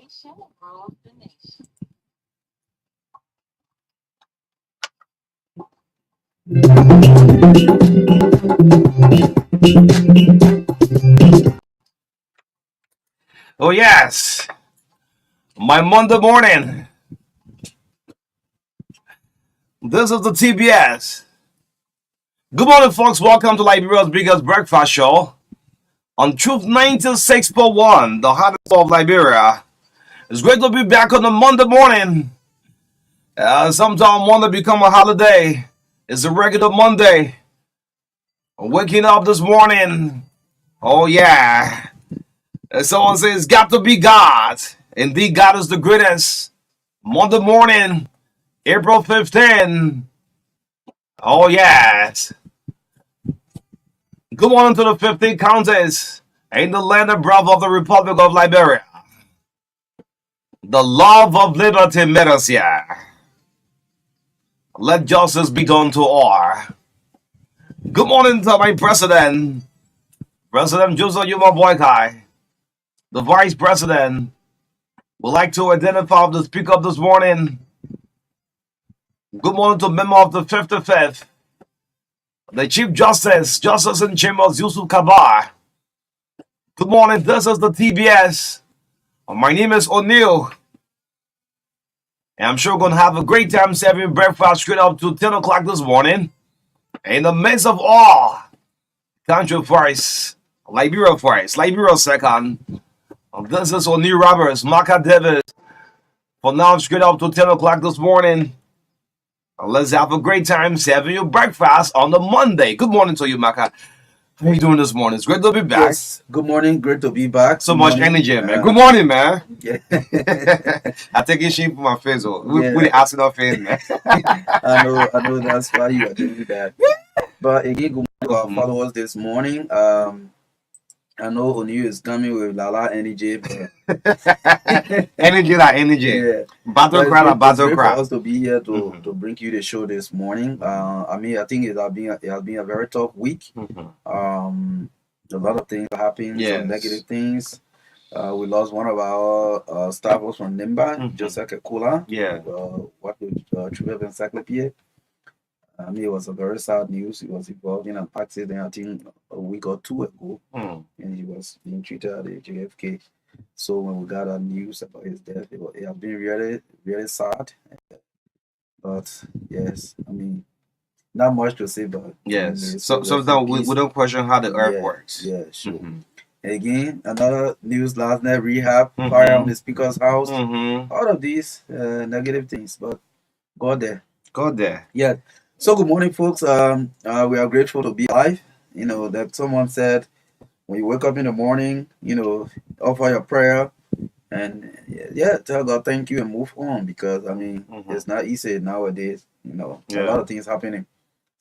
Oh, yes. My Monday morning. This is the TBS. Good morning, folks. Welcome to Liberia's biggest breakfast show on Truth 96.1, the hottest of Liberia. It's great to be back on a Monday morning. Sometimes Monday become a holiday. It's a regular Monday. Waking up this morning. Oh, yeah. Someone says, got to be God. Indeed, God is the greatest. Monday morning, April 15. Oh, yes. Good morning to the 15 counties in the land and breath of the Republic of Liberia. The love of liberty met us here. Let justice be done to all. Good morning to my president, President Joseph Yuma Boykai. The vice president would like to identify the speaker this morning. Good morning to member of the 55th, the Chief Justice, Justice in Chambers, Yusuf Kabar. Good morning, this is the TBS. My name is O'Neill. And I'm sure we're going to have a great time serving breakfast straight up to 10 o'clock this morning. In the midst of all, country first, Liberia first, Liberia second. This is O'Neill Roberts, Marka Davis. For now, straight up to 10 o'clock this morning. Let's have a great time serving you breakfast on the Monday. Good morning to you, Marka. How are you doing this morning? It's great to be back. Yes. Good morning. Great to be back. So much energy, man. Good morning, man. Yeah. I take a shape for my face. We're asking our face, man. I know that's why you are doing that. But again, good morning to our followers this morning. I know O'Neill is coming with Lala energy, but energy like energy. yeah. Battle But cry like battle great for cry. us to be here to bring you the show this morning. I think it has been a very tough week. A lot of things happened, Yes. some negative things. We lost one of our staffers from Nimba, Joseph Kekula. Yeah. What with Tribune Encyclopedia. It was a very sad news. He was involved in an accident, I think, a week or two ago, and he was being treated at the JFK. So when we got that news about his death, it has been really, really sad. But yes, not much to say, but yes. So sometimes we don't question how the earth works. Yeah, sure. Again, another news last night: rehab, fire on the speaker's house. All of these negative things, but got there. Yeah. So good morning, folks. We are grateful to be alive. That someone said when you wake up in the morning, offer your prayer and tell God thank you and move on because it's not easy nowadays. A lot of things happening.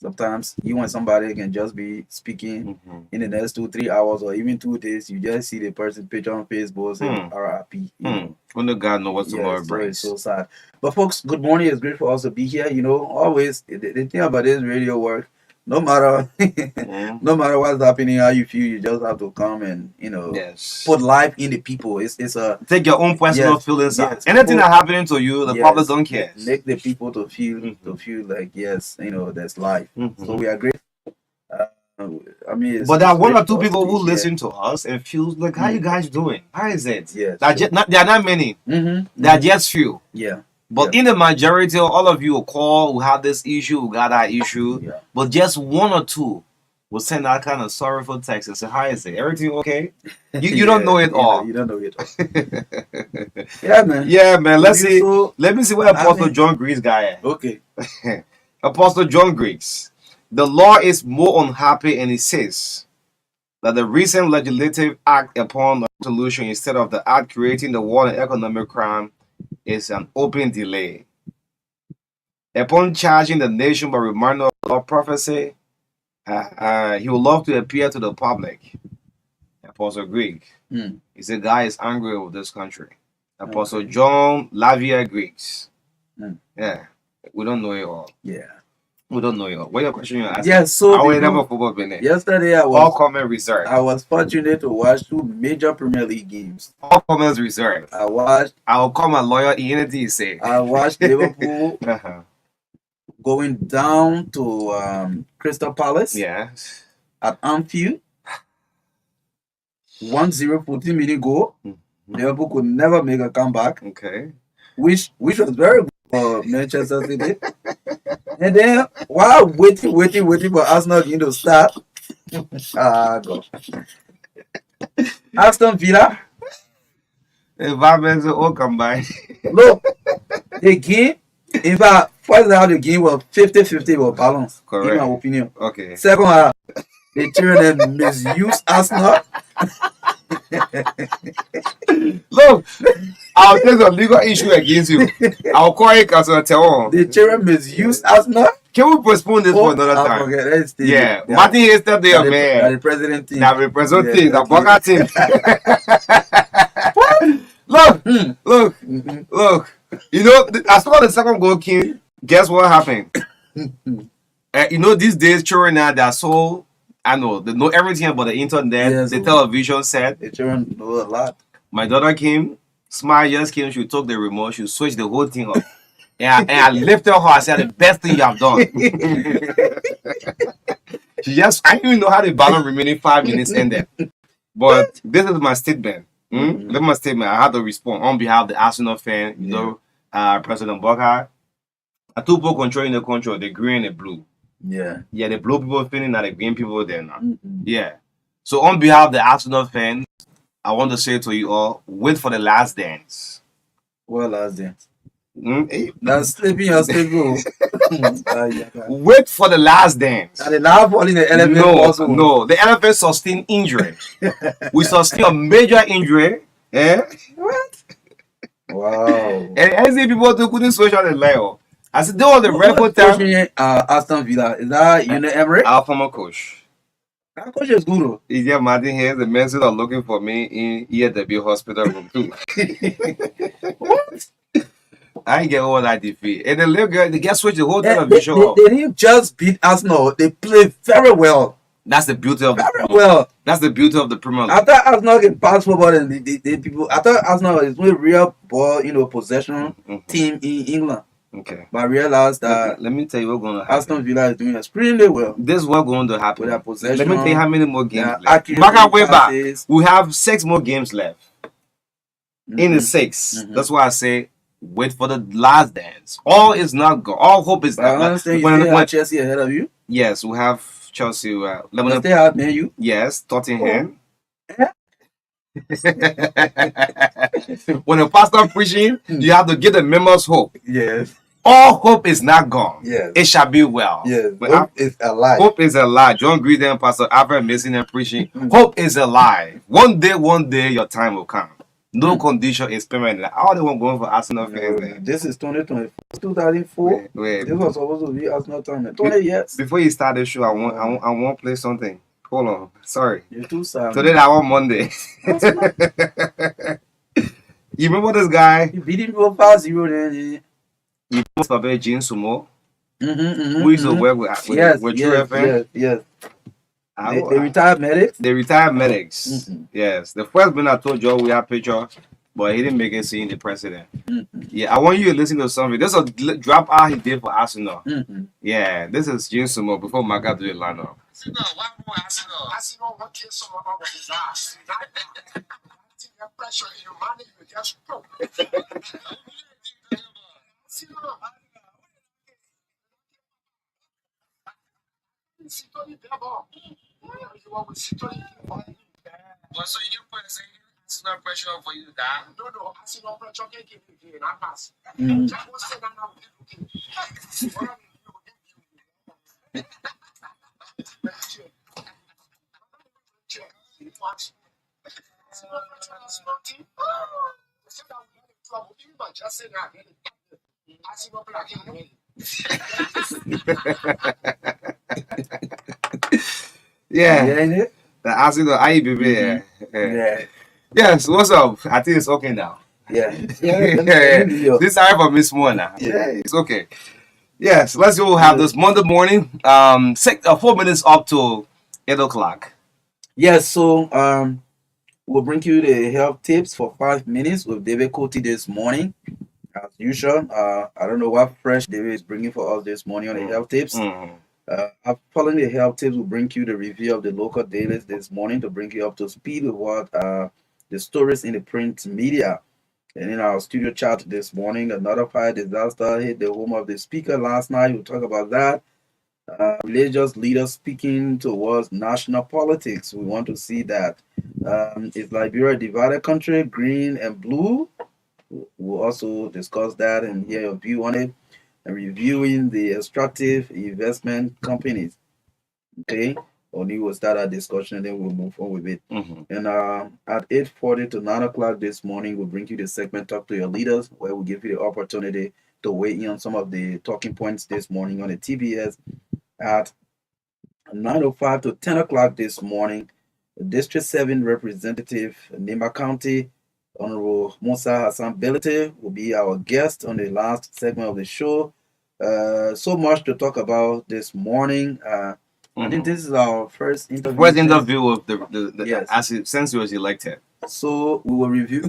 Sometimes you and somebody can just be speaking in the next 2-3 hours or even 2 days. You just see the person picture on Facebook saying RIP. Only God knows what tomorrow Yes, brings. so sad. But folks, good morning. It's great for us to be here. Always the thing about this radio work, no matter no matter what's happening, how you feel, you just have to come and Yes. put life in the people. It's a take your own personal feelings out. yes, Anything that happening to you, the public don't care. Make the people to feel like yes, there's life. So we are grateful. But there are one or two people who listen to us and feel like, how you guys doing? How is it? Yes. There are not many. There are just few. Yeah. But in the majority, all of you will call, we have this issue, we got that issue. Yeah. But just one or two will send that kind of sorrowful text and say, how is it? Everything okay? You don't know it all. You don't know it all. Yeah, man. Yeah, man. Let me see what Apostle John Griggs guy is. Okay. Apostle John Griggs. The law is more unhappy, and it says that the recent legislative act upon the solution instead of the act creating the war and economic crime is an open delay. Upon charging the nation by reminder of prophecy, he would love to appear to the public. Apostle Griggs. He said, God is angry with this country. Apostle John Lavia Griggs. Yeah, we don't know it all. Yeah. We don't know you. What your question you asking? Yes, so I will never football been yesterday all comment reserved. I was fortunate to watch 2 major Premier League games. All comments reserved. I will call my lawyer anything you say. I watched Liverpool going down to Crystal Palace. Yes. At Anfield. 1-0 14-minute goal. Liverpool could never make a comeback. Okay. Which was very good for Manchester City. And then while waiting for Arsenal game to start. God. Aston Villa. Environments all combined. Look, the game, in fact, first half the game was 50-50 was balanced. Correct. In my opinion. Okay. Second half, the children misused Arsenal. Look, I'll take a legal issue against you. I'll call it as a tell. The children misused Arsenal. Can we postpone this for another time? Okay, yeah, Martin Hester, they are man. The president team. Now represent team, the Boca team. Look. You know, as soon as the second goal came, guess what happened? You know, these days, children now they're so. I know they know everything about the internet, the television set. The children know a lot. My daughter came, Smile just came, she took the remote, she switched the whole thing up. And I lifted her, I said, the best thing you have done. I didn't even know how the balance remaining 5 minutes in there. But this is my statement. This is my statement. I had to respond on behalf of the Arsenal fan, you know, President Marka. I two people controlling the control, the green and the blue. Yeah, the blue people feeling that the green people there now. Yeah. So on behalf of the Arsenal fans, I want to say to you all, wait for the last dance. What last dance? That's sleeping or sleeping. Wait for the last dance. And the last one in the elephant. No, the elephant sustained injury. We sustained a major injury. What? Wow. And I see people couldn't switch on the line. I said, there was the record time. Aston Villa. Is that Unai Emery? Our former coach. That coach is good. Yeah, Martin here. The men are looking for me in EW hospital room too. What? I ain't get all that defeat. And the little girl, they get switched the whole television off. They didn't just beat Arsenal. They played very well. That's the beauty of That's the beauty of the Premier League. I thought Arsenal can pass football and the people. I thought Arsenal is a real ball, possession team in England. Okay. But I realized that let me tell you what's going to happen. Aston Villa is doing extremely well. This is what's going to happen. With their possession. Let me tell you how many more games left. Back. We have 6 more games left. In the 6. That's why I say wait for the last dance. All is not gone. All hope is not. I understand you still have Chelsea ahead of you. Yes, we have Chelsea. You still have Man U. Yes, Tottenham. When the pastor preaching, you have to give the members hope. Yes. All hope is not gone. Yes. It shall be well. Yes. Hope is alive. Hope is alive. John Green, Pastor Alfred Mason and preaching. Hope is alive. One day, your time will come. No condition is permanent. Like, all the one going for Arsenal fans. This is 2024, 2004. Wait. This was supposed to be Arsenal time. 20 years. Before you start the show, I want to play something. Hold on. Sorry. You're too sad. Today I want Monday. You remember this guy? You beat him for 5-0 then. You post about Jean Sumo. Who used to work with True FM. Yes. They retired medics. They retired medics. Yes. The first man I told you we have picture, but he didn't make it seeing the president. Yeah, I want you to listen to something. This is a drop out he did for Arsenal. Yeah, this is Jean Sumo before Marka did the lineup. Arsenal working some of his ass. Pressure in your money, you just broke. So you can put Arsenal pressure for you to die? No, Arsenal pressure can't give you not pass. Yeah. The Arsenal, I baby. Yeah. Yes, what's up? I think it's okay now. Yeah. This is for Miss Mona. Yeah, it's okay. Yes, let's go have this Monday morning. 4 minutes up to 8 o'clock. Yes, so we'll bring you the health tips for 5 minutes with David Coty this morning. As usual, I don't know what fresh David is bringing for us this morning on the health tips. Following the health tips, we'll bring you the review of the local dailies this morning to bring you up to speed with what the stories in the print media. And in our studio chat this morning, another fire disaster hit the home of the speaker last night. We'll talk about that. Religious leaders speaking towards national politics. We want to see that. Is Liberia a divided country, green and blue? We'll also discuss that and hear your view on it. And reviewing the extractive investment companies. Okay, Oni will start our discussion and then we'll move on with it. And at 8:40 to 9 o'clock this morning, we'll bring you the segment Talk to Your Leaders, where we'll give you the opportunity to weigh in on some of the talking points this morning on the TBS. At 9:05 to 10 o'clock this morning, District 7 Representative Nima County, Honorable Musa Hassan Belete, will be our guest on the last segment of the show. So much to talk about this morning. I think this is our first interview. First interview with the Yes. since he was elected. So we will review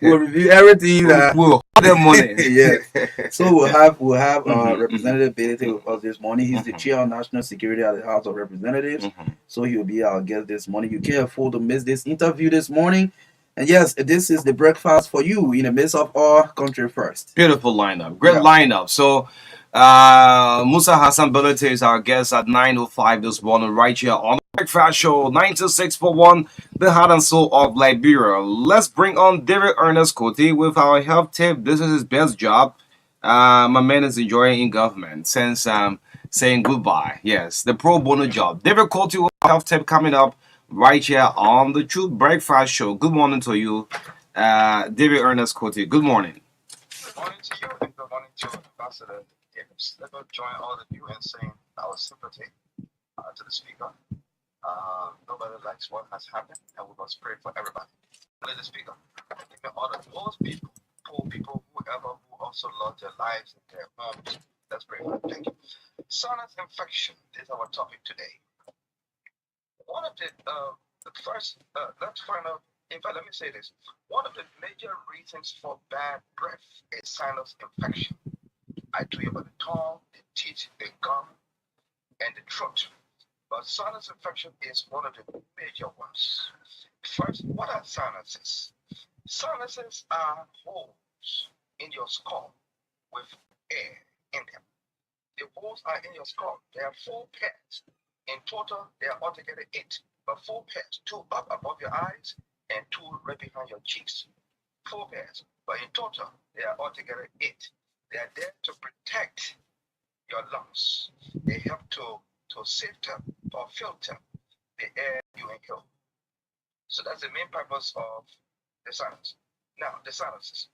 we'll review everything that We'll hold them money. yes. So we'll have Representative Belete with us this morning. He's the chair of national security at the House of Representatives. So he will be our guest this morning. You can't afford to miss this interview this morning. And yes, this is the breakfast for you in the midst of our country first. Beautiful lineup. Great lineup. So Musa Hassan Belete is our guest at 9:05 this morning, right here on the Breakfast Show, 9641, the heart and soul of Liberia. Let's bring on David Ernest Coty with our health tip. This is his best job. My man is enjoying in government since saying goodbye. Yes, the pro bono job. David Coty with our health tip coming up right here on the True Breakfast Show. Good morning to you, David Ernest Coty. Good morning. Good morning to you and good morning to Ambassador Davis. Let me join all of you in saying our sympathy to the speaker. Nobody likes what has happened, and we must pray for everybody. Let the speaker. Even all of those people, poor people, whoever who also lost their lives and their homes. Let's pray for them. Thank you. Sinus infection is our topic today. One of the first, let's find out. In fact, let me say this. One of the major reasons for bad breath is sinus infection. I told you about the tongue, the teeth, the gum, and the throat. But sinus infection is one of the major ones. First, what are sinuses? Sinuses are holes in your skull with air in them. The holes are in your skull. There are 4 pairs. In total, there are altogether 8. But 4 pairs, 2 up above your eyes and 2 right behind your cheeks. 4 pairs. But in total, there are altogether 8. They are there to protect your lungs. They help to filter or filter the air you inhale. So that's the main purpose of the sinus. Now, the sinuses.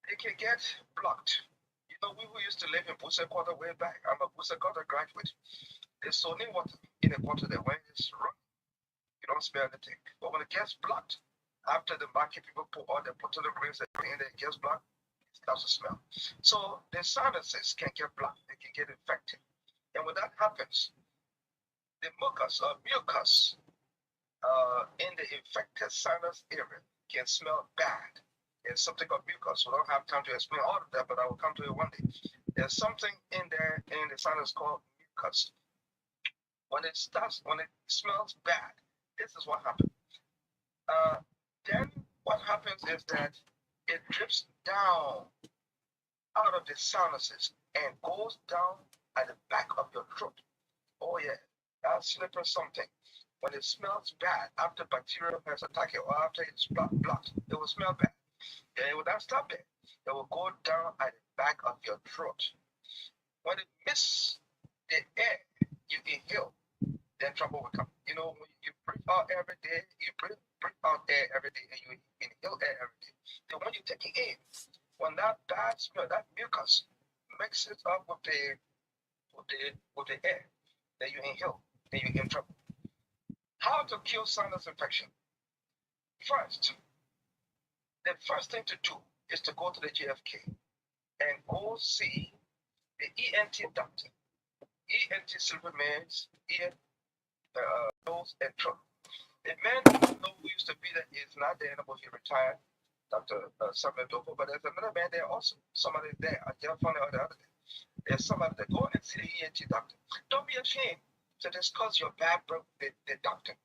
They can get blocked. You know, we who used to live in Busa Quarter way back. I'm a Busa Quarter graduate. There's so many water in the quarter that when it's running, you don't smell anything. But when it gets blocked, after the market people put all the potato grains that in there, it gets blocked, it starts to smell. So the sinuses can get blocked, they can get infected. And when that happens, the mucus in the infected sinus area can smell bad. There's something called mucus. We don't have time to explain all of that, but I will come to it one day. There's something in there in the sinus called mucus. When it smells bad, this is what happens. Then what happens is that it drips down out of the sinuses and goes down at the back of your throat. Oh yeah, that's slippery something. When it smells bad, after bacteria has attacked it or after it's blocked, it will smell bad. Then it will not stop there. It will go down at the back of your throat. When it misses the air you inhale, then trouble will come. You know, when you breathe out every day, you breathe out air every day, and you inhale air every day. Then when you take it in, when that bad smell, that mucus, mixes up with the air that you inhale, then you're in trouble. How to kill sinus infection? First, the first thing to do is to go to the JFK and go see the ENT doctor. ENT simply means ear, nose, and throat. The man who used to be there is not there anymore. He retired, Dr. Samuel Doko, but there's another man there also. Somebody there. I just found out the other day. There's somebody there. Go and see the ENT doctor. Don't be ashamed to discuss your bad breath with the doctor.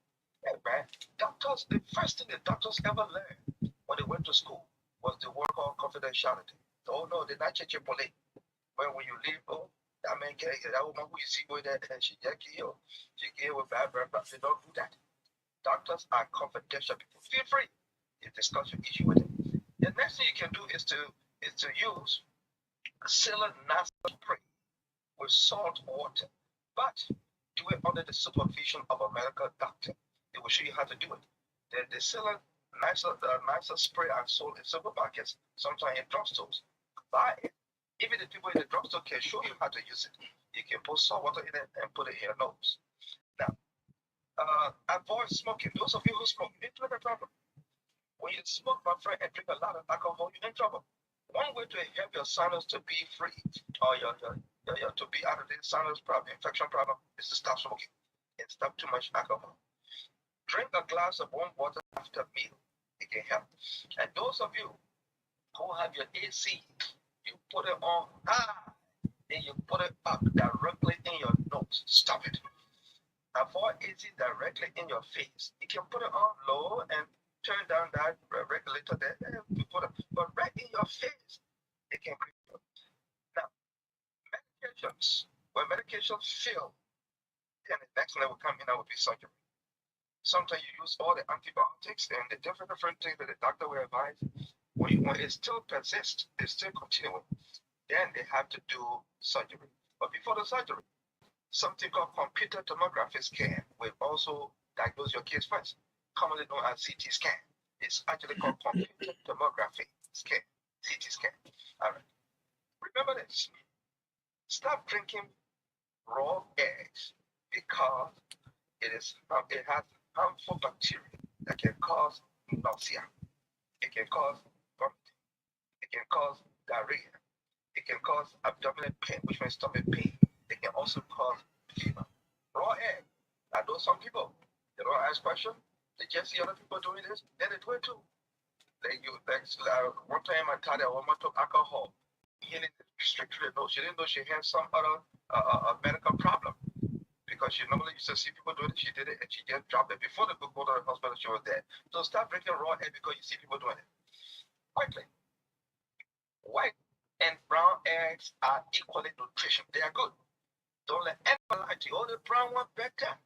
Yeah, man. Doctors, the first thing the doctors ever learned when they went to school was the word called confidentiality. Oh no, they're not changing police. When you leave, oh, that man can't get that woman who you see with that she get killed. She killed with bad breath, but they don't do that. Doctors are confidential people. Feel free to discuss your issue with them. The next thing you can do is to use saline nasal spray with salt water, but do it under the supervision of a medical doctor. They will show you how to do it. The saline nasal spray are sold in supermarkets, sometimes in drugstores. Buy it. Even the people in the drugstore can show you how to use it. You can put salt water in it and put it in your nose. Now, avoid smoking. Those of you who smoke, you don't have a problem. When you smoke, my friend, and drink a lot of alcohol, you're in trouble. One way to help your sinus to be free, or to be out of this sinus problem, infection problem, is to stop smoking and stop too much alcohol. Drink a glass of warm water after meal. It can help. And those of you who have your AC, you put it on high, and you put it up directly in your nose. Stop it. Avoid AC directly in your face. You can put it on low and turn down that regulator there, and you put it, but right in your face, it can be. Now, medications. When medications fail, then the next level coming out would be surgery. Sometimes you use all the antibiotics and the different things that the doctor will advise. When it still persists, it's still continuing, then they have to do surgery. But before the surgery, something called computer tomography scan will also diagnose your case first, commonly known as CT scan. It's actually called computer tomography scan, CT scan. All right. Remember this. Stop drinking raw eggs because it has harmful bacteria that can cause nausea. It can cause vomiting. It can cause diarrhea. It can cause abdominal pain, which means stomach pain. It can also cause fever. Raw egg. I know some people, they don't ask questions. They just see other people doing this, then they do it too. One time I taught a woman took alcohol. Healing strictly no, she didn't know she had some other medical problem. Because she normally used to see people doing it, she did it, and she just dropped it. Before the book go to the hospital, she was dead. So stop drinking raw egg because you see people doing it. Quickly. White and brown eggs are equally nutritious. They are good. Don't let anyone lie to you. Oh, the brown one better.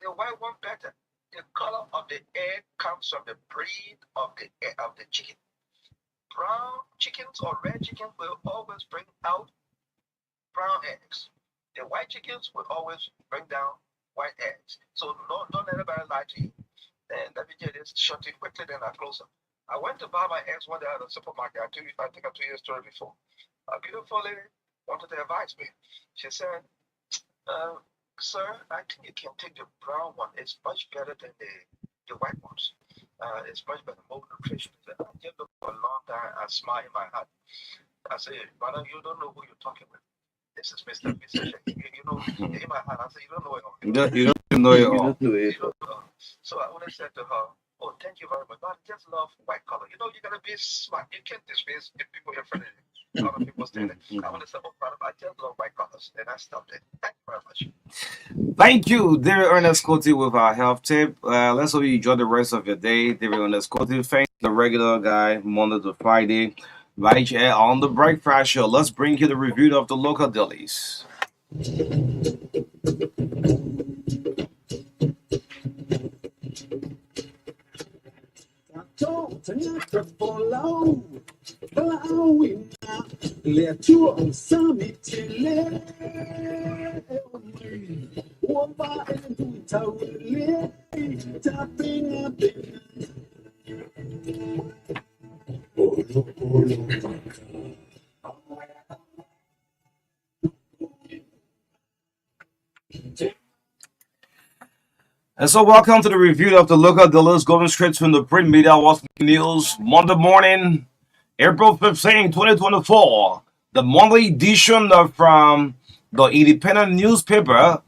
The white one better. The color of the egg comes from the breed of the chicken. Brown chickens or red chickens will always bring out brown eggs. The white chickens will always bring down white eggs. So don't let anybody lie to you. And let me get this shortly quickly, then I'll close up. I went to buy my eggs one day at the supermarket. I think I told you a story before. A beautiful lady wanted to advise me. She said, sir, I think you can take the brown one. It's much better than the white ones. It's much better, more nutritious. I just looked for a long time. I smiled in my heart. I said, brother, you don't know who you're talking with. This is Mr. You know, in my heart, I said, you don't know it all. You don't know it all. So I only said to her, oh, thank you very much. But I just love white color. You know, you gotta be smart. You can't dismiss the people in front of you. A lot of people standing. I want to say, oh, brother, I just love white colors. And I stopped it. Thank you very much. Thank you, David Ernest Coty, with our health tip. Let's hope you enjoy the rest of your day. David Ernest Coty, thank you, the regular guy, Monday to Friday, right here on the Breakfast Show. Let's bring you the review of the local dailies. And so, welcome to the review of the local dailies, going straight from the print media, what's news, Monday morning, April 15, 2024. The monthly edition from the Independent newspaper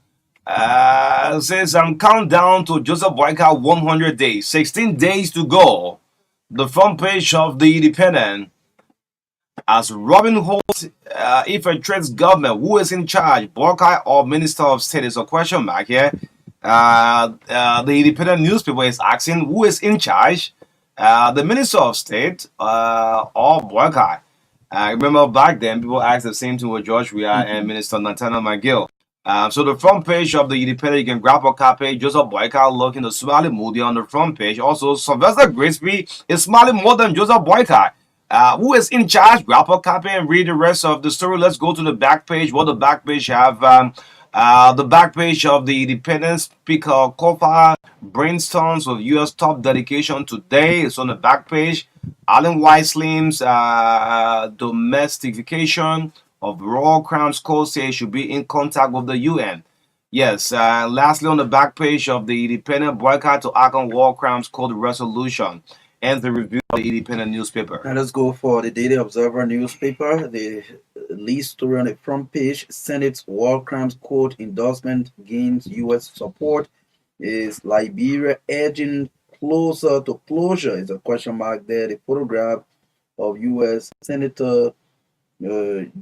says I'm countdown to Joseph Boyka 100 days, 16 days to go. The front page of the Independent as Robin Hood infiltrates government. Who is in charge, Boyka or Minister of State? Is a question mark here. The Independent newspaper is asking who is in charge, the Minister of State or Boyka. I remember back then people asked the same thing with George Weah and Minister Nathaniel McGill. So the front page of the Independent, you can grab a copy. Joseph Boyka looking the smiley moody on the front page. Also, Sylvester Grisby is smiling more than Joseph Boyka. Who is in charge? Grab a copy and read the rest of the story. Let's go to the back page. What the back page have? The back page of the Independent Speaker Kofa brainstorms of U.S. top dedication today. It's on the back page. Alan Weisslim's domestication of raw crimes code says should be in contact with the UN. Yes, lastly on the back page of the Independent, boycott to act on war crimes code resolution and the review of the Independent newspaper. Now let's go for the Daily Observer newspaper. The lead story on the front page: Senate's war crimes code endorsement gains U.S. support. Is Liberia edging closer to closure? Is a question mark there. The photograph of U.S. Senator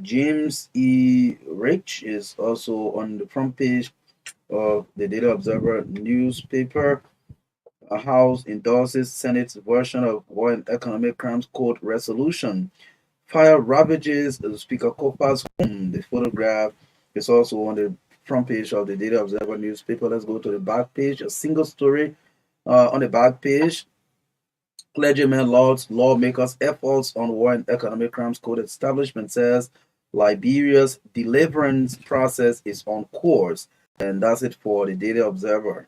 James E. Rich is also on the front page of the Daily Observer newspaper. A House endorses Senate's version of War and Economic Crimes Code resolution. Fire ravages Speaker Kopa's home. The photograph is also on the front page of the Daily Observer newspaper. Let's go to the back page. A single story on the back page. Clergymen, lawmakers' efforts on War and Economic Crimes Code establishment says Liberia's deliverance process is on course. And that's it for the Daily Observer.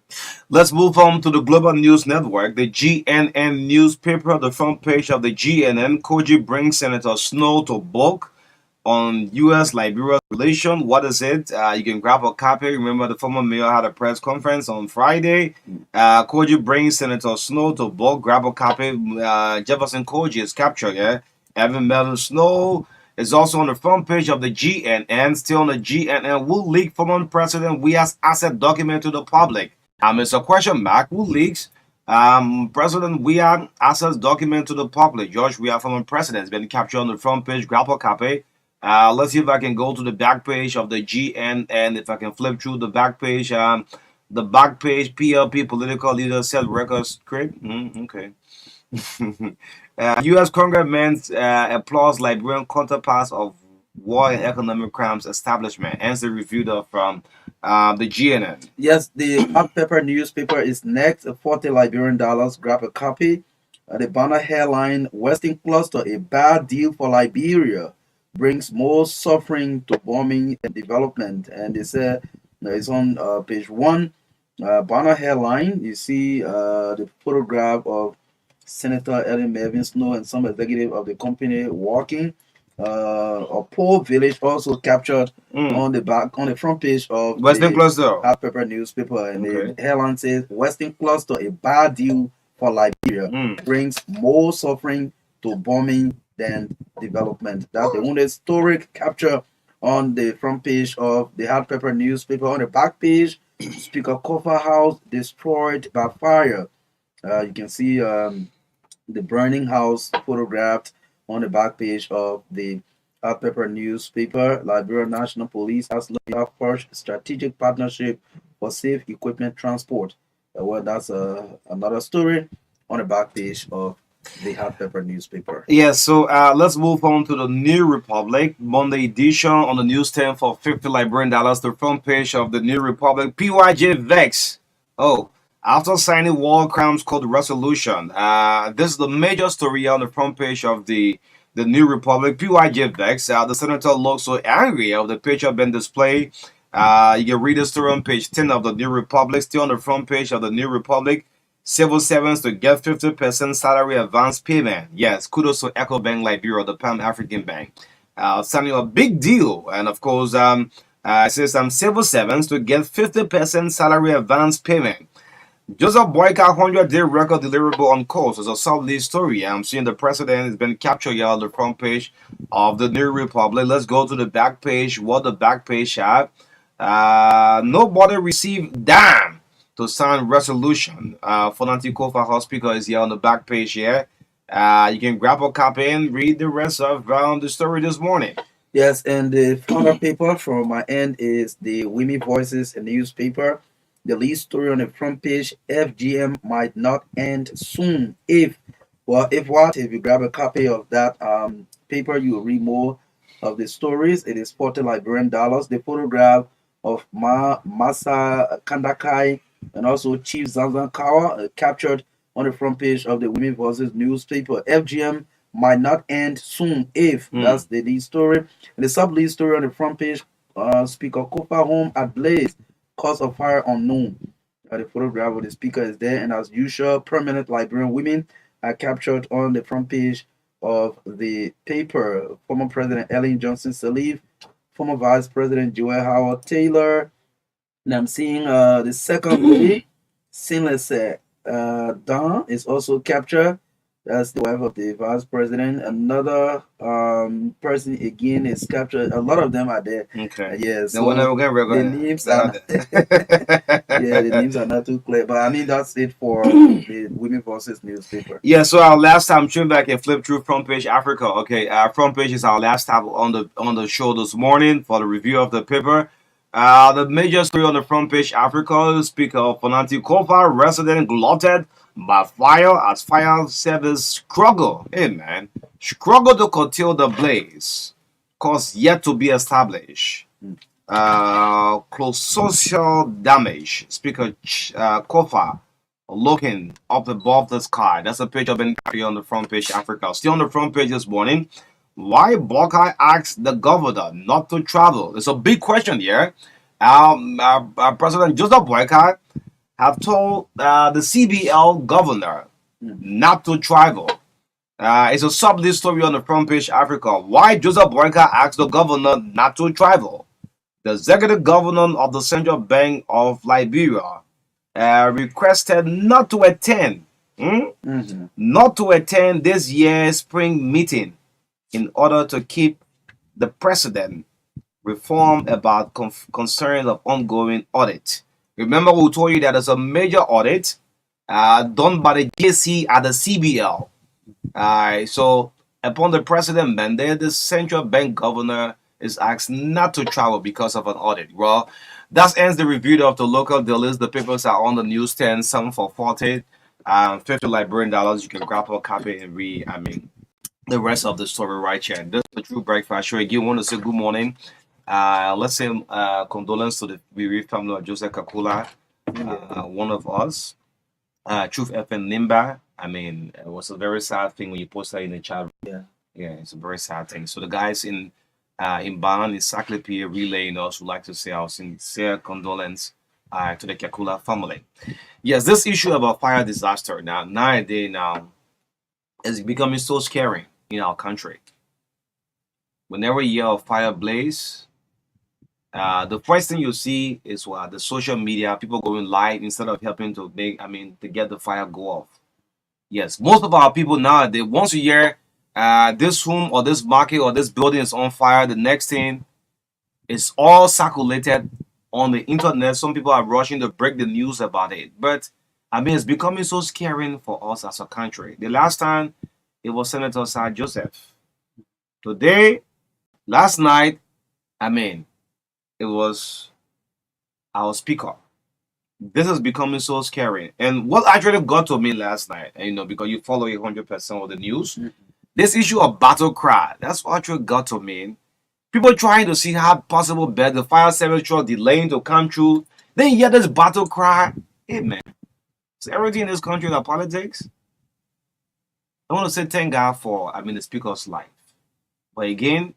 Let's move on to the Global News Network, the GNN newspaper. The front page of the GNN, Koji brings Senator Snow to book on U.S.-Liberia relation. What is it? You can grab a copy. Remember, the former mayor had a press conference on Friday. Koji brings Senator Snow to book. Grab a copy. Jefferson Koji is captured. Yeah, Evan Melvin Snow is also on the front page of the GNN. Still on the GNN, will leak former President Weah's asset document to the public? It's a question mark. Who leaks President Weah assets document to the public? George Weah, former president, has been captured on the front page. Grab a copy. Let's see if I can go to the back page of the GNN. If I can flip through the back page. The back page, PLP political leader set record script. Okay. U.S. Congressman applauds Liberian counterparts of War and Economic Crimes establishment. Answer reviewed from the GNN. Yes, the Hot Pepper newspaper is next. 40 Liberian dollars. Grab a copy. The banner headline: Western cluster, a bad deal for Liberia, brings more suffering to bombing and development. And they say it's on page 1. Banner headline. You see the photograph of Senator Ellen Melvin Snow and some executive of the company walking. A poor village also captured on the front page of Western Cluster Hot Pepper newspaper, and the headline says Western Cluster, a bad deal for Liberia, brings more suffering to bombing than development. That's the only historic capture on the front page of the Hot Pepper newspaper. On the back page, Speaker Kofa House destroyed by fire. You can see the burning house photographed on the back page of the Hot Pepper newspaper. Liberia National Police has forged strategic partnership for safe equipment transport. Well, that's another story on the back page of the Hot Pepper newspaper. Yes, so let's move on to the New Republic Monday edition on the newsstand for 50 Liberian dollars. The front page of the New Republic. PYJ Vex. Oh, after signing War Crimes Code resolution, this is the major story on the front page of the New Republic. PYJ Vex. The senator looks so angry of the picture being displayed. You can read the story on page 10 of the New Republic. Still on the front page of the New Republic. Civil servants to get 50% salary advance payment. Yes, kudos to Echo Bank Liberia, the Pan African Bank. Signing a big deal. And of course, it says civil servants to get 50% salary advance payment. Joseph Boyka 100-day record deliverable on course is a solid story. I'm seeing the president has been captured here on the front page of the New Republic. Let's go to the back page. What the back page have? Nobody received damn to sign resolution. Fonanti Kofa Hospital is here on the back page here. You can grab a copy and read the rest of the story this morning. Yes, and the final paper from my end is the Women Voices, a newspaper. The lead story on the front page: FGM might not end soon. If you grab a copy of that paper, you will read more of the stories. It is spotted like Brand Dollars. The photograph of Masa Kandakai and also Chief Zanzan Kawa captured on the front page of the Women Voices newspaper. FGM might not end soon if that's the lead story. And the sub lead story on the front page: Speaker Kofa home at blaze, cause of fire unknown. The photograph of the speaker is there, and as usual, prominent Liberian women are captured on the front page of the paper. Former President Ellen Johnson Sirleaf, former Vice President Joel Howard Taylor, and I'm seeing the second lady, Sinless Dawn, is also captured. That's the wife of the vice president. Another person again is captured. A lot of them are there. Okay. Yeah. So the names are yeah, the names are not too clear. But I mean that's it for the Women Voices newspaper. Yeah. So our last time, tune back and flip through front page Africa. Okay. Front page is our last time on the show this morning for the review of the paper. The major story on the front page Africa: Speaker Fonanti Kofa resident glutted by fire as fire service struggle. Hey man, struggle to curtail the blaze, cause yet to be established. Close social damage. Speaker Kofa looking up above the sky. That's a picture of Ben on the front page Africa. Still on the front page this morning. Why Bokai asked the governor not to travel? It's a big question here. President Joseph Boyka have told the CBL governor not to travel. It's a sub-list story on the front page Africa. Why Joseph Boyka asked the governor not to travel? The executive governor of the Central Bank of Liberia requested not to attend this year's spring meeting in order to keep the president informed about concerns of ongoing audit. Remember, we told you that there's a major audit done by the GC at the CBL. So, upon the president mandate, the central bank governor is asked not to travel because of an audit. Well, that ends the review of the local dealers. The papers are on the newsstand, some for 40, 50 Liberian dollars. You can grab a copy and read, the rest of the story right here. This is the True Breakfast Show. Again, want to say good morning. Let's say condolence to the bereaved family of Joseph Kakula, one of us. Truth FM Nimba. It was a very sad thing when you post that in the chat. Yeah, it's a very sad thing. So the guys in Ban is Saclipia relaying us would like to say our sincere condolence to the Kakula family. Yes, this issue about fire disaster nowadays is becoming so scary in our country. Whenever you hear of fire blaze, the first thing you see is the social media, people going live instead of helping to to get the fire go off. Yes, most of our people nowadays, once you hear this home or this market or this building is on fire, the next thing is all circulated on the internet. Some people are rushing to break the news about it. But it's becoming so scary for us as a country. The last time it was Senator Sir Joseph. Today, last night, it was our speaker. This is becoming so scary. And what actually got to me last night, because you follow 100% of the news, this issue of battle cry, that's what actually got to me. People trying to see how possible the fire service truck delaying to come through. Then you hear this battle cry. Hey, man. Is everything in this country that politics? I want to say thank God for, the speaker's life. But again,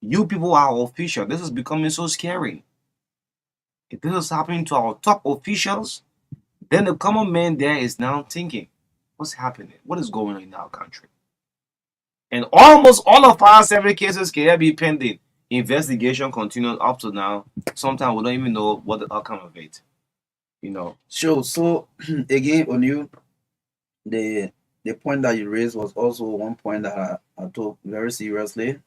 you people are official. This is becoming so scary. If this is happening to our top officials, then the common man there is now thinking, what's happening? What is going on in our country? And almost all of our several cases can be pending. Investigation continues up to now. Sometimes we don't even know what the outcome of it. Sure. So again, on you, the point that you raised was also one point that I took very seriously.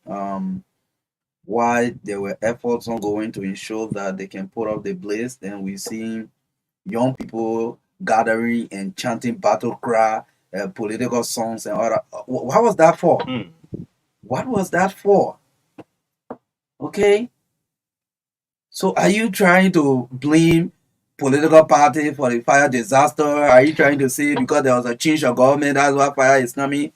Why there were efforts ongoing to ensure that they can put up the blaze, then we see young people gathering and chanting battle cry, political songs and all that. What was that for? What was that for? Okay. So are you trying to blame political party for the fire disaster? Are you trying to say because there was a change of government, that's why fire is coming?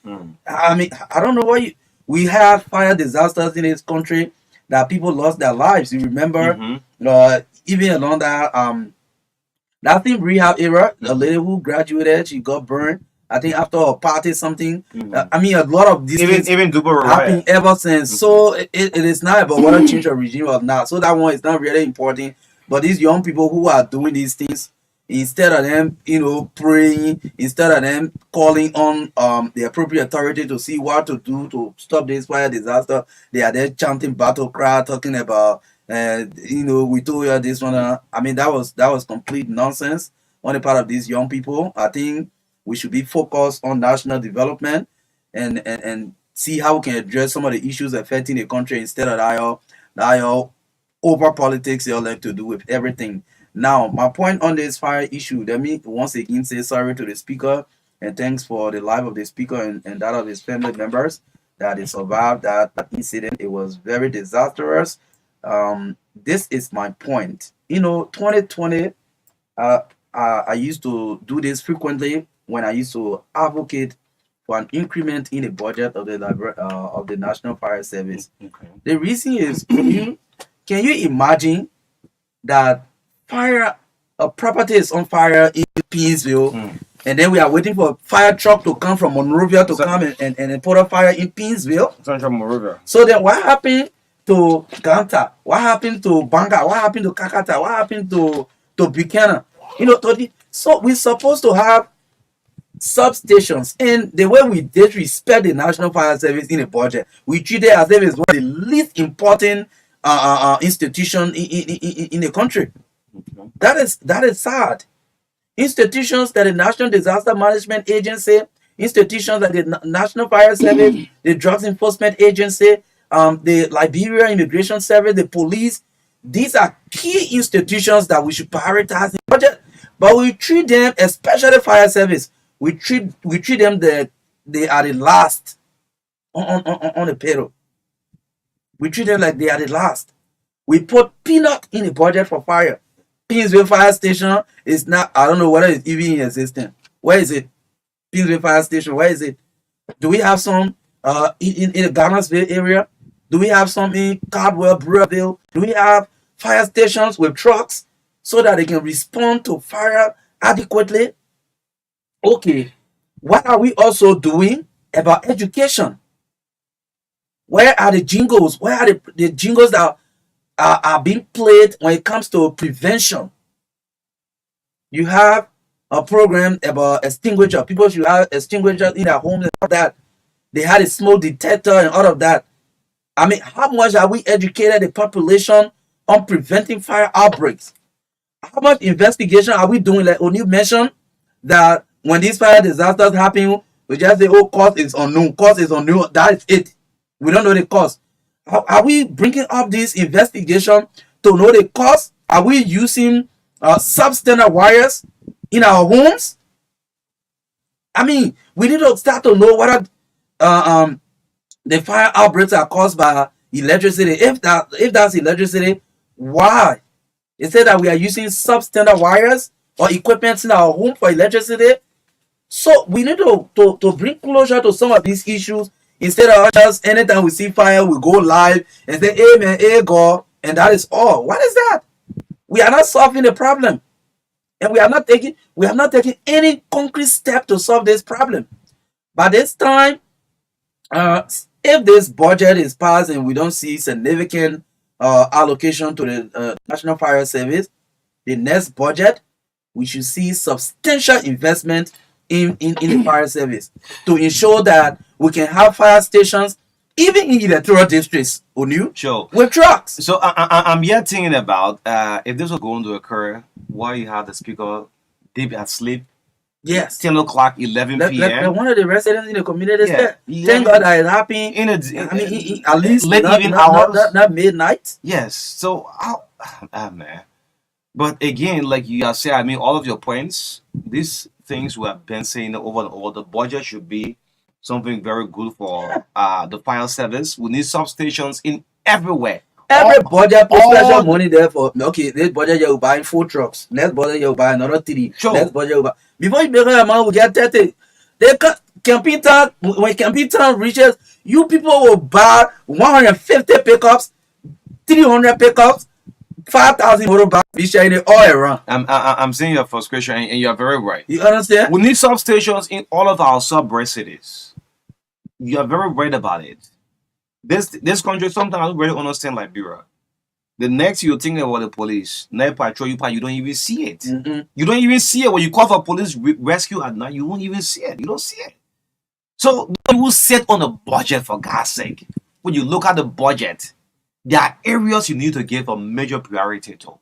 I mean, I don't know what we have fire disasters in this country that people lost their lives. You remember, even along that thing rehab era, the lady who graduated, she got burned. I think after a party, something. I mean, a lot of these things Even Dubai happened ever since. So it is not about whether change of regime or not. So that one is not really important. But these young people who are doing these things, instead of them, praying, instead of them calling on the appropriate authority to see what to do to stop this fire disaster, they are there chanting battle cry, talking about we told you this one. I mean, that was complete nonsense on the part of these young people. I think we should be focused on national development and see how we can address some of the issues affecting the country instead of that all over politics you all like to do with everything. Now, my point on this fire issue, let me once again say sorry to the speaker and thanks for the life of the speaker and that of his family members that they survived that incident. It was very disastrous. This is my point. 2020, I used to do this frequently when I used to advocate for an increment in the budget of the National Fire Service. The reason is, can you imagine that a property is on fire in Pinsville, and then we are waiting for a fire truck to come from Monrovia to come and put a fire in Pinsville? So then what happened to Ganta? What happened to Banga? What happened to Kakata? What happened to Buchanan? So we're supposed to have substations, and the way we disrespect the National Fire Service in the budget, we treat it as if it's one of the least important institution in the country. That is sad. Institutions that the National Disaster Management Agency, institutions like the National Fire Service, the Drugs Enforcement Agency, the Liberia Immigration Service, the police, these are key institutions that we should prioritize in the budget. But we treat them, especially fire service, we treat them that they are the last on the payroll. We treat them like they are the last. We put peanut in the budget for fire. Pinsville Fire Station is not, I don't know whether it's even in existence. Where is it? Pinsville Fire Station, where is it? Do we have some in the Garnersville area? Do we have some in Caldwell, Brewerville? Do we have fire stations with trucks so that they can respond to fire adequately? Okay, what are we also doing about education? Where are the jingles? Where are the jingles that are being played when it comes to prevention? You have a program about extinguisher. People should have extinguishers in their homes and all that. They had a smoke detector and all of that. I mean, how much have we educated the population on preventing fire outbreaks? How much investigation are we doing? Like O'Neill mentioned, that when these fire disasters happen, we just say, oh, cause is unknown. Cause is unknown. That is it. We don't know the cause. Are we bringing up this investigation to know the cause? Are we using substandard wires in our homes? I mean, we need to start to know whether the fire outbreaks are caused by electricity. If that's electricity, why? They say that we are using substandard wires or equipment in our home for electricity. So we need to bring closure to some of these issues instead of just anytime we see fire, we go live and say, hey man, hey God, and that is all. What is that? We are not solving the problem. And we have not taken any concrete step to solve this problem. By this time, if this budget is passed and we don't see significant allocation to the National Fire Service, the next budget, we should see substantial investment in the fire service to ensure that we can have fire stations even in electoral districts, Sure. with trucks. So I'm yet thinking about if this was going to occur, why you have the speaker deep at sleep. Yes. 10 o'clock, 11 p.m. Like one of the residents in the community said, 11 thank God that it happened. in a, I mean, at least late evening hours. Not midnight. Yes. So, man. But again, like you have said, I mean, all of your points, these things we have been saying over and over. The budget should be something very good for the fire service. We need substations in everywhere. Every budget put special money there for, okay, this budget you're buying 4 trucks. Next budget you'll buy another 3. Sure. Next budget you'll buy. Before you make an amount, we get 30. They cut campaign time. When campaign time reaches, you people will buy 150 pickups, 300 pickups, 5,000 motorbikes, be sharing it all around. I'm seeing your frustration, and you're very right. You understand? We need substations in all of our sub cities. You're very right about it. This country, sometimes I don't really understand Liberia. The next you think about the police, night patrol, you don't even see it. You don't even see it when you call for police rescue at night. You won't even see it. You don't see it. So you will set on a budget, for God's sake. When you look at the budget, there are areas you need to give a major priority to.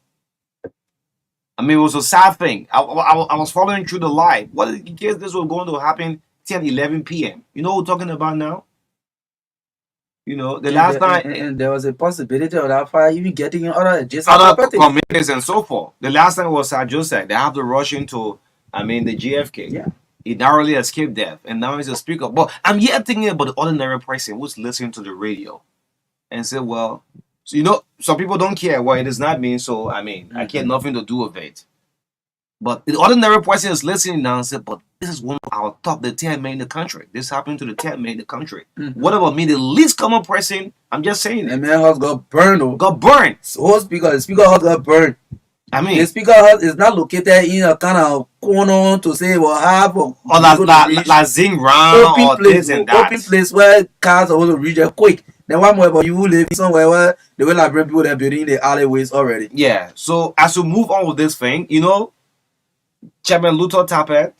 I mean, it was a sad thing. I was following through the live. What in case this was going to happen 10, 11 p.m.? You know what we're talking about now? You know, the last night, and there was a possibility of that fire even getting in other adjacent communities and so forth. The last time was San Jose. They have to rush into, I mean, the GFK. Yeah. He narrowly escaped death, and now he's a speaker. But I'm here thinking about the ordinary person who's listening to the radio and say, well, so, you know, some people don't care. Well, it does not mean so. I mean, I care nothing to do with it. But the ordinary person is listening now and say, but this is one of our top, the 10 men in the country. This happened to the 10 men in the country. What about me, the least common person? I'm just saying it. The man house got burned. Got burned. So the speaker house got burned. I mean, the speaker house is not located in a kind of corner to say, well, half or like zing round or place, this and that. Open place where cars are going to reach there quick. Then one more about you live somewhere where they will like bring people that building the alleyways already. Yeah. So as we move on with this thing, you know, Chairman Luther Tappet,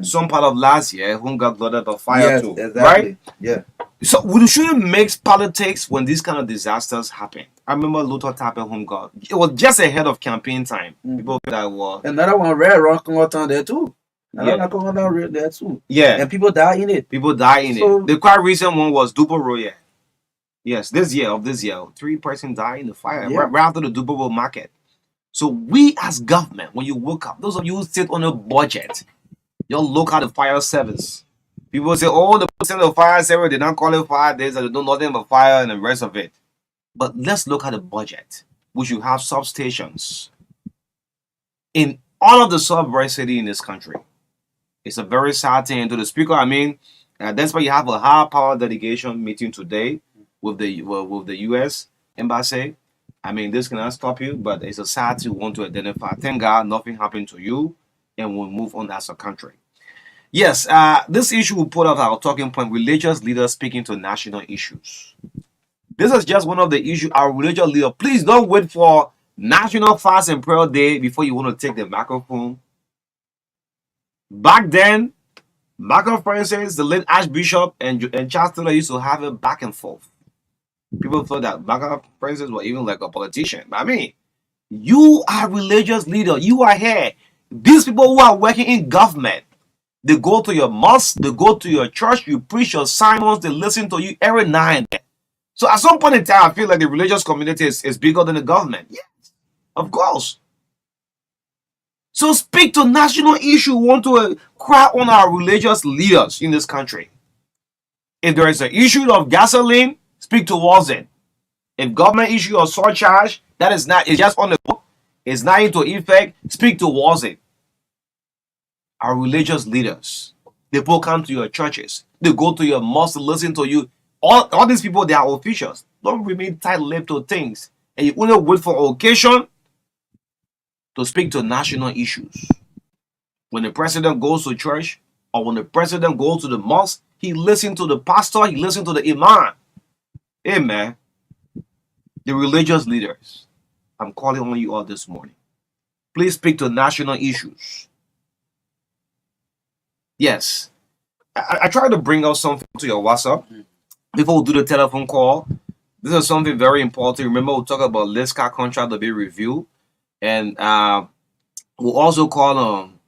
some part of last year, who got blooded of fire too, exactly. Right? Yeah. So we shouldn't mix politics when these kind of disasters happen. I remember Luther Tappet, whom got it was just ahead of campaign time. People that were another one red rock on there too. Another there too. Yeah. And people die in it. The quite recent one was Dubo. Yes, this year, 3 persons died in the fire right after the Dubo market. So we as government, when you woke up, those of you who sit on a budget, you'll look at the fire service. People say, oh, the person of fire service, they don't call it fire, they don't know nothing but fire and the rest of it. But let's look at the budget. We should have substations in all of the sub-right city in this country. It's a very sad thing. To the speaker, I mean, that's why you have a high power delegation meeting today with the U.S. embassy. I mean, this cannot stop you, but it's a sad to want to identify. Thank God nothing happened to you, and we'll move on as a country. Yes, this issue will put up our talking point, religious leaders speaking to national issues. This is just one of the issues our religious leader. Please don't wait for National Fast and Prayer Day before you want to take the microphone. Back then, Michael Francis, the late Archbishop, and Charles Taylor used to have a back and forth. People thought that Michael Francis was even like a politician. But I mean, you are a religious leader. You are here. These people who are working in government, they go to your mosque, they go to your church, you preach your sermons, they listen to you every night and then. So at some point in time, I feel like the religious community is bigger than the government. Yes, of course. So speak to national issue. We want to cry on our religious leaders in this country. If there is an issue of gasoline, speak towards it. If government issue a surcharge, that is not, it's just on the book, it's not into effect, speak towards it. Our religious leaders, they will come to your churches, they go to your mosque to listen to you. All these people, they are officials. Don't remain tight-lipped to things. And you only wait for occasion to speak to national issues. When the president goes to church, or when the president goes to the mosque, he listens to the pastor, he listens to the imam. Amen. The religious leaders, I'm calling on you all this morning. Please speak to national issues. Yes. I tried to bring out something to your WhatsApp. before we do the telephone call, this is something very important. Remember, we talk about list car contract to be reviewed, and we'll also call on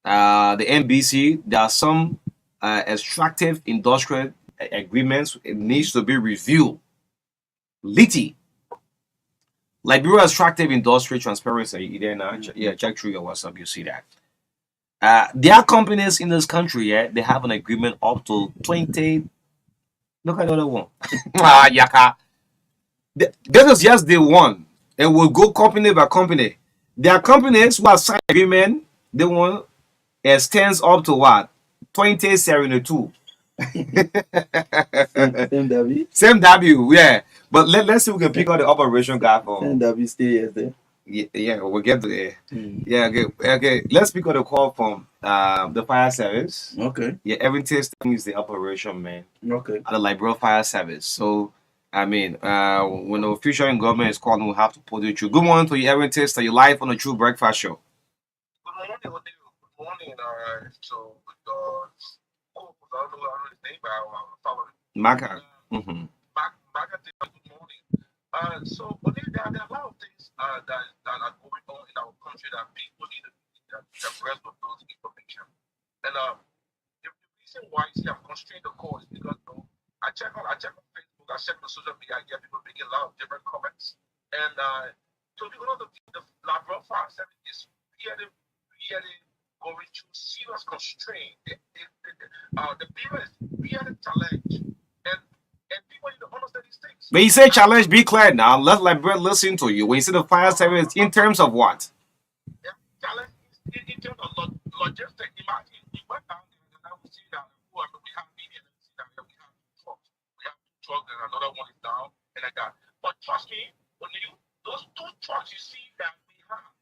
the NBC. There are some extractive industrial agreements. It needs to be reviewed. Liti, Liberia Extractive Industry Transparency. You there now? Yeah, check through your WhatsApp. You see that. There are companies in this country. Yeah, they have an agreement up to 20. Look at the other one. Yaka. This is just the one. And we'll go company by company. There are companies who have signed agreement. They want extends up to what? 2072. Same W. Same W, yeah. But let's see if we can pick out the operation guy for. Same W stay yesterday. Yeah, we'll get to there. Yeah, okay. Let's pick out the call from the fire service. Okay. Yeah, everything is the operation, man. Okay. At the Liberia Fire Service. So, I mean, when the official in government is calling, we'll have to put it through. Good morning to you, every taster. You live on the True Breakfast Show. Good morning, good morning. So, I don't know his name, but I'll follow it. Marka. Marka Davis, good morning. So, there are a lot of things that are going on in our country that people need to rest of those information. And the reason why I'm constrained the call is because I check on Facebook, I check on social media, I get people making a lot of different comments. And so because the Labrador Fire Service is really going through serious constraint. The people is really challenge. And people need to understand these things. But you say challenge, be clear now. Let Liberia listen to you. When you say the fire service, in terms of what? Yeah, challenge in terms of logistics. Imagine we went down there and I would see that we have media and see that we have trucks. We have 2 trucks and another one is down and like that. But trust me, when those 2 trucks you see that we have,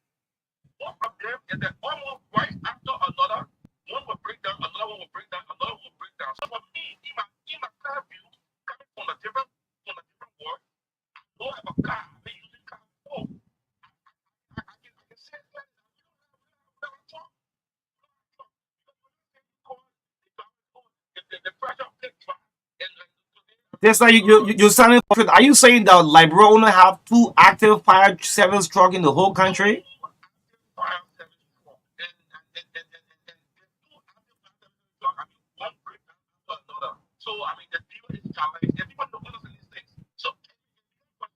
one of them is almost right after another. One will break down, another one will break down, another one will break down. So for me, in my car view, coming from a different world, I don't have a car. I've been using car before. I can say that we don't have a truck. The pressure pick back and Yes, sir, you're sounding. Are you saying that Liberia only have 2 active fire service truck in the whole country? fire service truck and 2 active truck. I mean, one break down after another. So I mean, the deal is challenged. Everyone don't understand these things. So when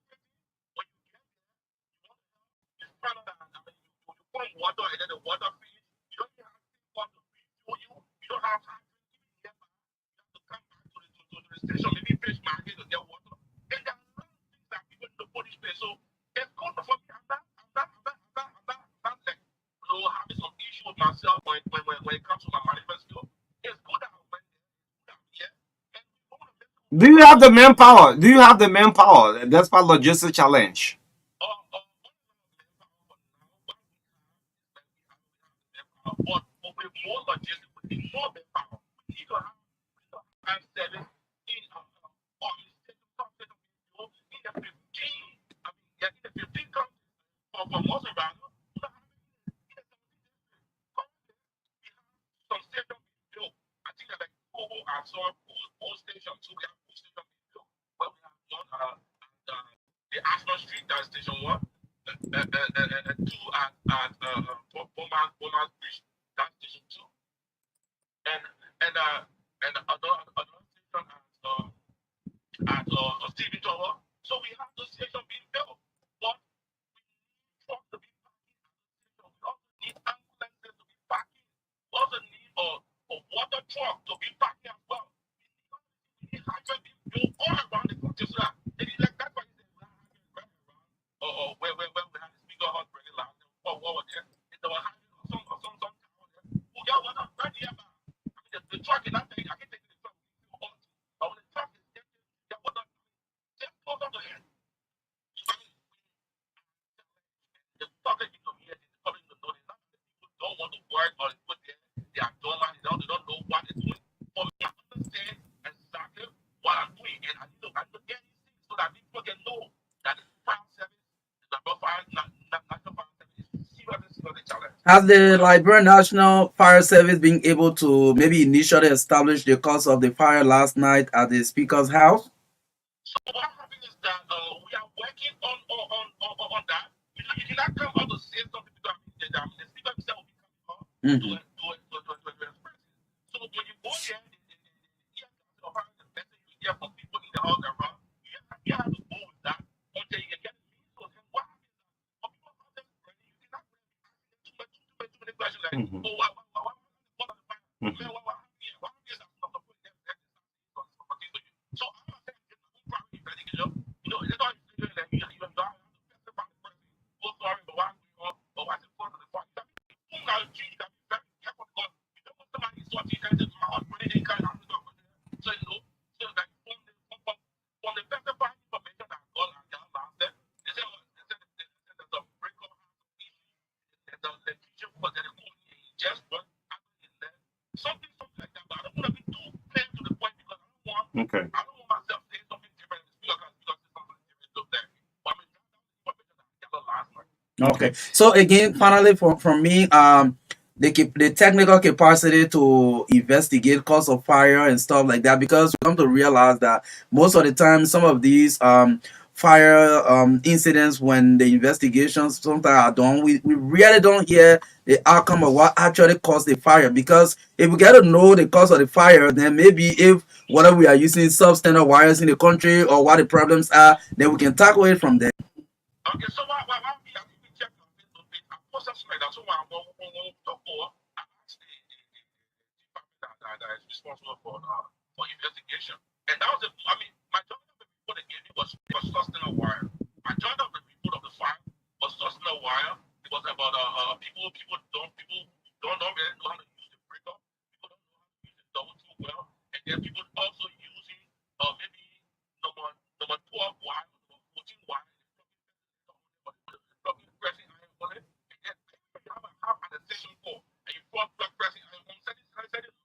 you get you find out that I mean, you pour water and then the water finish. You don't even have water to refill you. You don't have time to come back to the station, maybe fish market to get water. And there are a lot of things that people need to put in place. So it's good for me. I'm not like having some issue with myself when it comes to my management skill. It's good that I went there. Do you have the manpower? Do you have the manpower? That's my logistic challenge. But with more logistics, with more manpower, we need to have service in in the 15, I mean, yeah, in the 15 countries for most of us. Some stations being built. I think that like Google and so all stations too. We have 2 stations being built. Well, we have one the Ashland Street, that's station 1, and 2 at Beaumont Bridge, that's station 2, and another station at Stephen Tower. So we have those stations being built, but we need trucks to be parking at the station. We also need ambulances to be parking. We also need a water truck to be parking as well. We need hydrants being built all around the country so that that's why you say we have hydrants right around where we have the speaker hut really loud. What was there? If there were hydrants or some town there, we got water right nearby. I mean the truck is not taking. I can take the truck. But when the truck is empty, the water just goes up the hill. Has the Liberian National Fire Service been able to maybe initially establish the cause of the fire last night at the Speaker's house? So what happened is that we are working on that. You cannot come out to say something because the speaker himself will be coming up to express it. So when you go there, the message you hear from people in the house around, you have to go with that until you can get the means. And what happens is that for people out there, you cannot too many questions like, oh, what the fire? Man, what happened here? What happened is that not the point that so I'm not saying it's a private investigation. It's not that you don't have to testify the person. Oh, sorry, but why what's the point of the fire? You got to be very careful because you don't want somebody to sort you guys to my husband, they can't have the so so that from the testifying information that God has done last time, they said there's a breakup issue. There's a electrician was there just one something like that. But I don't want to be too clear to the point because Okay. I don't want myself saying something different because it's something different to them. But I mean, that's the last one. Okay. So again, finally, from me, the technical capacity to investigate cause of fire and stuff like that, because we come to realize that most of the time, some of these fire incidents, when the investigations sometimes are done, we really don't hear the outcome of what actually caused the fire. Because if we get to know the cause of the fire, then maybe if whether we are using substandard wires in the country or what the problems are, then we can tackle it from there. Okay, so why we have to check on Facebook page? I post something like that. So I want to go. I asked the department that is responsible for investigation, and that was I mean, majority of the people they gave me was sustainable wire. Majority of the people of the fire was sustainable wire. It was about people don't really know how to use the breaker. People don't know how to use the double too well, and then people also using maybe number 12 wire, number 14 wire. Pressing iron on it, and then you have an extension cord, and you plug pressing iron on set it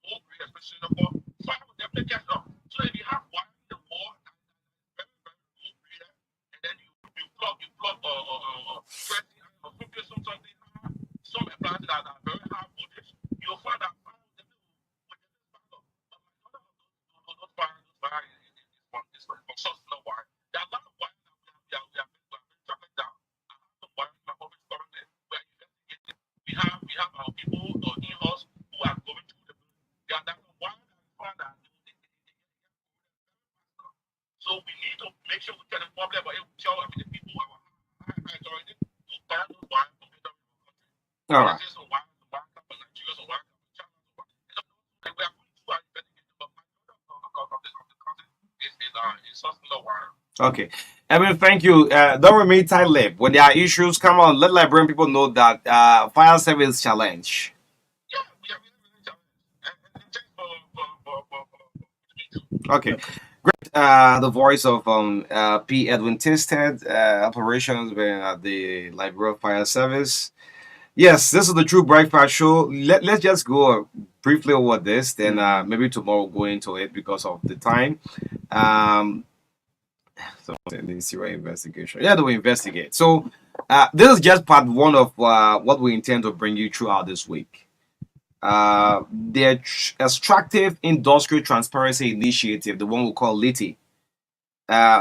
low grade, especially the core, fire will definitely catch up. So if you have wire in the wall, very, very low grade, and then you plug pressing iron or something, some appliances that are very high voltage, you'll find that fire will definitely spark up. But those fire is from sustainable wire. There are a lot of wires that we have been tracking down. We have our people in-house who are going through that's one that so we need to make sure we get the problem, but it will tell the people who are high authority to ban those wires from the country. All right. Okay. I mean, thank you. Don't remain tight-lipped. When there are issues, come on, let Liberian people know that fire service challenge. Okay, great. The voice of P. Edwin Tisted, operations at the Liberian Fire Service. Yes, this is the True Breakfast Show. Let's just go briefly over this, then maybe tomorrow we'll go into it because of the time. So the zero investigation. Yeah, we investigate. So this is just part one of what we intend to bring you throughout this week. The Extractive Industrial Transparency Initiative, the one we call LITI.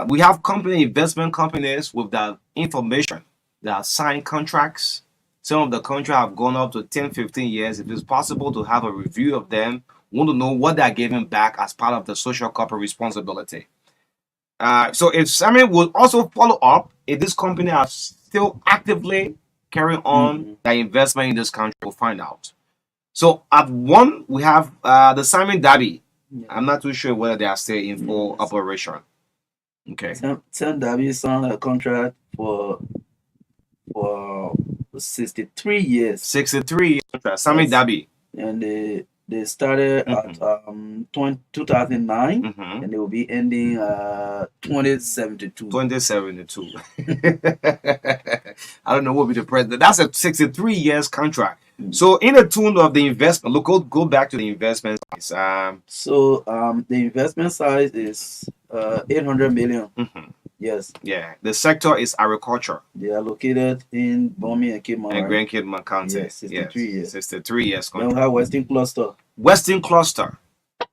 We have investment companies with that information that have signed contracts. Some of the contracts have gone up to 10, 15 years. If it's possible to have a review of them, we want to know what they're giving back as part of the social corporate responsibility. So if Simon will also follow up if this company are still actively carrying on their investment in this country, we'll find out. So at one, we have the Simon Derby. I'm not too sure whether they are still in full operation. Okay. Simon Derby signed a contract for 63 years. 63 years contract. Simon Derby. And they started at 2009 and they will be ending 2072. 2072. I don't know what will be the president. That's a 63 years contract. So in the tune of the investment, look, go back to the investment size. So the investment size is 800 million. Yes. Yeah. The sector is agriculture. They are located in Bomi and Cape And Grand Cape County. Yes, 63 years. 63 years Then we contract. have Western Cluster. Western Cluster.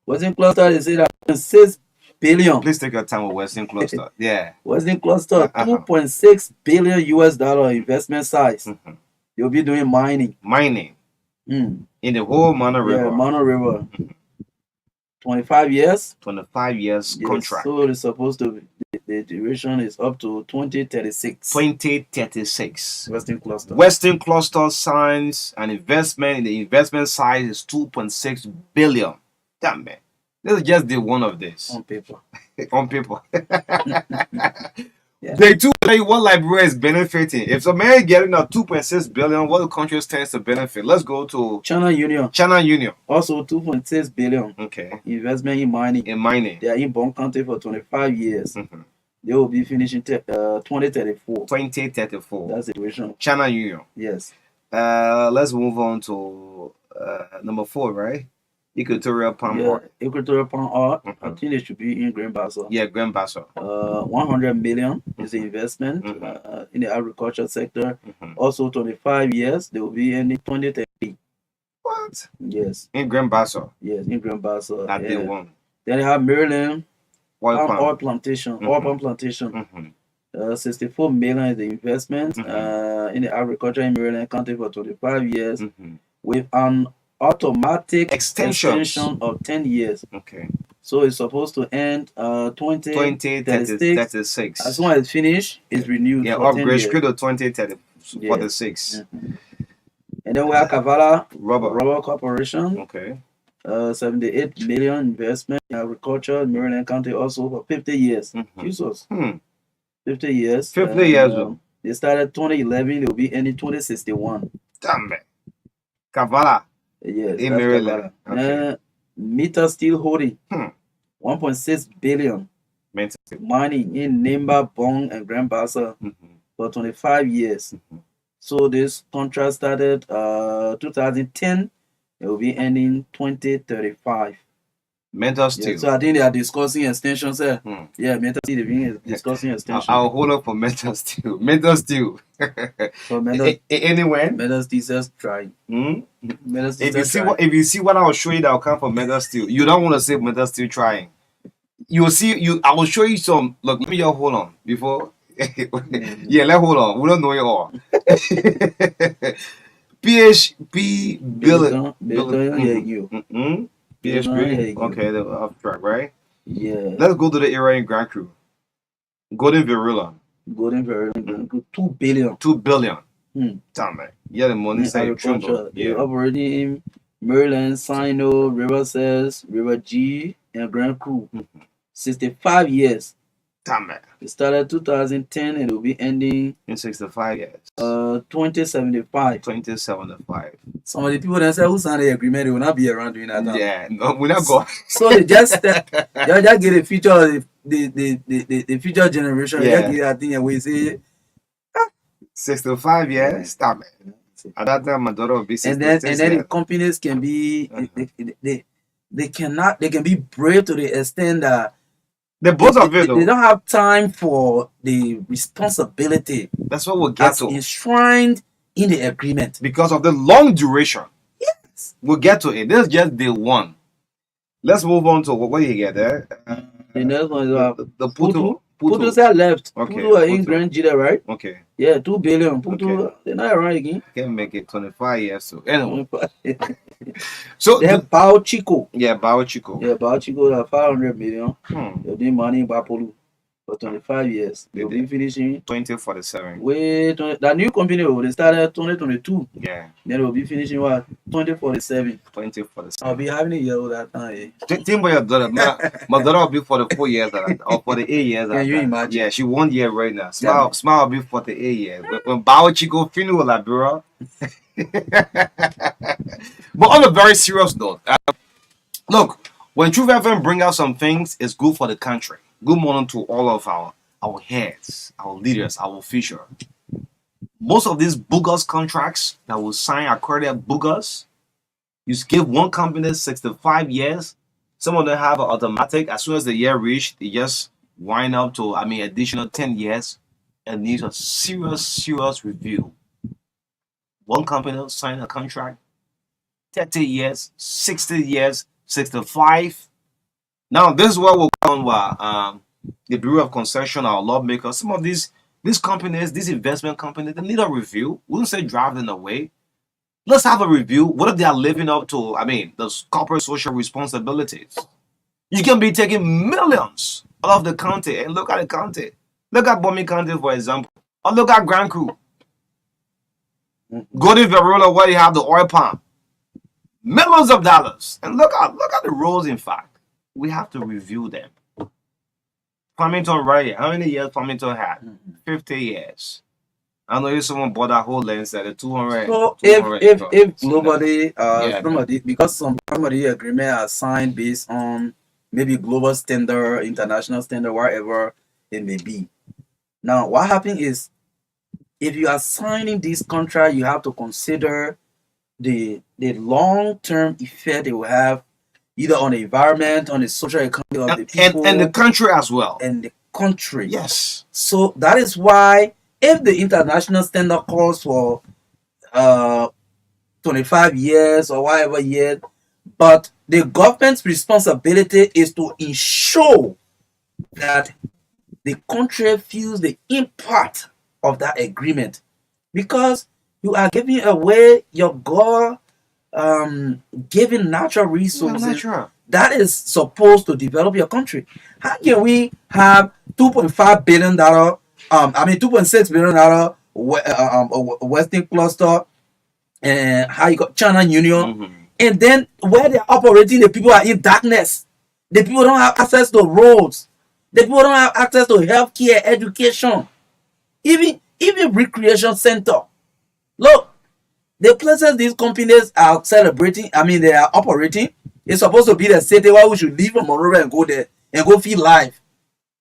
Western Cluster, they say that 6 billion. Please take your time with Western Cluster. Yeah. Western Cluster, $2.6 billion US investment size. They'll be doing mining. Mining. In the whole Mono River. Yeah, Mono River. 25 years. 25 years contract. So it's supposed to be, the duration is up to 2036. 2036. Western Cluster. Western Cluster signs an investment in the investment size is 2.6 billion. Damn man. This is just the one of this. On paper. On paper. Yeah. They do tell you what Liberia is benefiting. If some man is getting a 2.6 billion, what the country stands to benefit? Let's go to China Union. China Union. Also 2.6 billion. Okay. Investment in mining. In mining. They are in Bon County for 25 years. They will be finishing 2034. 2034. That's the situation. China Union. Yes. Let's move on to number 4, right? Equatorial Palm Oil. Equatorial Palm Oil. I think it should be in Grand Basso. Yeah, Grand Basso. 100 million is the investment in the agriculture sector. Also 25 years. They will be in 2030. What? Yes. In Grand Basso. Yes, in Grand Basso. That they won. Then they have Maryland oil plantation. Oil palm plantation. 64 million is the investment in the agriculture in Maryland County for 25 years with an automatic extension of 10 years. Okay. So it's supposed to end 2036. As soon as it's finished, it's renewed. Yeah, for upgrade 10 to 2046. And then we have Kavala Rubber Corporation. Okay. 78 million investment in agriculture in Maryland County also for 50 years. Jesus. 50 years. 50 years. They started 2011, they'll be ending 2061. Damn it. Kavala. Yes. In Maryland. Okay. Meter Steel Holding. 1.6 billion. Mining in Nimba, Bong, and Grand Bassa for 25 years. So this contract started 2010. It will be ending 2035. Metal Steel. So I think they are discussing extensions there. Yeah, Metal Steel is discussing extension. I'll hold up for Metal Steel. Metal Steel. So metal, anyway. Metal Steel says trying. Metal Steel if you see what I'll show you, that will come from Metal Steel. You don't want to say Metal Steel trying. You will see. I will show you some. Look, let me just hold on before. Yeah, let's hold on. We don't know it all. PHP Billiton. PHP. Okay, they're off track, right? Yeah. Let's go to the area in Grand Crew. Golden Verilla. 2 billion. 2 billion. Damn it. Yeah, the money side. They're operating in Maryland, Sino, River Cess, River G, and Grand Crew. 65 years. Damn it. It started 2010 and it will be ending in 65 years. 2075. 2075. Some of the people that say who signed the agreement, they will not be around during that time. Yeah, no, we're not going. So they just get a feature of the future generation. Yeah. Just get that thing and we say 65 years. Stop it. At that time, my daughter will be 66. And then the companies can be they can be brave to the extent that the both of it, though. They don't have time for the responsibility. That's what we'll get to. Enshrined in the agreement. Because of the long duration. Yes. We'll get to it. This is just day one. Let's move on to what do you get there? The next one is the Putu. Putu are left. Okay. Putu are in Grand Jida, right? Okay. Yeah, 2 billion. Putu, they're not around again. Can make it 25 years. So anyway. So they have Bao Chico. Yeah, Bao Chico. Yeah, Bao Chico are 500 million. They've been money in Bapolu for 25 years. They'll be finishing 2047. That new company they started 2022. Yeah. Then they'll be finishing what 2047. 2047. I'll be having a year old that time. Think about your daughter. My daughter will be 44 years or 48 years. Can you imagine? Yeah, she 1 year right now. Smile will be 48 years. When Bao Chico finish with that, bro. But on a very serious note, look, when Truth FM bring out some things, it's good for the country. Good morning to all of our heads, our leaders, our future. Most of these bogus contracts that will sign accredited bogus, you give one company 65 years. Some of them have an automatic. As soon as the year reach, they just wind up to, additional 10 years and needs a serious review. One company will sign a contract, 30 years, 60 years, 65. Now, this is what we're going with the Bureau of Concession, our lawmakers. Some of these companies, these investment companies, they need a review. We don't say drive them away. Let's have a review. What if they are living up to, the corporate social responsibilities? You can be taking millions out of the county, and look at the county. Look at Bomi County, for example. Or look at Grand Crew. Go to Verola where you have the oil palm. Millions of dollars. And look at the roads, in fact. We have to review them. Farmington right here. How many years Farmington had? 50 years. I know if someone bought that whole lens at 200. So if nobody somebody, because some of agreement are signed based on maybe global standard, international standard, wherever it may be. Now what happens is, if you are signing this contract, you have to consider the long-term effect it will have either on the environment, on the social economy of the people, and the country as well. And the country. Yes. So that is why if the international standard calls for 25 years or whatever years, but the government's responsibility is to ensure that the country feels the impact of that agreement, because you are giving away your God given natural resources that is supposed to develop your country. How can we have $2.5 billion, $2.6 billion Western cluster, and how you got China Union, and then where they're operating, the people are in darkness. The people don't have access to roads. The people don't have access to healthcare, education, even recreation center. Look, the places these companies are celebrating, they are operating, it's supposed to be the city where we should leave from Monrovia and go there and go feel life.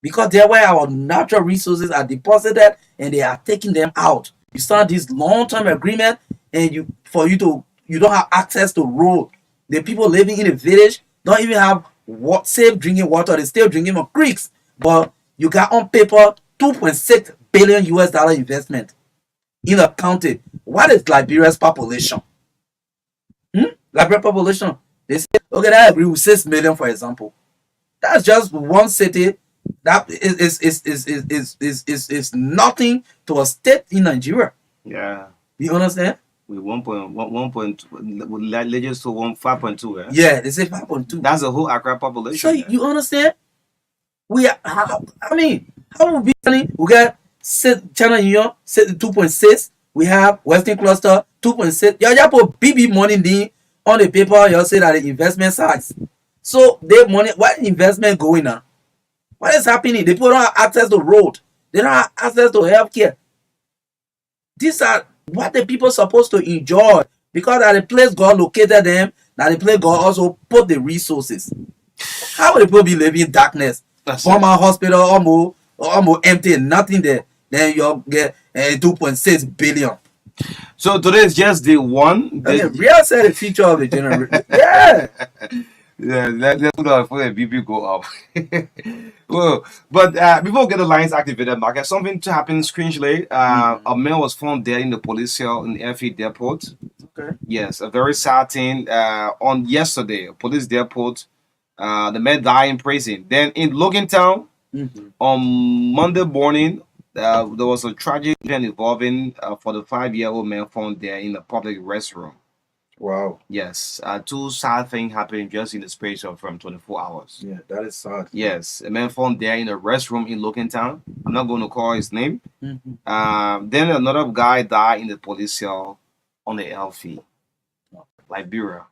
Because they're where our natural resources are deposited and they are taking them out. You sign this long-term agreement and you don't have access to road. The people living in the village don't even have safe drinking water. They still drinking from creeks. But you got on paper $2.6 billion US investment in a county. What is Liberia's population? Liberia population. They say, okay, I agree with 6 million, for example. That's just one city. That is nothing to a state in Nigeria. Yeah. You understand? With 1.1, with legends to 5.2. Yeah, they say 5.2. That's the whole Accra population. So you understand? We are, how will we be? We got China Union 2.6. We have Western Cluster 2.6. You just put BB money on the paper. You say that the investment size. So the money, what investment going on? What is happening? The people don't have access to road. They don't have access to healthcare. These are what the people are supposed to enjoy, because at the place God located them, that the place God also put the resources. How will the people be living in darkness? Former hospital almost empty, nothing there. Then you get 2.6 billion. So today is just the one. Real said the future of the generation. Yeah. Yeah, let's go for the BP go up. Well, but before we get the lines activated, Mark, something to happen strangely. A man was found dead in the police cell in the airfield depot. Okay. Yes, a very sad thing. On yesterday, police depot, the man died in prison. Then in Logan Town, on Monday morning, there was a tragic event involving a 45-year-old man found there in the public restroom. Wow. Yes, two sad things happened just in the space of 24 hours. Yeah, that is sad. Yes, a man found there in a restroom in Logan Town. I'm not going to call his name. Then another guy died in the police cell on the LV. Liberia.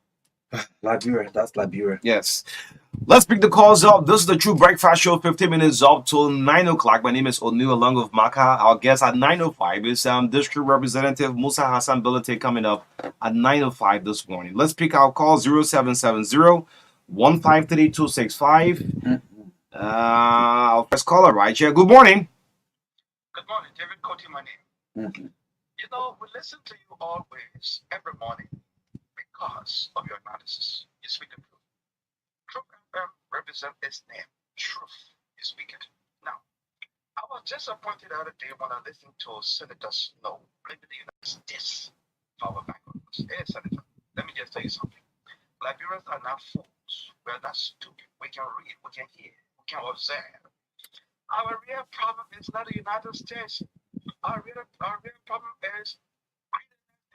Liberia, that's Liberia. Yes. Let's pick the calls up. This is the True Breakfast Show, 15 minutes up till 9 o'clock. My name is O'Neill along with Marka. Our guest at 9:05 is District Representative Musa Hassan Bilate coming up at 9:05 this morning. Let's pick our call 0770-153-265. Our first caller right here. Good morning. Good morning, David Coty, my name. You know, we listen to you always, every morning, because of your analysis. You speak the truth. Truth FM represent its name. Truth. You speak it. I was disappointed the other day when I listened to Senator Snow blaming the United States for our backgrounds. Hey, Senator, let me just tell you something. Liberians are not fools. We're not stupid. We can read, we can hear, we can observe. Our real problem is not the United States. Our real problem is greediness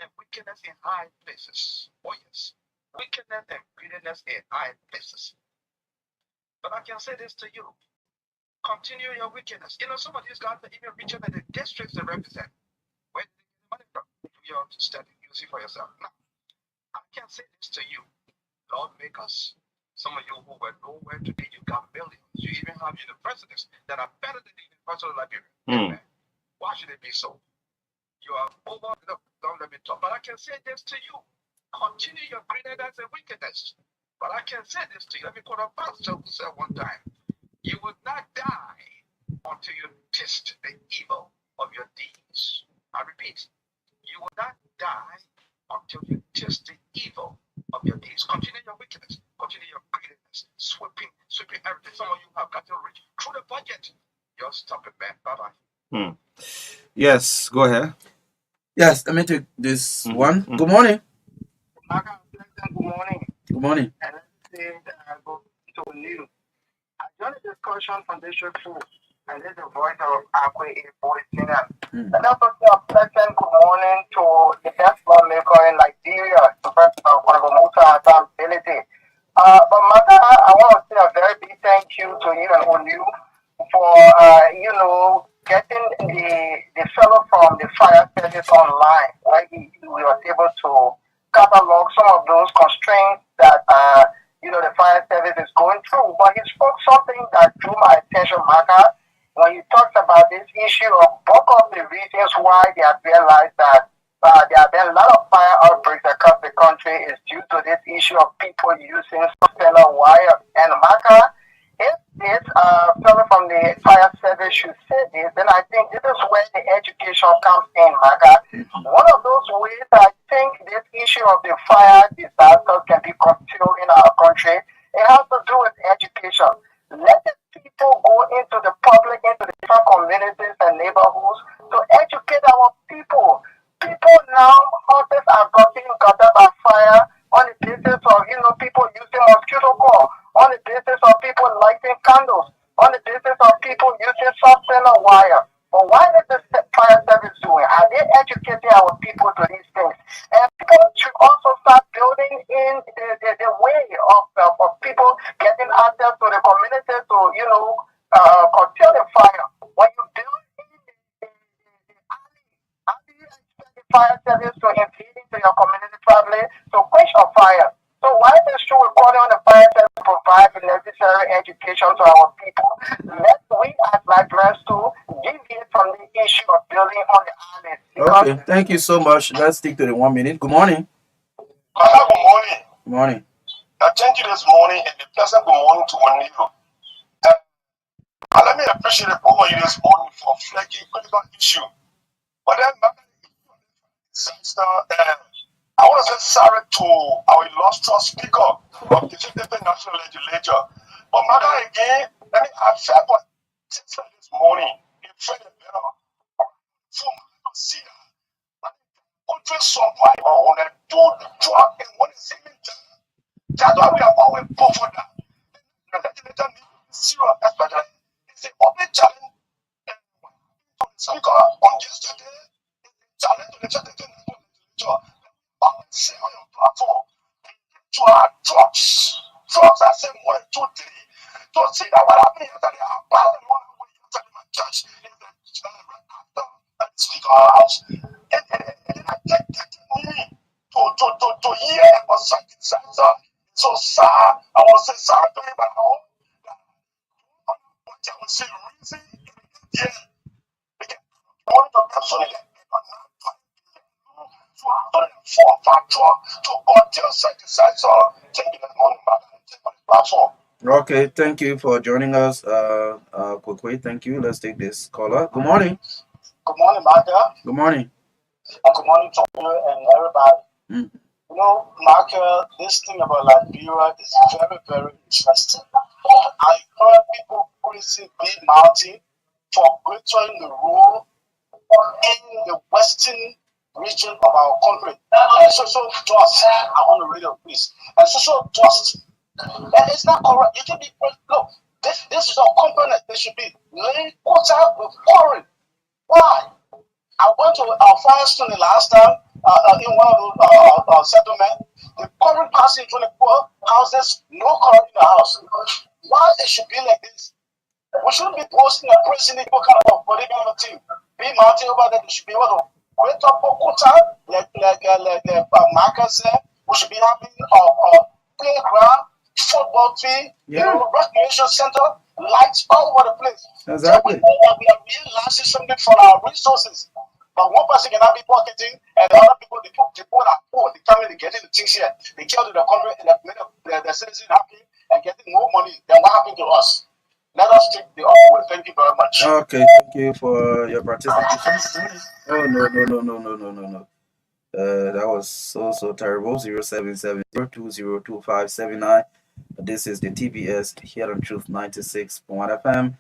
and wickedness in high places. Oh yes, wickedness and greediness in high places. But I can say this to you: continue your wickedness. You know, some of these guys are even richer than the districts they represent. Where did they get the money from? Do your study. You see for yourself. Now, I can say this to you: Lord, make us. Some of you who were nowhere today, you got millions. You even have universities that are better than the University of Liberia. Amen. Why should it be so? You are over. Look, don't let me talk. But I can say this to you: continue your greediness and wickedness. But I can say this to you. Let me quote a pastor who said one time: you will not die until you taste the evil of your deeds. I repeat, you will not die until you taste the evil of your deeds. Continue your wickedness. Continue your greediness. Sweeping everything. Some of you have gotten rich through the budget. Just stop it, man. Bye-bye. Yes, go ahead. Yes, let me take this one. Good morning. Good morning. Good morning. And let's say that I go to news. I joined the discussion from District 2, and this is the voice of Akwe voice singer. And also a pleasant good morning to the best lawmaker in Nigeria, the President of Musa Accountability. But Mata, I want to say a very big thank you to you and Onu for, getting the fellow from the fire service online, where we were able to catalog some of those constraints that the fire service is going through. But he spoke something that drew my attention, Maka, when he talks about this issue of both of the reasons why they have realized that there have been a lot of fire outbreaks across the country is due to this issue of people using solar wire. And Maka, if this fellow from the fire service should say this, then I think this is where the education comes in, Maka. One of those ways I think this issue of the fire disasters can be controlled in our country, it has to do with education. Let the people go into the public, into the different communities and neighborhoods to educate our people. People now, houses are getting gutted by fire on the basis of, people using mosquito coil, on the basis of people lighting candles, on the basis of people using solar wire. But why is the fire service doing? Are they educating our people to these things? And people should also start building in the way of people getting access to the community to, curtail the fire. When you build in the alley, how do you expect the fire service to invade into your community traveling to quench a fire? So why is it true we're calling on the fire service to provide the necessary education to our people? Let we as Liberians too deviate from the issue of building on the island. Okay, thank you so much. Let's stick to the 1 minute. Good morning. Good morning. Good morning. Thank you this morning and a pleasant good morning to Oniru. Let me appreciate the both of you this morning for flagging critical issue. But then, I want to say sorry to our illustrious speaker of the National Legislature. But Mother, again, let me ask you what this morning, it felt better for me to see that. Country survive on a dude truck and what is even done. That's why we are always put for that. The legislature needs to be serious, especially it's an open challenge to the speaker on yesterday. It's a challenge to the legislature. Say on your platform to our trucks. Trucks are saying 1, 2, 3. To see that what happened yesterday, our pastor one way yesterday my church is the right after the speaker house. And I take me to hear about such disaster. So sad, I will say sorry to him, but I hope that what I will say reason yeah. Again, one of the person is Okay, thank you for joining us, Kokwe. Thank you. Let's take this caller. Good morning. Good morning, Marka. Good morning. And good morning to you and everybody. Marka, this thing about Liberia is very, very interesting. I heard people praising Big Mountain for greater the role in the western region of our country. And social trust, I want to read of this. And social trust, that is not correct. You can be, look, this is a component. They should be laid quota with foreign. Why? I went to our Firestone the last time in one of those settlements. The current passing 24 houses, no current in the house. Why it should be like this? We shouldn't be posting and praising people kind of body on the team. Be mounting over there, they should be able to wait up for quota, like Marka said. We should be having a playground, football field, recreation center, lights all over the place. Exactly. So we know that we are realizing something for our resources. But one person cannot be pocketing, and the other people, the people that are poor, they come in and getting the things here. They kill the country and they make the citizens happy and getting more money than what happened to us. Let us take the offer with. Thank you very much. Okay, thank you for your participation. Oh, no. That was so terrible. 07702022579. This is the TBS here on Truth 96.1 FM.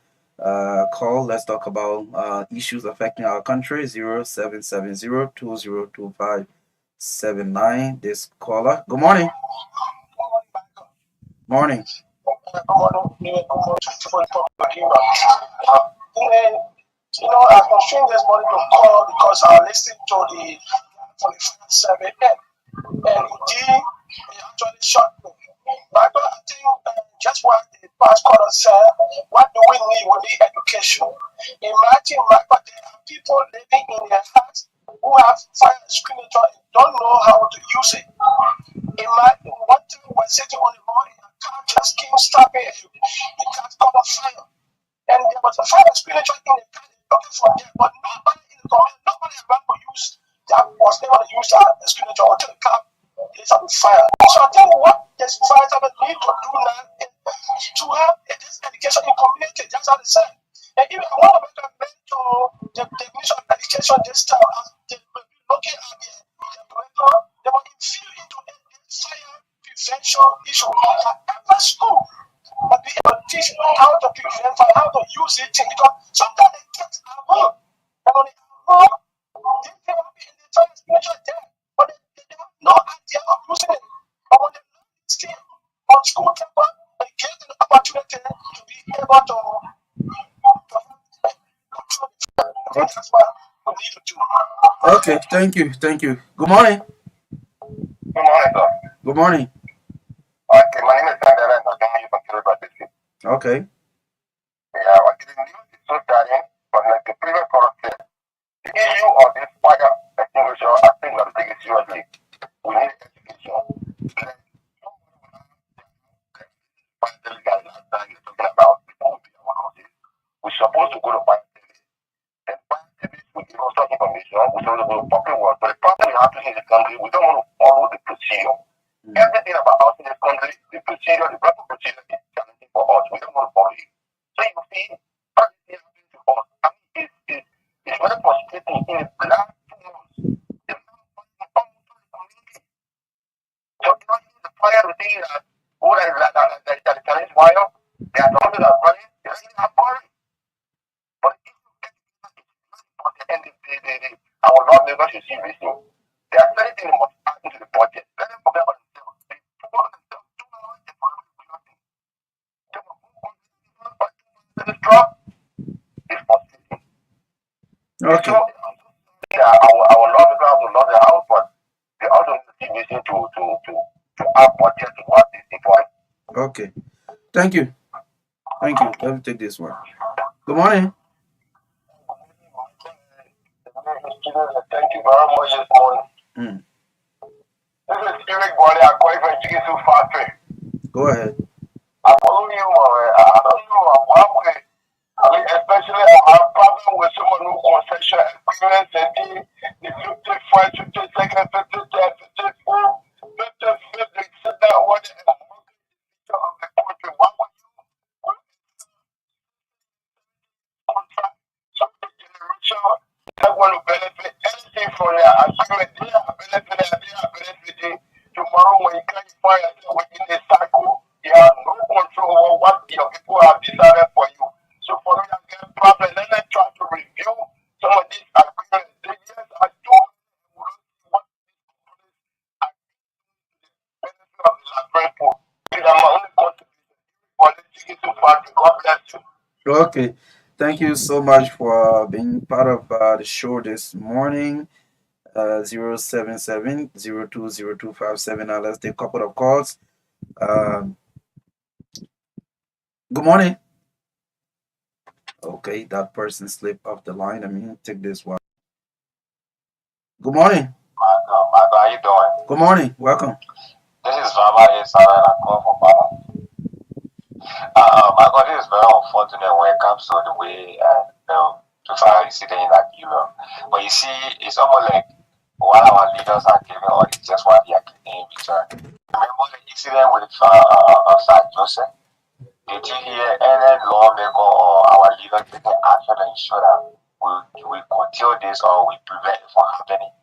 Call. Let's talk about issues affecting our country. 0770202579. This caller. Good morning. Morning. You know, I constrained this morning to call because I listened to the 45 survey and indeed it actually shocked me. But I think just what the past caller said, what do we need? We need education. Imagine, but there are people living in their house who have fire extinguisher and don't know how to use it. Imagine one time we're sitting on the road and a car just came stopping and the car caught on fire. And there was a fire extinguisher in the car looking for them, but nobody in the community, nobody around to use that was able to use that extinguisher until the car is on fire. So I think what this fire service need to do now is to have this education in community, just as I said. And if I want to recommend to the definition of education this time, as they will be looking at the director, they will infuse into this fire prevention issue at every school. But be able to teach how to prevent fire, how to use it, because sometimes the kids are home. And when they are home, they will be in the fire extinguisher there, but they have no idea of using it. But when they learn this skill on school campus, they get an opportunity to be able to control the fire. I think that's what we need to do. Okay, thank you. Good morning. Good morning, sir. Good morning. Okay, my name is Sandra, and I'm going to consider about this. Okay. Yeah, what the news is so starting, but like the previous caller said, the issue of this fire extinguisher, I think we have to take it seriously. We need education. Like, last time you're talking about before we build our houses, we're supposed to go to fire service. And fire service will give us some information. We're supposed to go to public works. But the problem we have to in this country, we don't want to follow the procedure. Everything about us in this country, the procedure, the proper procedure is challenging for us. We don't want to follow it. So you see, everything happening to us. I mean, it's very frustrating. In the last 2 months, the community. So you know, the fire, the thing that, that challenge wire, they are the ones that are running, they don't even have current. But if you get and our Lord never should see this thing. There are certain things that must add into the budget. Let them forget about themselves. They follow themselves too much. They follow nothing. This drop is frustrating. Okay. So, our Lord is going to love the house, but they also need to see this thing to add budget to what is important. Okay. Thank you. Let me take this one. Good morning. Thank you very much this morning. This is Spirit Body. I'm calling from Chicken Soup Factory. Go ahead. I follow you. I don't know what way. I mean, especially I have problem with someone who concession agreements and the 51st, 52nd, 53rd, 54th, 55th, they sit down one of the country. Why would you contract some generation that want to benefit anything from their agreement? They are benefiting. Tomorrow when you can't find yourself within a cycle, you have no control over what your people have decided for you. So for me, I get problem. Let them But God bless you. Okay. Thank you so much for being part of the show this morning. 077-020257. Now let's take a couple of calls. Um, Good morning. Okay, that person slipped off the line. Let me take this one. Good morning. Marco, how you doing? Good morning. Welcome. This is Baba Isara and I call from Baba. Marco, this is very unfortunate when it comes to the way the fire incident in Nigeria. But you see, it's almost like what our leaders are giving or it's just what they are getting in return. Remember the incident with Sir Joseph? Did you hear any lawmaker or our leader taking action to ensure that we curtail this or we prevent it from happening?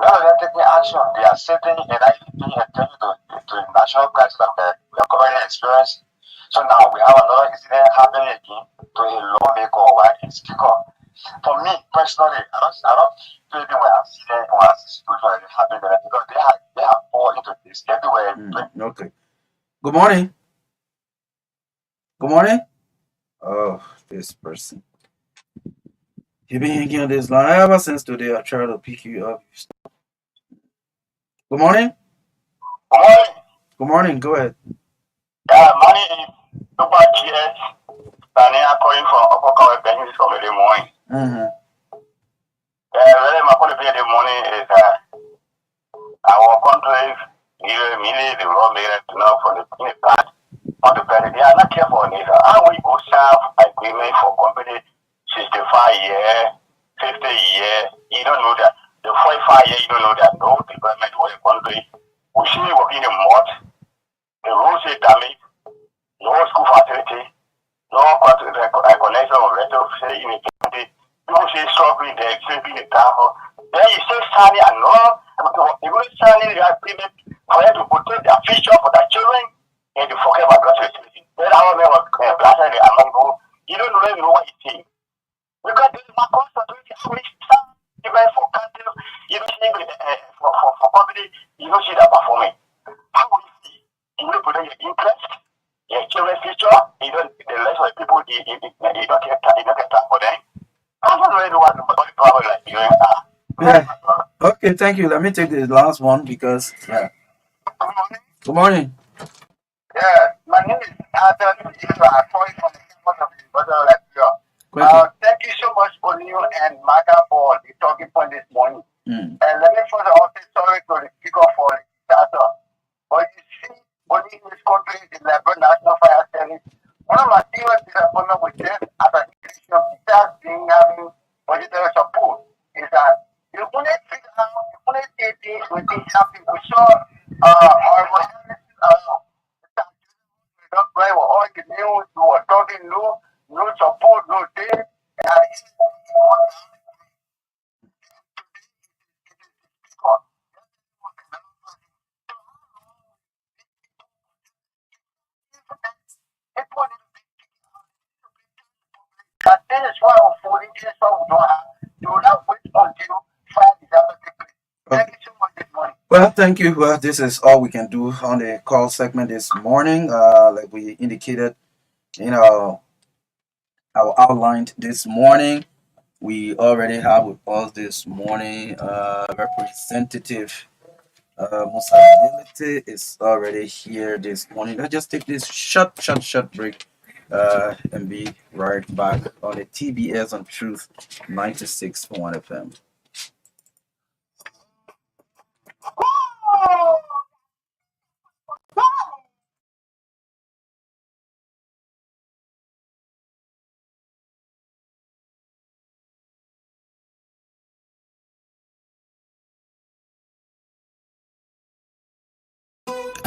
Now they're taking action. They are sitting and actually paying attention to the national crisis that we are currently experiencing. So now we have another incident happening again to a lawmaker or a speaker. For me personally, I don't feel it when I see them when I see situation happening because they have fallen into this everywhere. Okay. Good morning. Good morning. Oh, this person. You've been hanging on this line ever since today. I tried to pick you up. Good morning. Good morning. Good morning. Go ahead. Money is super GS. And I'm calling from Upper Benny from the morning. Really, my point of view the morning is our country, really the law makers, for the plant. On the better, they are not careful on it. How we go serve agreement for company 65 years, 50 years, you don't know that. The 45 years, you don't know that no development for the country. We see working in mud, the roads is damaged, no school facility, no connection of rental facility in the community. People say struggling there, saving the town. Then you say signing and no, you go signing the agreement for them to protect their future for their children. And you forget about graduation. Then our men were blasted among people. You don't really know what you think. Because this is my constitution. Even for country, you don't see for company, you don't see that performing. How will you see? You don't put in your interest, your children's future, you don't the rest of the people you don't get time for them. I don't really know what the problem like you are. Yeah. Okay, thank you. Let me take the last one because Good morning. Yeah, my name is Adam. I'm calling from the campus of the University of Nigeria. Thank you so much, O'Neill and Marka, for the talking point this morning. And let me first of all say sorry to the speaker for the disaster. But you see, O'Neill is country the Liberal National Fire Service. One of my serious disappointment with this as an institution besides being having budgetary support is that you couldn't figure out, you couldn't say things when things happen. We saw all the news, you were talking no support, no thing. That is why we're falling in this we don't have. You will not wait until fire disaster takes place. Thank you so much this morning. Well, thank you. Well, this is all we can do on the call segment this morning. Like we indicated in our outline this morning, we already have with us this morning Representative Musability is already here this morning. Let's just take this short break and be right back on the TBS on Truth 96.1 FM.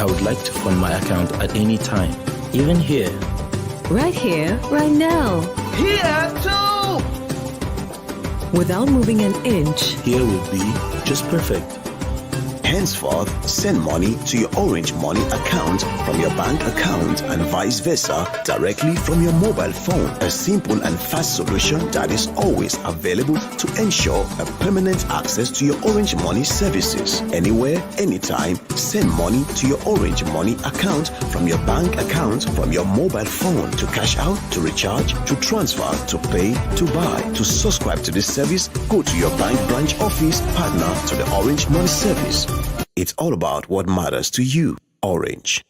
I would like to fund my account at any time, even here. Right here, right now. Here too! Without moving an inch. Here would be just perfect. Henceforth, send money to your Orange Money account from your bank account and vice versa directly from your mobile phone. A simple and fast solution that is always available to ensure a permanent access to your Orange Money services. Anywhere, anytime, send money to your Orange Money account from your bank account from your mobile phone to cash out, to recharge, to transfer, to pay, to buy. To subscribe to this service, go to your bank branch office, partner to the Orange Money service. It's all about what matters to you. Orange.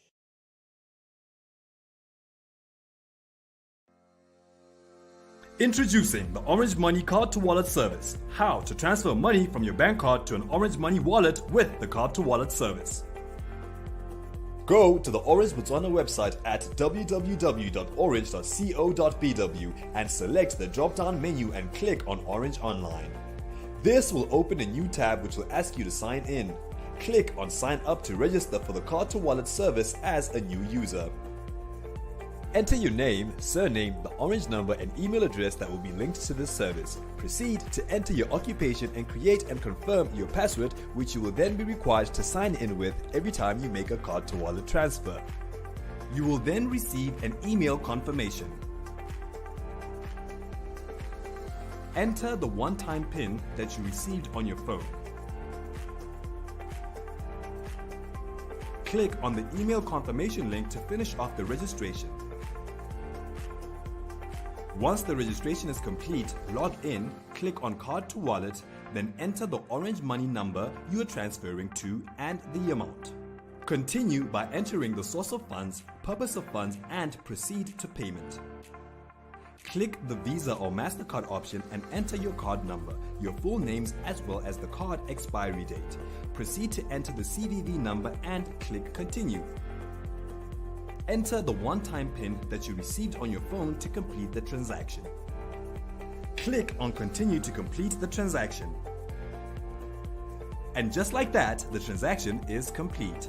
Introducing the Orange Money Card to Wallet service. How to transfer money from your bank card to an Orange Money wallet with the Card to Wallet service. Go to the Orange Botswana website at www.orange.co.bw and select the drop-down menu and click on Orange Online. This will open a new tab which will ask you to sign in. Click on Sign Up to register for the Card to Wallet service as a new user. Enter your name, surname, the Orange number and email address that will be linked to this service. Proceed to enter your occupation and create and confirm your password, which you will then be required to sign in with every time you make a card to wallet transfer. You will then receive an email confirmation. Enter the one-time PIN that you received on your phone. Click on the email confirmation link to finish off the registration. Once the registration is complete, log in, click on Card to Wallet, then enter the Orange Money number you are transferring to and the amount. Continue by entering the source of funds, purpose of funds, and proceed to payment. Click the Visa or MasterCard option and enter your card number, your full names as well as the card expiry date. Proceed to enter the CVV number and click Continue. Enter the one-time PIN that you received on your phone to complete the transaction. Click on Continue to complete the transaction. And just like that, the transaction is complete.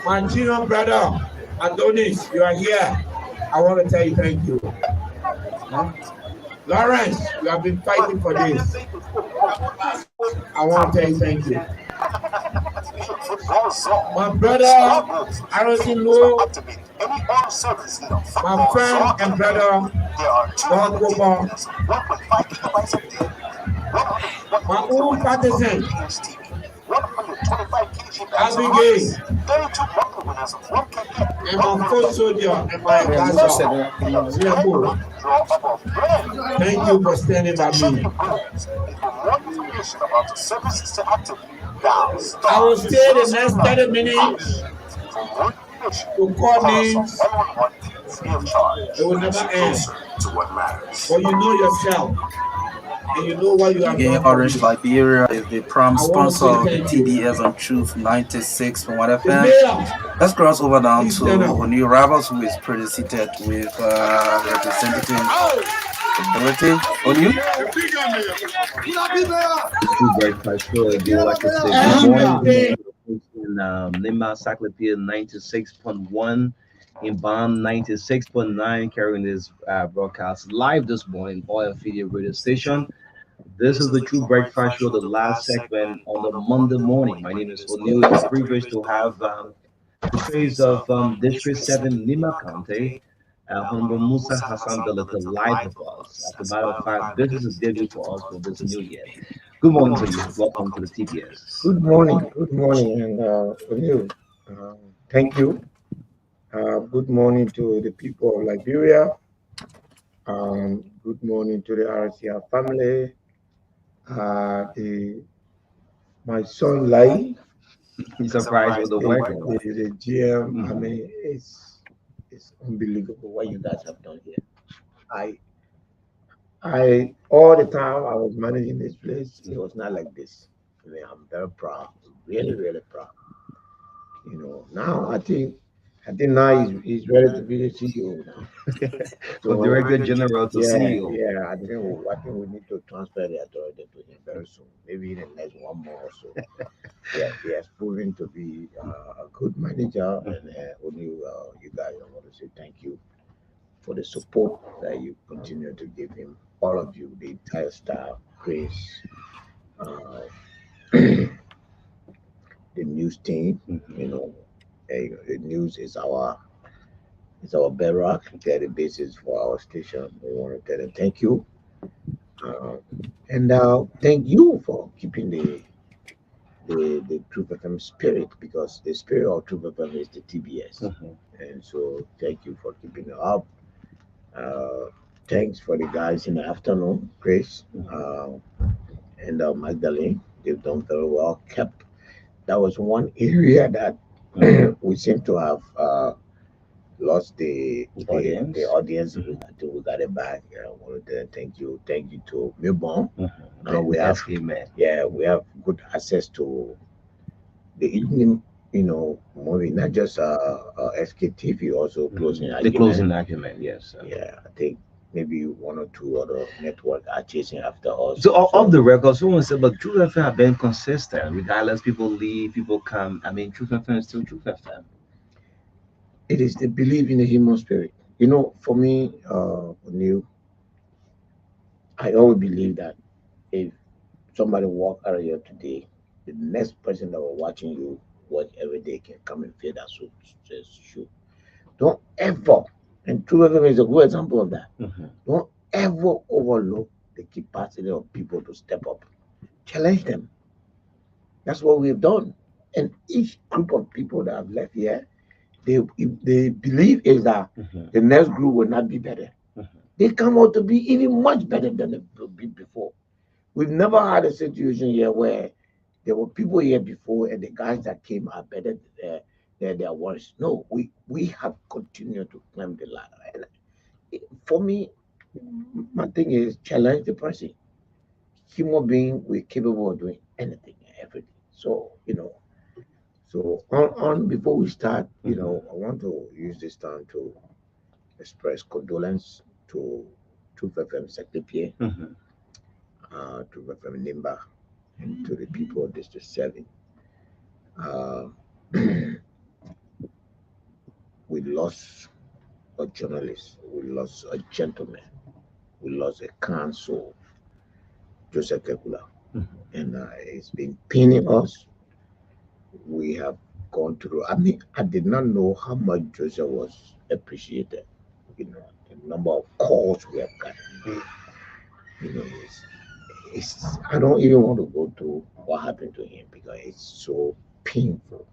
My junior brother, Adonis, you are here. I want to tell you thank you. Lawrence, you have been fighting for this. I want to tell you thank you. My brother, Harrison Lowe, my friend and brother, God Gopa, my own partisan, Abigail, and my first soldier and my advisor, Zebo. Thank you for standing by me. I will stay the next 30 minutes to call names. It will never end. But you know yourself. And you know what you are Again, Orange Liberia is the prime sponsor of the TBS on Truth 96.1 FM. Let's cross over down to O'Neill Roberts, who is pretty seated with Representative Ability. O'Neill? Lima Encyclopedia 96.1 in Bond 96.9, carrying this broadcast live this morning, Oil Video Radio Station. This is the True Breakfast Show, the last segment on the Monday morning. My name is O'Neill. It's a privilege to have the face of District 7 Lima County, Honorable Musa Hassan Belata, live with us. As a matter of fact, this is a debut for us for this new year. Good morning to you. Welcome to the TPS. Good morning, and O'Neill, thank you. Good morning to the people of Liberia. Good morning to the RCR family. My son Lai. He's surprised with the weather. The GM. I mean, it's unbelievable what you guys have done here. I all the time I was managing this place, it was not like this. I mean, I'm very proud, really, really proud. You know, now I think I think now he's ready to be the CEO now. From So Director General to CEO. yeah. I think we need to transfer the authority to him very soon, maybe in the next 1 month or so. Yeah, he has proven to be a good manager, and only you guys, I want to say thank you for the support that you continue to give him. All of you, the entire staff, Chris, uh, the news team. You know, the news is our bedrock. They're the basis for our station. We want to tell them thank you, uh, and thank you for keeping the Truth FM spirit, because the spirit of Truth FM is the TBS. And so thank you for keeping it up. Uh, Thanks for the guys in the afternoon, Grace, and Magdalene. They've done very well. Kept That was one area that we seem to have lost the audience. I think we got it back. I wanted to thank you to Milborn. Now we have we have good access to the evening, movie, not just SKTV, also closing The argument. closing argument, yes. Yeah, I think maybe one or two other network are chasing after us. So off the record, someone said, but True FM have been consistent, regardless people leave, people come. I mean, True FM is still True FM. It is the belief in the human spirit. For me, Neil, I always believe that if somebody walk out of here today, the next person that was watching you watch every day can come and feel that shoe. Don't ever, and True FM is a good example of that. Don't ever overlook the capacity of people to step up. Challenge them. That's what we've done. And each group of people that have left here, they believe is that the next group will not be better. They come out to be even much better than they be before. We've never had a situation here where there were people here before and the guys that came are better than their worse. No, we have continued to climb the ladder. And for me, my thing is challenge the person. Human being, we're capable of doing anything and everything. So, on before we start, I want to use this time to express condolence to Truth FM Secretary, Truth FM Nimba, and to the people of District 7. Uh, we lost a journalist, we lost a gentleman, we lost a counsel, Joseph Kekula, and it's been paining us. We have gone through. I mean, I did not know how much Joseph was appreciated. The number of calls we have gotten. It's I don't even want to go through what happened to him because it's so painful.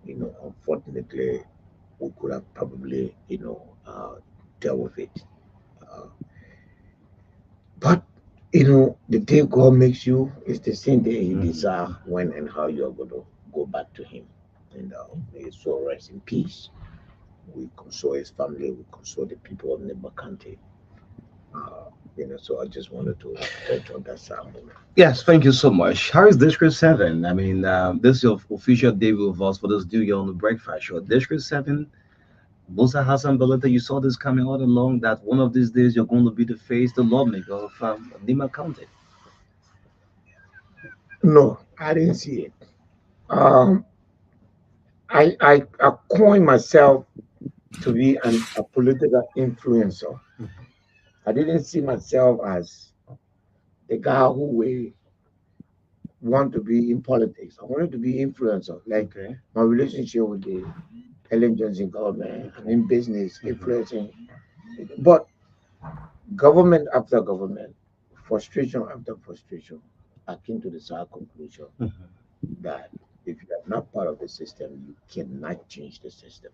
Unfortunately, we could have probably, dealt with it. Uh, but the day God makes you is the same day He decides when and how you are going to go back to Him. And may His soul rest in peace. We console his family. We console the people of Neighbor County. So I just wanted to touch on that sad moment. Yes, thank you so much. How is District 7? I mean, this is your official debut of us for this New Year on the Breakfast Show. District 7, Musa Hassan Belata, you saw this coming all along that one of these days you're going to be the lawmaker of Nima County. No, I didn't see it. I coined myself to be a political influencer. I didn't see myself as the guy who will want to be in politics. I wanted to be influencer, like my relationship with the Ellen Johnson government. I'm in business, influencing. But government after government, frustration after frustration, I came to the sad conclusion that if you are not part of the system, you cannot change the system.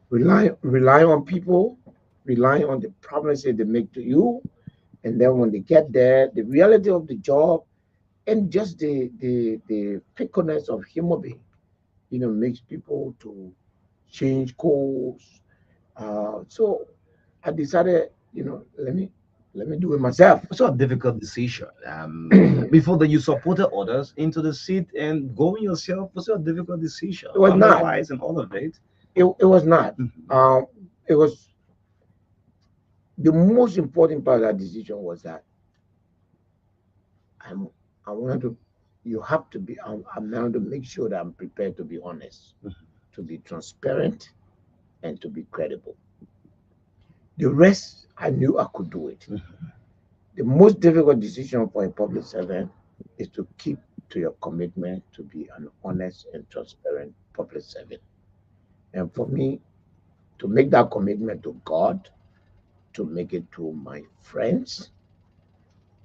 Rely on people, rely on the promises they make to you, and then when they get there, the reality of the job and just the fickleness of human being, makes people to change course. So I decided, let me do it myself. It's a difficult decision. Before that, you supported others into the seat and going yourself was a difficult decision. It was not. Otherwise, and all of it. It was not. It was the most important part of that decision was that I'm I wanted to. You have to be. I'm now to make sure that I'm prepared to be honest, to be transparent, and to be credible. The rest, I knew I could do it. The most difficult decision for a public servant is to keep to your commitment to be an honest and transparent public servant. And for me, to make that commitment to God, to make it to my friends,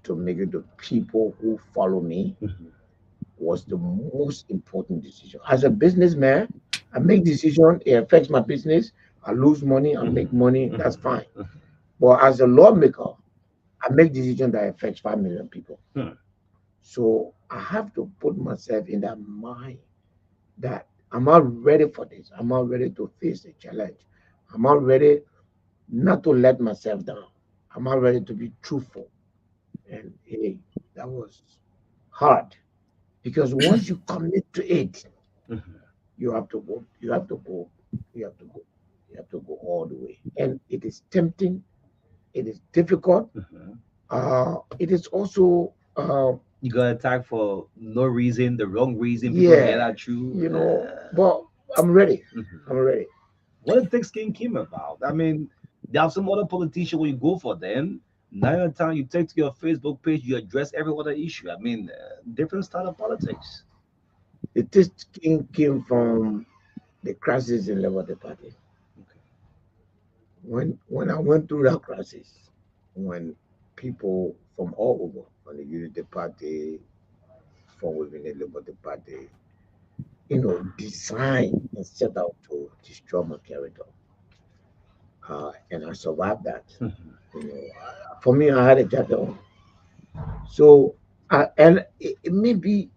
to make it to people who follow me, was the most important decision. As a businessman, I make decision, it affects my business, I lose money, I make money, that's fine. But as a lawmaker, I make decision that affects 5 million people. So I have to put myself in that mind that I'm not ready for this. I'm not ready to face the challenge. I'm not ready not to let myself down. I'm not ready to be truthful. And hey, that was hard because once you commit to it, you have to go, you have to go, you have to go, you have to go all the way. And it is tempting, it is difficult. It is also you got attacked for no reason, the wrong reason. People get at you. You know, but I'm ready. I'm ready. What did thick skin came about? I mean, there are some other politicians when you go for them. Now the time you take to your Facebook page, you address every other issue. I mean, different style of politics. The thick skin came from the crisis in Labour Party. When I went through that crisis, when people from all over, from the Unity Party, from within the Labour Party, design and set out to destroy my character. And I survived that. For me, I had a jacket on. So, and maybe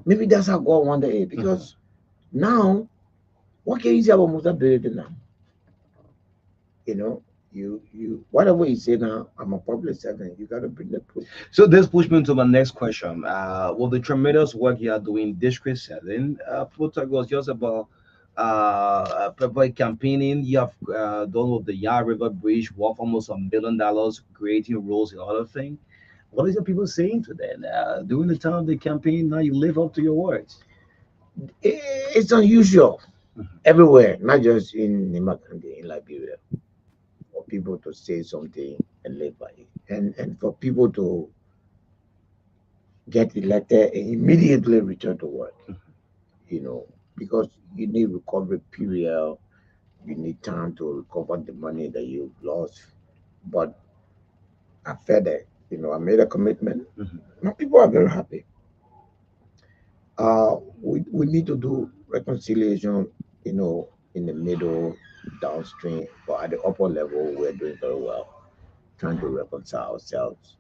that's how God wanted it because now, what can you say about Musa Berede now? You whatever you say now, I'm a public servant. You got to bring the proof. So this pushed me to my next question. With the tremendous work you are doing, District 7, talk just about public campaigning. You have done with the Yard River Bridge, worth almost $1 million, creating roads and other things. What is the people saying to that? During the time of the campaign, now you live up to your words. It's unusual everywhere, not just in Nimakande, in Liberia, for people to say something and live by it, and for people to get elected and immediately return to work. Because you need recovery period, you need time to recover the money that you've lost. But I felt that, I made a commitment. Now people are very happy. We need to do reconciliation, in the middle, downstream, but at the upper level, we're doing very well, trying to reconcile ourselves.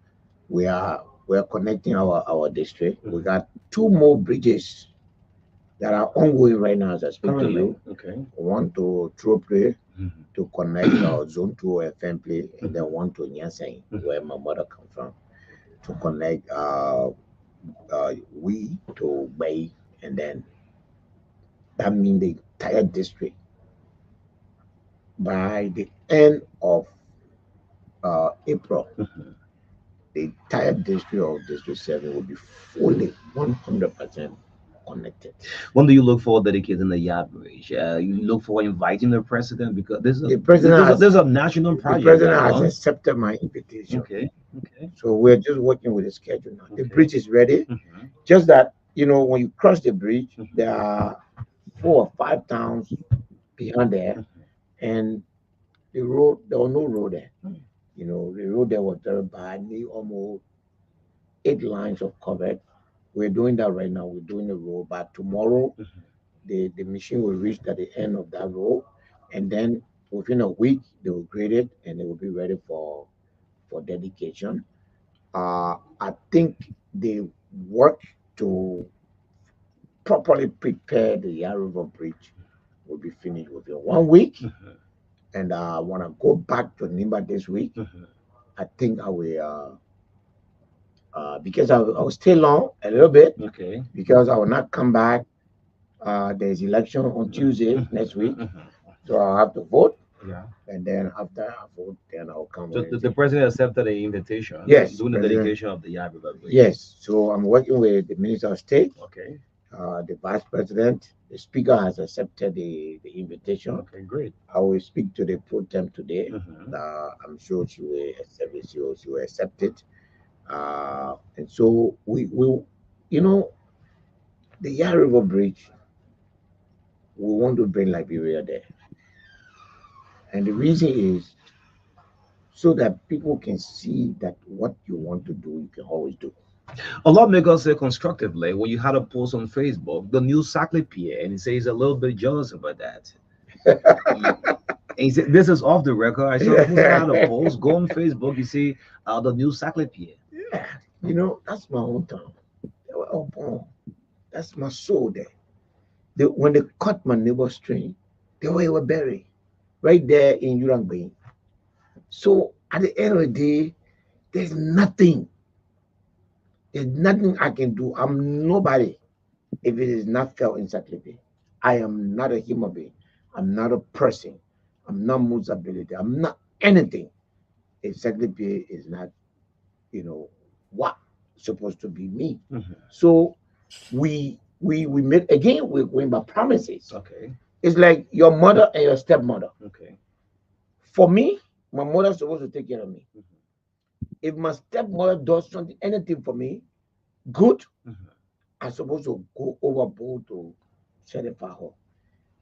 We're connecting our district. We got 2 more bridges that are ongoing right now as I speak to you. Okay. One to Trople to connect Zone 2 and Fempley, and then one to Nyanseng, where my mother comes from, to connect we to Bay, and then that means the entire district by the end of April. The entire district of District 7 will be fully 100% connected. When do you look for dedicating the Yard Bridge? You look for inviting the president because this is there's a national project. The president has accepted my invitation. Okay. So we're just working with the schedule now. The bridge is ready. Just that, when you cross the bridge, there are 4 or 5 towns behind there, and the road, there was no road there. The road there was very bad, need almost 8 lines of covered. We're doing that right now. We're doing the road, but tomorrow the machine will reach at the end of that road, and then within a week they will grade it and it will be ready for dedication. I think they work to properly prepare the Yard River Bridge will be finished within 1 week. And I want to go back to Nimba this week. I think I will, because I will stay long a little bit. Okay. Because I will not come back. There's election on Tuesday next week. So I'll have to vote. Yeah. And then after I vote, then I'll come. So the president accepted the invitation. Yes. Doing the dedication of the Yabi Bridge. Yes. So I'm working with the Minister of State. Okay. The Vice President, the Speaker has accepted the invitation. Okay, great. I will speak to the pro tem today. I'm sure she will accept it. She will accept it. And so we, you know, the Yah River Bridge, we want to bring Liberia there. And the reason is so that people can see that what you want to do, you can always do. A lot make us say constructively when you had a post on Facebook, the new Saclipia, and he says a little bit jealous about that. And he said, this is off the record. I saw Musa had a post. Go on Facebook, you see the new Saclipia. Yeah, you know, that's my own town. That's my soul there. When they cut my neighbor's train, they were buried right there in Urangbe. So at the end of the day, there's nothing. There's nothing I can do. I'm nobody if it is not felt in Saclipia. I am not a human being. I'm not a person. I'm not Musability. I'm not anything. If Saclipia is not, what supposed to be me. So we made, again, we're going by promises. Okay. It's like your mother and your stepmother. Okay. For me, my mother's supposed to take care of me. If my stepmother does anything for me, good, I'm supposed to go overboard to satisfy her.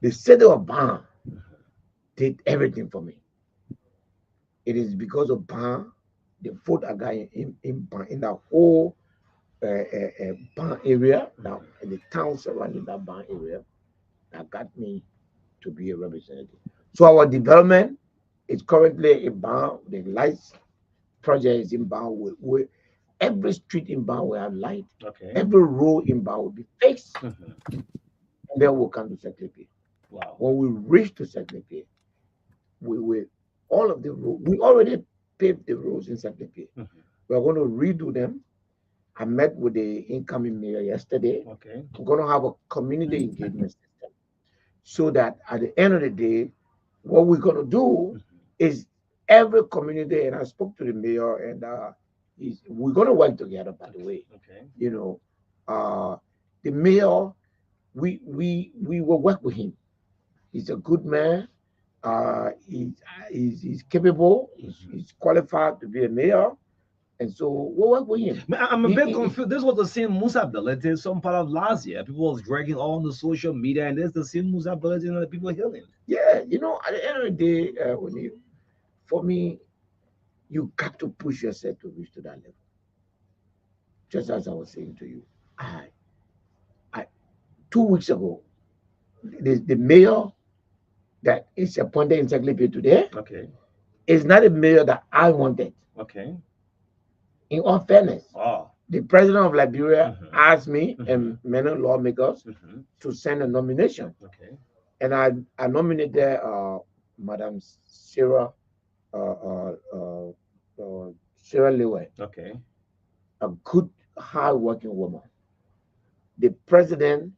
The city of Ban did everything for me. It is because of Ban, the food I got in the whole Ban area, now the town surrounding that Ban area, that got me to be a representative. So our development is currently in Ban. The lights project is in Ban. Every street in Ban will have light. Okay. Every road in Ban will be fixed. And then we'll come to Saclipia. Wow. When we reach to Saclipia, we will all of the roads. We already paved the roads in Saclipia. We're going to redo them. I met with the incoming mayor yesterday. Okay. We're going to have a community engagement system so that at the end of the day, what we're going to do is every community, and I spoke to the mayor, and we're going to work together, by the way. Okay. The mayor, we will work with him. He's a good man. He's capable. He's qualified to be a mayor. And so we'll work with him. I'm a bit confused. This was the same Musa ability some part of last year. People was dragging all on the social media, and there's the same Musa ability and the people healing. Yeah, at the end of the day, for me, you got to push yourself to reach to that level. Just as I was saying to you, 2 weeks ago, the mayor that is appointed in Saclipia today, okay, is not a mayor that I wanted. Okay. In all fairness, the president of Liberia asked me and many lawmakers to send a nomination. Okay. And I nominated Madam Sarah Lewe. Okay. A good, hard-working woman. The president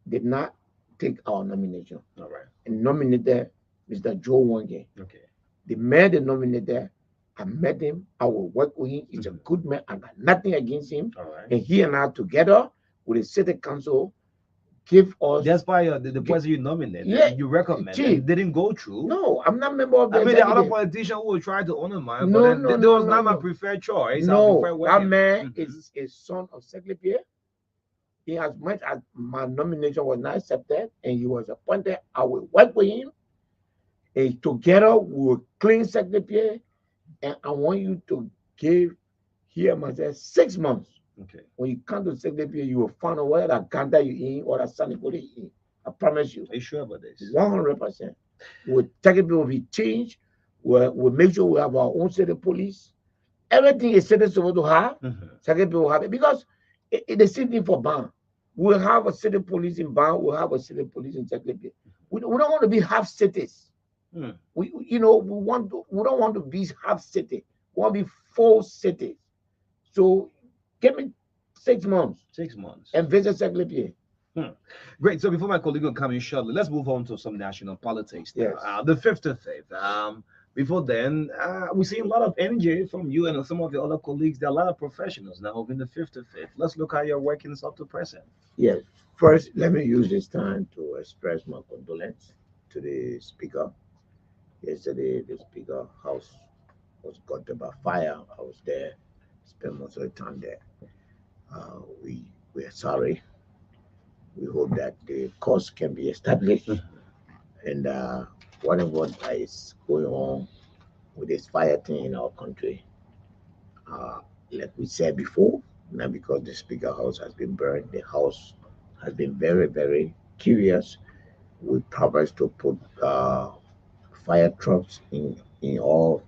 did not take our nomination. All right. And nominated Mr. Joe Wange. Okay. The man they nominated, I met him. I will work with him. He's a good man. I got nothing against him. All right. And he and I together with the city council give us. That's why the person you nominated, you recommend, it didn't go through. No, I'm not a member of the the other politician who will try to undermine, no, but no, that was not my preferred choice. No, that man is a son of Saclipia. He as much as my nomination was not accepted and he was appointed, I will work with him. And together we will clean Saclipia. And I want you to give here myself 6 months. Okay. When you come to Saclipia, you will find out where that Ganda you in or that Sanipoli in. I promise you. Are you sure about this? 100%. Saclipia will be changed. We'll make sure we have our own city police. Everything a city is supposed to have, Saclipia will have it. Because it's the same thing for Ban. We'll have a city police in Ban. We'll have a city police in Saclipia. We don't want to be half cities. We don't want to be half city. We want to be full cities. So give me 6 months. 6 months. And visit Saclipia. Great. So before my colleague will come in shortly, let's move on to some national politics now. Yes. The 55th. Before then, we see a lot of energy from you and some of the other colleagues. There are a lot of professionals now in the 55th. Let's look at your workings up to present. Yes. First, let me use this time to express my condolence to the speaker. Yesterday, the speaker house was got by fire. I was there, spent most of the time there. We are sorry. We hope that the cause can be established, and whatever that is going on with this fire thing in our country, uh, like we said before, now because the speaker house has been burned, the house has been very, very curious. We promised to put fire trucks in all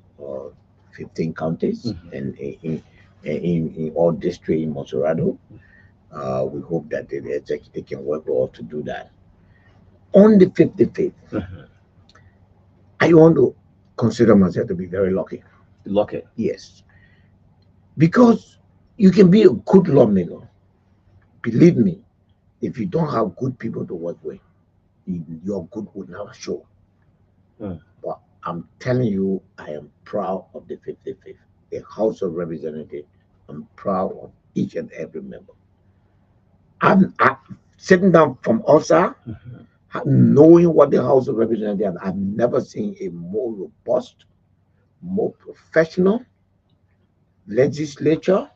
15 counties and in all districts in Monserrado. We hope that they can work well to do that. On the 55th, I want to consider myself to be very lucky. Lucky? Yes. Because you can be a good lawmaker. Believe me, if you don't have good people to work with, your good will never show. But I'm telling you, I am proud of the 55th, the House of Representatives. I'm proud of each and every member. I'm sitting down from outside, knowing what the House of Representatives, I've never seen a more robust, more professional legislature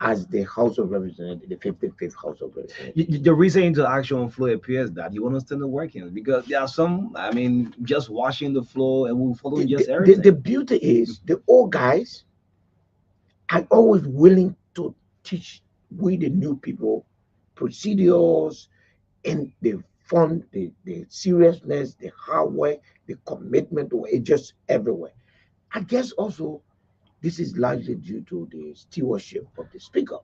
as the House of Representatives, the 55th House of Representatives. The reason into action flow appears that you understand the workings because there are some, I mean, just washing the floor and we'll follow just everything. The beauty is the old guys are always willing to teach we the new people procedures and the fun, the seriousness, the hard work, the commitment to it just everywhere. I guess also this is largely due to the stewardship of the speaker.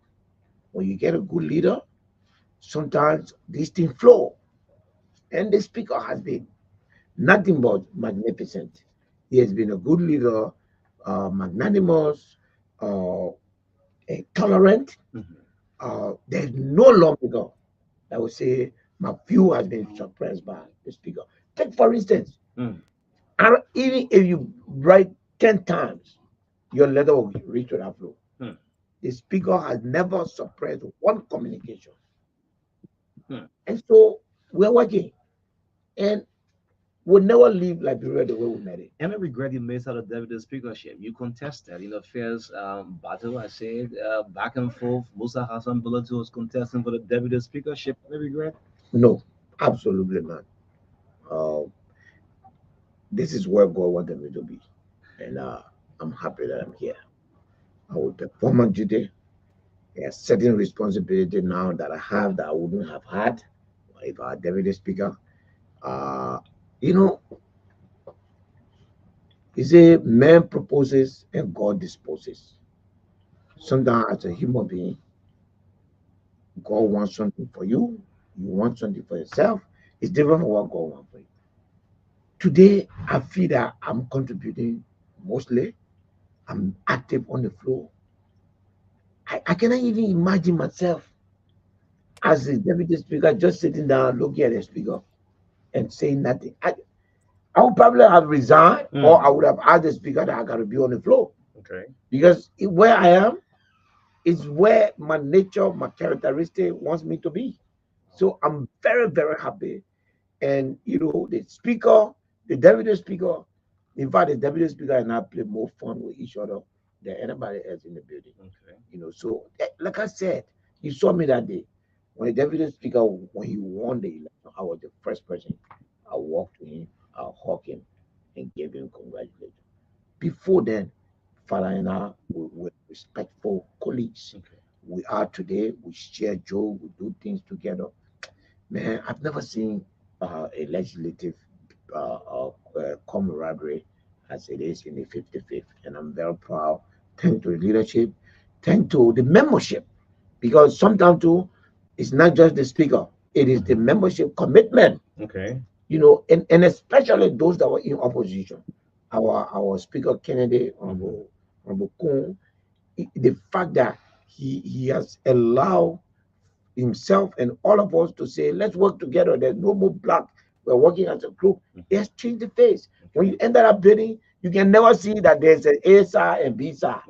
When you get a good leader, sometimes these things flow. And the speaker has been nothing but magnificent. He has been a good leader, magnanimous, tolerant. There's no lawmaker that would say my view has been suppressed by the speaker. Take for instance, even if you write 10 times, your letter will reach to that flow. The speaker has never suppressed one communication. And so we're working. And we'll never leave Liberia the way we met it. Any regret you made out of David speakership? You contested in the first battle, I said, back and forth. Musa Hassan Bulatu was contesting for the David speakership. Any regret? No, absolutely not. This is where God wanted me to be. And I'm happy that I'm here. I will perform my duty. There's certain responsibility now that I have that I wouldn't have had if I David speaker. You know, he say man proposes and God disposes. Sometimes as a human being, God wants something for you, you want something for yourself. It's different from what God wants for you. Today, I feel that I'm contributing mostly. I'm active on the floor. I cannot even imagine myself as the deputy speaker just sitting down looking at the speaker and saying nothing. I would probably have resigned or I would have asked the speaker that I got to be on the floor. Okay. Because where I am is where my nature, my characteristic wants me to be. So I'm very, very happy. And, you know, the speaker, the deputy speaker, in fact, the deputy speaker and I play more fun with each other than anybody else in the building. Okay. You know, so like I said, you saw me that day. When the deputy speaker, when he won the election, I was the first person. I walked to him, I hugged him, and gave him congratulations. Before then, Father and I were respectful colleagues. Okay. We are today, we share joke, we do things together. Man, I've never seen a legislative camaraderie as it is in the 55th. And I'm very proud. Thank to the leadership, thank to the membership. Because sometimes too, it's not just the speaker, it is the membership commitment. Okay. You know, and especially those that were in opposition. Our speaker Kennedy, Honorable Kuhn, the fact that he has allowed himself and all of us to say, let's work together. There's no more black. We're working as a group. It has changed the face. When you enter that building, you can never see that there's an A side and B side.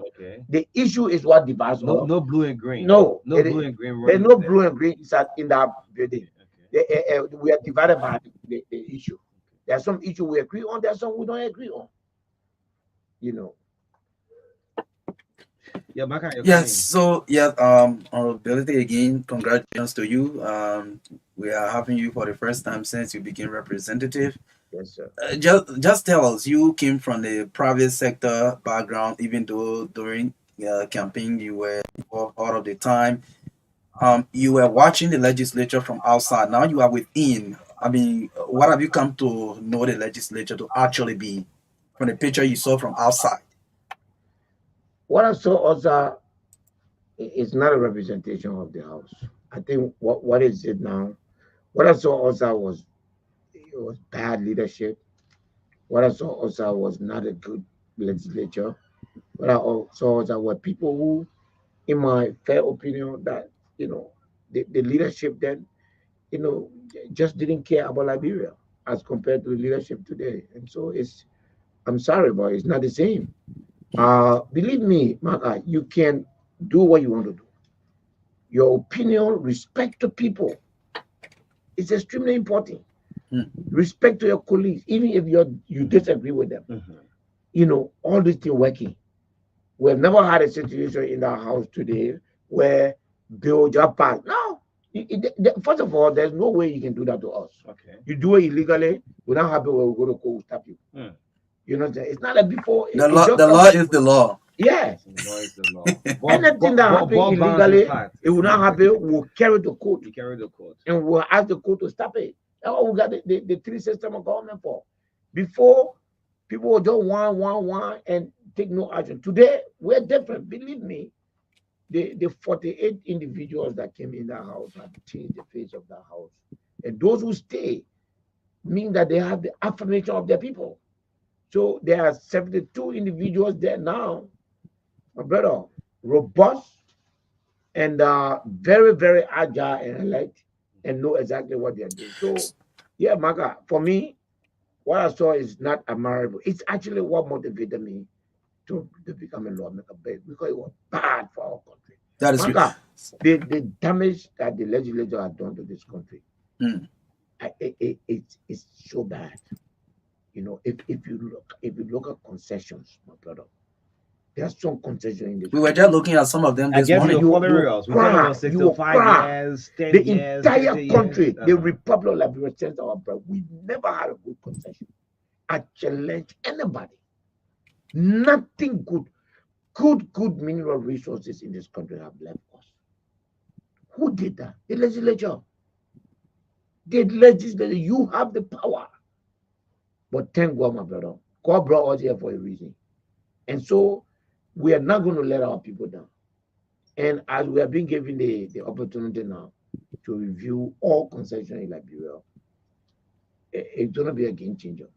The issue is what divides us. No blue and green. No, blue and green. There's no blue and green inside in that building. We are divided by the issue. There's some issue we agree on. There's some we don't agree on. Yeah, Maka, yes. So Honorability, again, congratulations to you. We are having you for the first time since you became representative. Yes, sir. Just tell us, you came from the private sector background, even though during campaign you were involved all of the time. You were watching the legislature from outside. Now you are within. I mean, what have you come to know the legislature to actually be from the picture you saw from outside? What I saw also is not a representation of the house. I think what is it now? What I saw also was bad leadership. What I saw also was not a good legislature. What I saw also were people who, in my fair opinion, that the leadership then just didn't care about Liberia as compared to the leadership today. And so I'm sorry, but it's not the same. Believe me, Maka, you can do what you want to do. Your opinion, respect to people, is extremely important. Respect to your colleagues, even if you disagree with them. All these things working. We have never had a situation in our house today where bill just passed. No. First of all, there's no way you can do that to us. Okay. You do it illegally, we're not happy when we go to court, we'll stop you. You know what I'm saying? It's not like before. The law is the law. Yeah. The law is the law. Anything that happens illegally, it will not happen. We'll carry the court. And we'll ask the court to stop it. That's what we got the three system of government for. Before, people would just want, and take no action. Today, we're different. Believe me, the 48 individuals that came in that house have changed the face of that house. And those who stay mean that they have the affirmation of their people. So there are 72 individuals there now, my brother, robust and very, very agile and alert and know exactly what they're doing. So, yeah, Maka, for me, what I saw is not admirable. It's actually what motivated me to become a lawmaker because it was bad for our country. That is Maka, the damage that the legislature has done to this country, it's so bad. If you look at concessions, my brother, there's some concession in this. We were just looking at some of them this morning. You cry. The entire country, the Republic of Liberia, since our birth, we never had a good concession. I challenge anybody. Nothing good mineral resources in this country have left us. Who did that? The legislature. The legislature. You have the power. But thank God, my brother, God brought us here for a reason. And so we are not going to let our people down. And as we are being given the opportunity now to review all concessions in Liberia, it's going to be a game changer.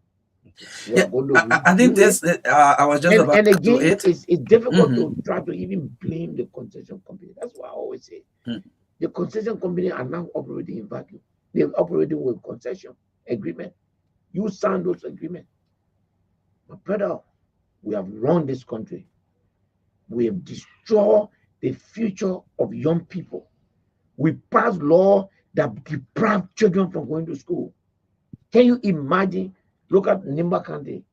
I think this, I was just about and again, to it. It's difficult to try to even blame the concession company. That's what I always say. The concession company are now operating in vacuum. They're operating with concession agreement. You sign those agreements. My brother, we have run this country. We have destroyed the future of young people. We passed law that deprive children from going to school. Can you imagine? Look at Nimba County.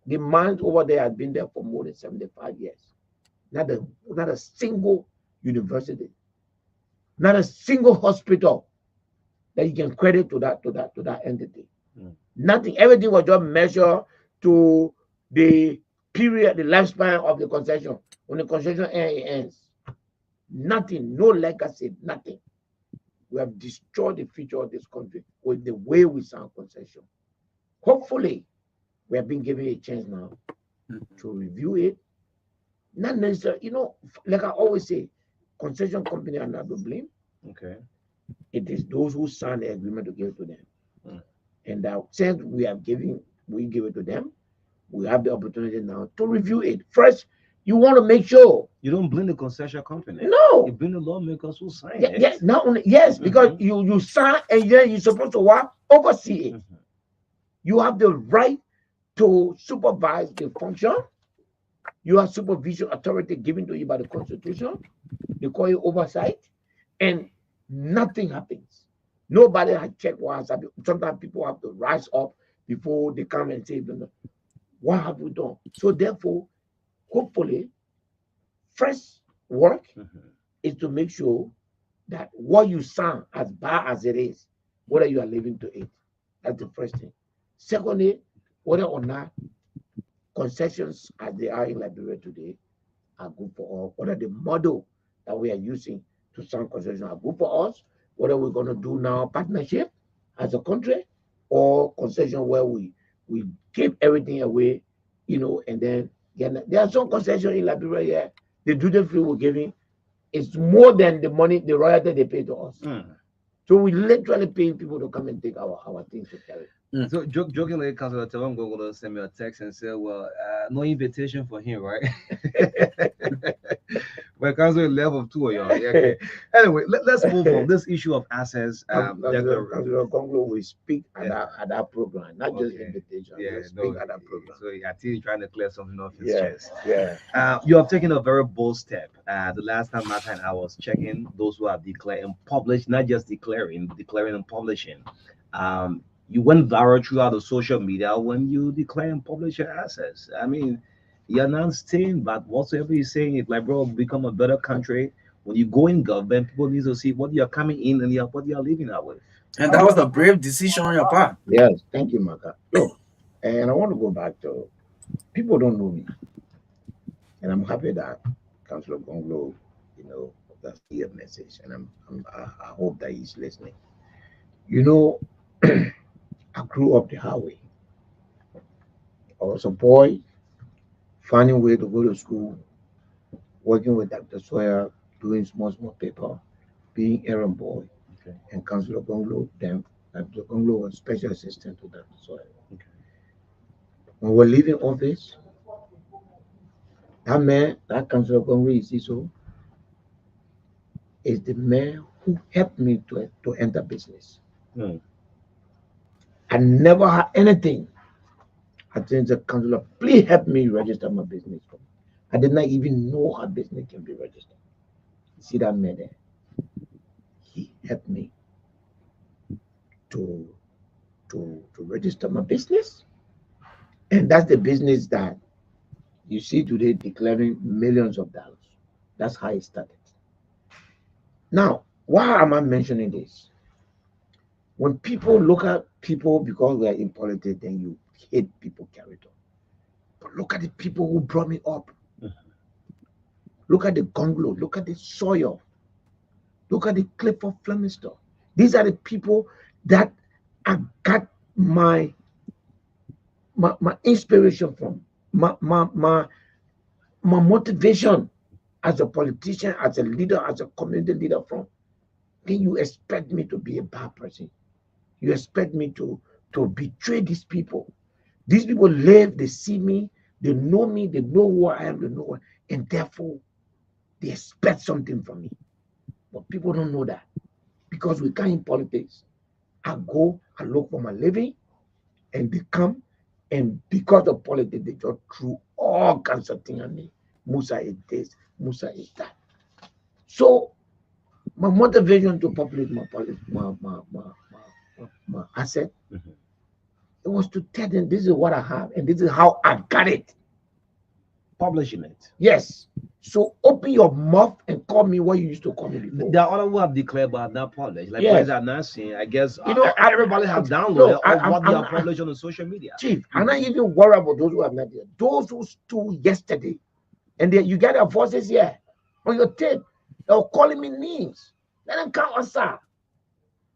The mines over there have been there for more than 75 years. Not a single university, not a single hospital that you can credit to that entity. Nothing. Everything was just measured to the period, the lifespan of the concession. When the concession ends, nothing, no legacy, nothing. We have destroyed the future of this country with the way we sign concession. Hopefully, we have been given a chance now to review it. Not necessarily, like I always say, concession company are not to blame. Okay. It is those who sign the agreement to give it to them. And since we give it to them, we have the opportunity now to review it. First, You want to make sure you don't blame the concession company. No, you blame the lawmakers who sign yeah, it. yeah, not only yes, because you sign and then you're supposed to what oversee it. You have the right to supervise the function. You have supervision authority given to you by the Constitution. They call it oversight, and nothing happens. Nobody has checked what has happened. Sometimes people have to rise up before they come and say, what have we done? So therefore, hopefully, first work is to make sure that what you sign, as bad as it is, whether you are living to it. That's the first thing. Secondly, whether or not concessions as they are in Liberia today are good for all, whether the model that we are using to sign concessions are good for us, whether we're going to do now partnership as a country or concession where we give everything away, and then there are some concessions in Liberia here, the duty free we're giving is more than the money, the royalty they pay to us. So we literally paying people to come and take our things to carry. So jokingly, Councilor Tevon going to send me a text and say, "Well, no invitation for him, right?" But Councilor level 2 of y'all. Yeah, okay. Anyway, let's move on. This issue of assets. Councilor Conglo will speak at that program, not just invitation. Yeah, speak at that program. So I think he's trying to clear something off his Yeah, chest. yeah. You have taken a very bold step. The last time Martha and I was checking, those who have declared and published, not just declaring and publishing. You went viral throughout the social media when you declare and publish your assets. I mean, you're not staying, but whatsoever you're saying, it's like, bro, become a better country. When you go in government, people need to see what you're coming in and what you're leaving out with. And that was a brave decision on your part. Yes, thank you, Marka. Look, and I want to go back to people don't know me, and I'm happy that Councilor Gonglo, that's the message, and I hope that he's listening. I grew up the highway. I was a boy, finding way to go to school, working with Dr. Sawyer, doing small paper, being errand boy, and Councilor Gonglo. Then Dr. Gonglo was special assistant to Dr. Sawyer. When we're leaving office, that man, that Councilor Gonglo is the man who helped me to enter business. I never had anything. I think the councilor, please help me register my business. I did not even know how business can be registered. You see that man there? He helped me to register my business. And that's the business that you see today declaring millions of dollars. That's how it started. Now, why am I mentioning this? When people look at people because we are in politics, then you hate people character. But look at the people who brought me up. Look at the Gonglo, look at the Soil, look at the Clifford Flemister. These are the people that I got my inspiration from, my motivation as a politician, as a leader, as a community leader from. Then you expect me to be a bad person. You expect me to betray these people. These people live, they see me, they know who I am, they know what, and therefore they expect something from me. But people don't know that because we can't in politics. I go, I look for my living, and they come, and because of politics, they just threw all kinds of things at me. Musa is this, Musa is that. So my motivation to populate my asset, it was to tell them this is what I have and this is how I got it. Publishing it. Yes. So open your mouth and call me what you used to call me before. There are other who have declared but not published. Like Yes. I'm not saying, I guess everybody have downloaded what they I'm are published on the social media. Chief, I'm not even worried about those who have not yet. Those who stood yesterday, and you get their voices here on your tape. They're calling me names. Let them come outside.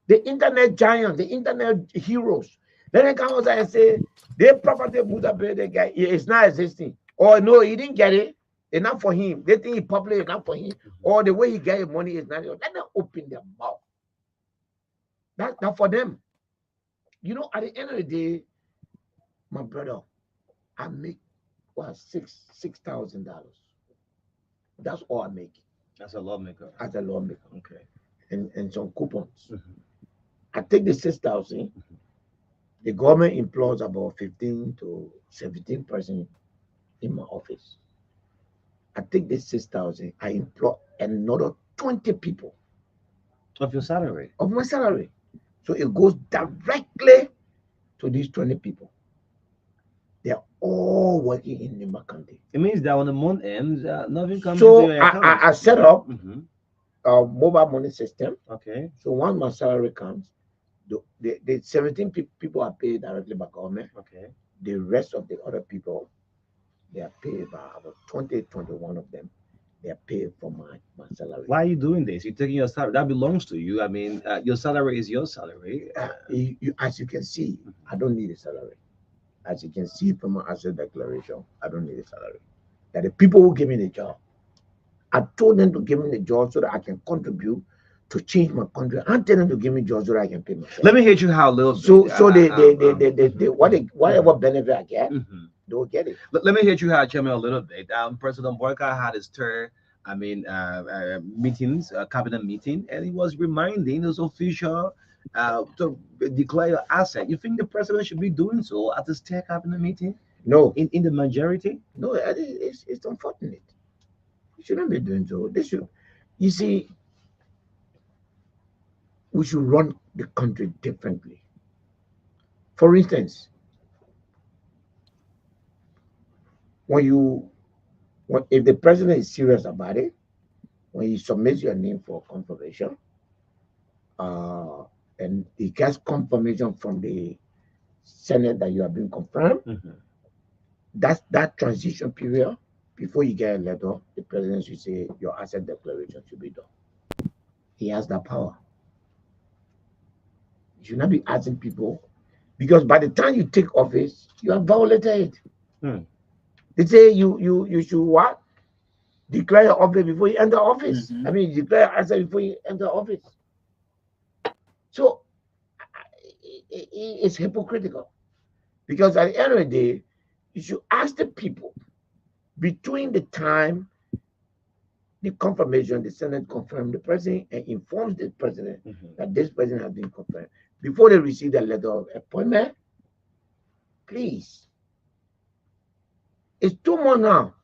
The internet giants, the internet heroes. Let them come outside and say, their property the guy is not existing. Or no, he didn't get it. Enough for him. They think he public enough for him. Or the way he get his money is not enough. Let them open their mouth. That's for them. At the end of the day, my brother, I make $6,000 That's all I make. As a lawmaker. As a lawmaker. Okay. And some coupons. I take the 6,000. The government employs about 15 to 17% in my office. I take the 6,000. I employ another 20 people. Of your salary? Of my salary. So it goes directly to these 20 people. They're all working in Nimba County. It means that when the month ends, nothing comes so into your account. I set up a mobile money system. Okay. So once my salary comes, the 17 people are paid directly by government. Okay. The rest of the other people, they are paid by about 20, 21 of them. They are paid for my salary. Why are you doing this? You're taking your salary that belongs to you. I mean, your salary is your salary. As you can see, I don't need a salary. As you can see from my asset declaration, I don't need a salary. That the people who give me the job, I told them to give me the job so that I can contribute to change my country. I'm telling them to give me jobs so that I can pay myself. Let me hit you how a little So whatever benefit I get, they'll get it. Let me hit you how, Chairman, a little bit. President Boyka had his tour, meetings, cabinet meeting, and he was reminding those officials to declare your asset. You think the president should be doing so at the state cabinet meeting? No. In the majority? No, it's unfortunate. You shouldn't be doing so. They should. You see, we should run the country differently. For instance, if the president is serious about it, when he submits your name for confirmation, and he gets confirmation from the Senate that you have been confirmed, that's that transition period. Before you get a letter, the president should say your asset declaration should be done. He has that power. You should not be asking people, because by the time you take office, you have violated it. They say you should what? Declare your office before you enter office. I mean, declare your asset before you enter office. So it's hypocritical, because at the end of the day, you should ask the people between the time the confirmation, the Senate confirmed the president and informs the president that this president has been confirmed before they receive the letter of appointment. Please, it's 2 months now.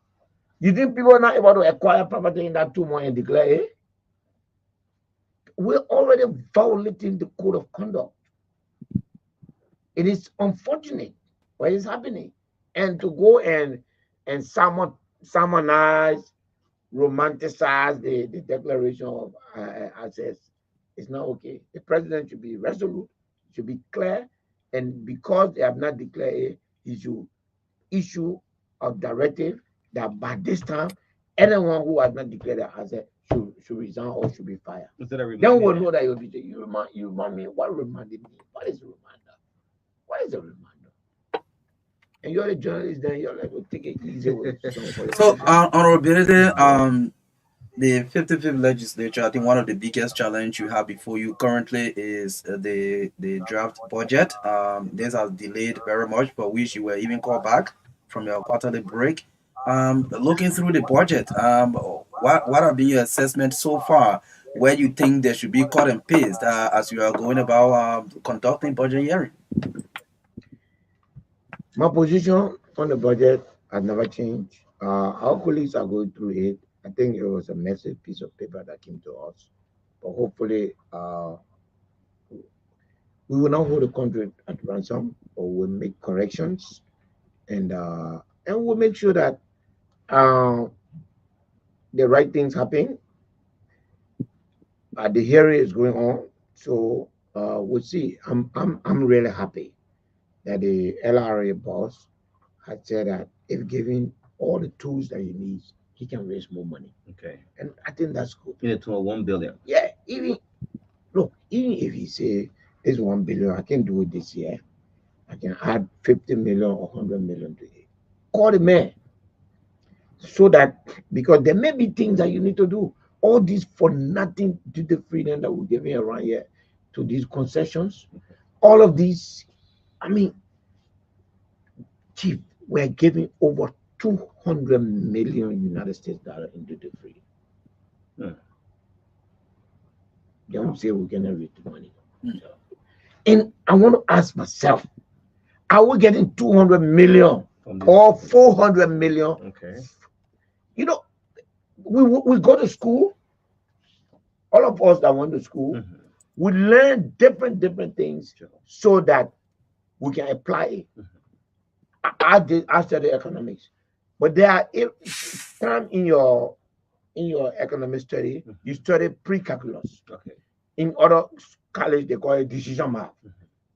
You think people are not able to acquire property in that 2 months and declare it? We're already violating the code of conduct. It is unfortunate what is happening. And to go and sermonize, romanticize the declaration of assets is not okay. The president should be resolute, should be clear, and because they have not declared it, he should issue a directive that by this time, anyone who has not declared their asset should resign or should be fired. Then we'll know that you'll be. You remind me. What reminded me? What is a reminder? What is a reminder? And you're a journalist, then you're like, well, take it easy with So, honorability, the 55th legislature, I think one of the biggest challenge you have before you currently is the draft budget. This has delayed very much, for which you were even called back from your quarterly break. Looking through the budget, what have been your assessment so far? Where you think there should be cut and paste as you are going about conducting budget hearing? My position on the budget has never changed. Our colleagues are going through it. I think it was a massive piece of paper that came to us, but hopefully we will not hold the country at ransom, or we'll make corrections, and we'll make sure that the right things happen. The hearing is going on, so we'll see. I'm really happy that the LRA boss had said that if given all the tools that he needs, he can raise more money. Okay. And I think that's good. In it to 1 billion. Yeah, even if he say this 1 billion, I can do it this year. I can add 50 million or 100 million to it. Call the man. So that, because there may be things that you need to do. All this for nothing to the freedom that we're giving around here, to these concessions. All of these, I mean, Chief, we're giving over 200 million United States dollar in duty free. Don't say we're gonna read the money. And I want to ask myself, are we getting 200 million or 400 million? Okay. You know, we go to school. All of us that went to school, we learn different things so that we can apply it. I studied economics, but there are time in your economic study, you study pre-calculus. Okay. In other college, they call it decision math.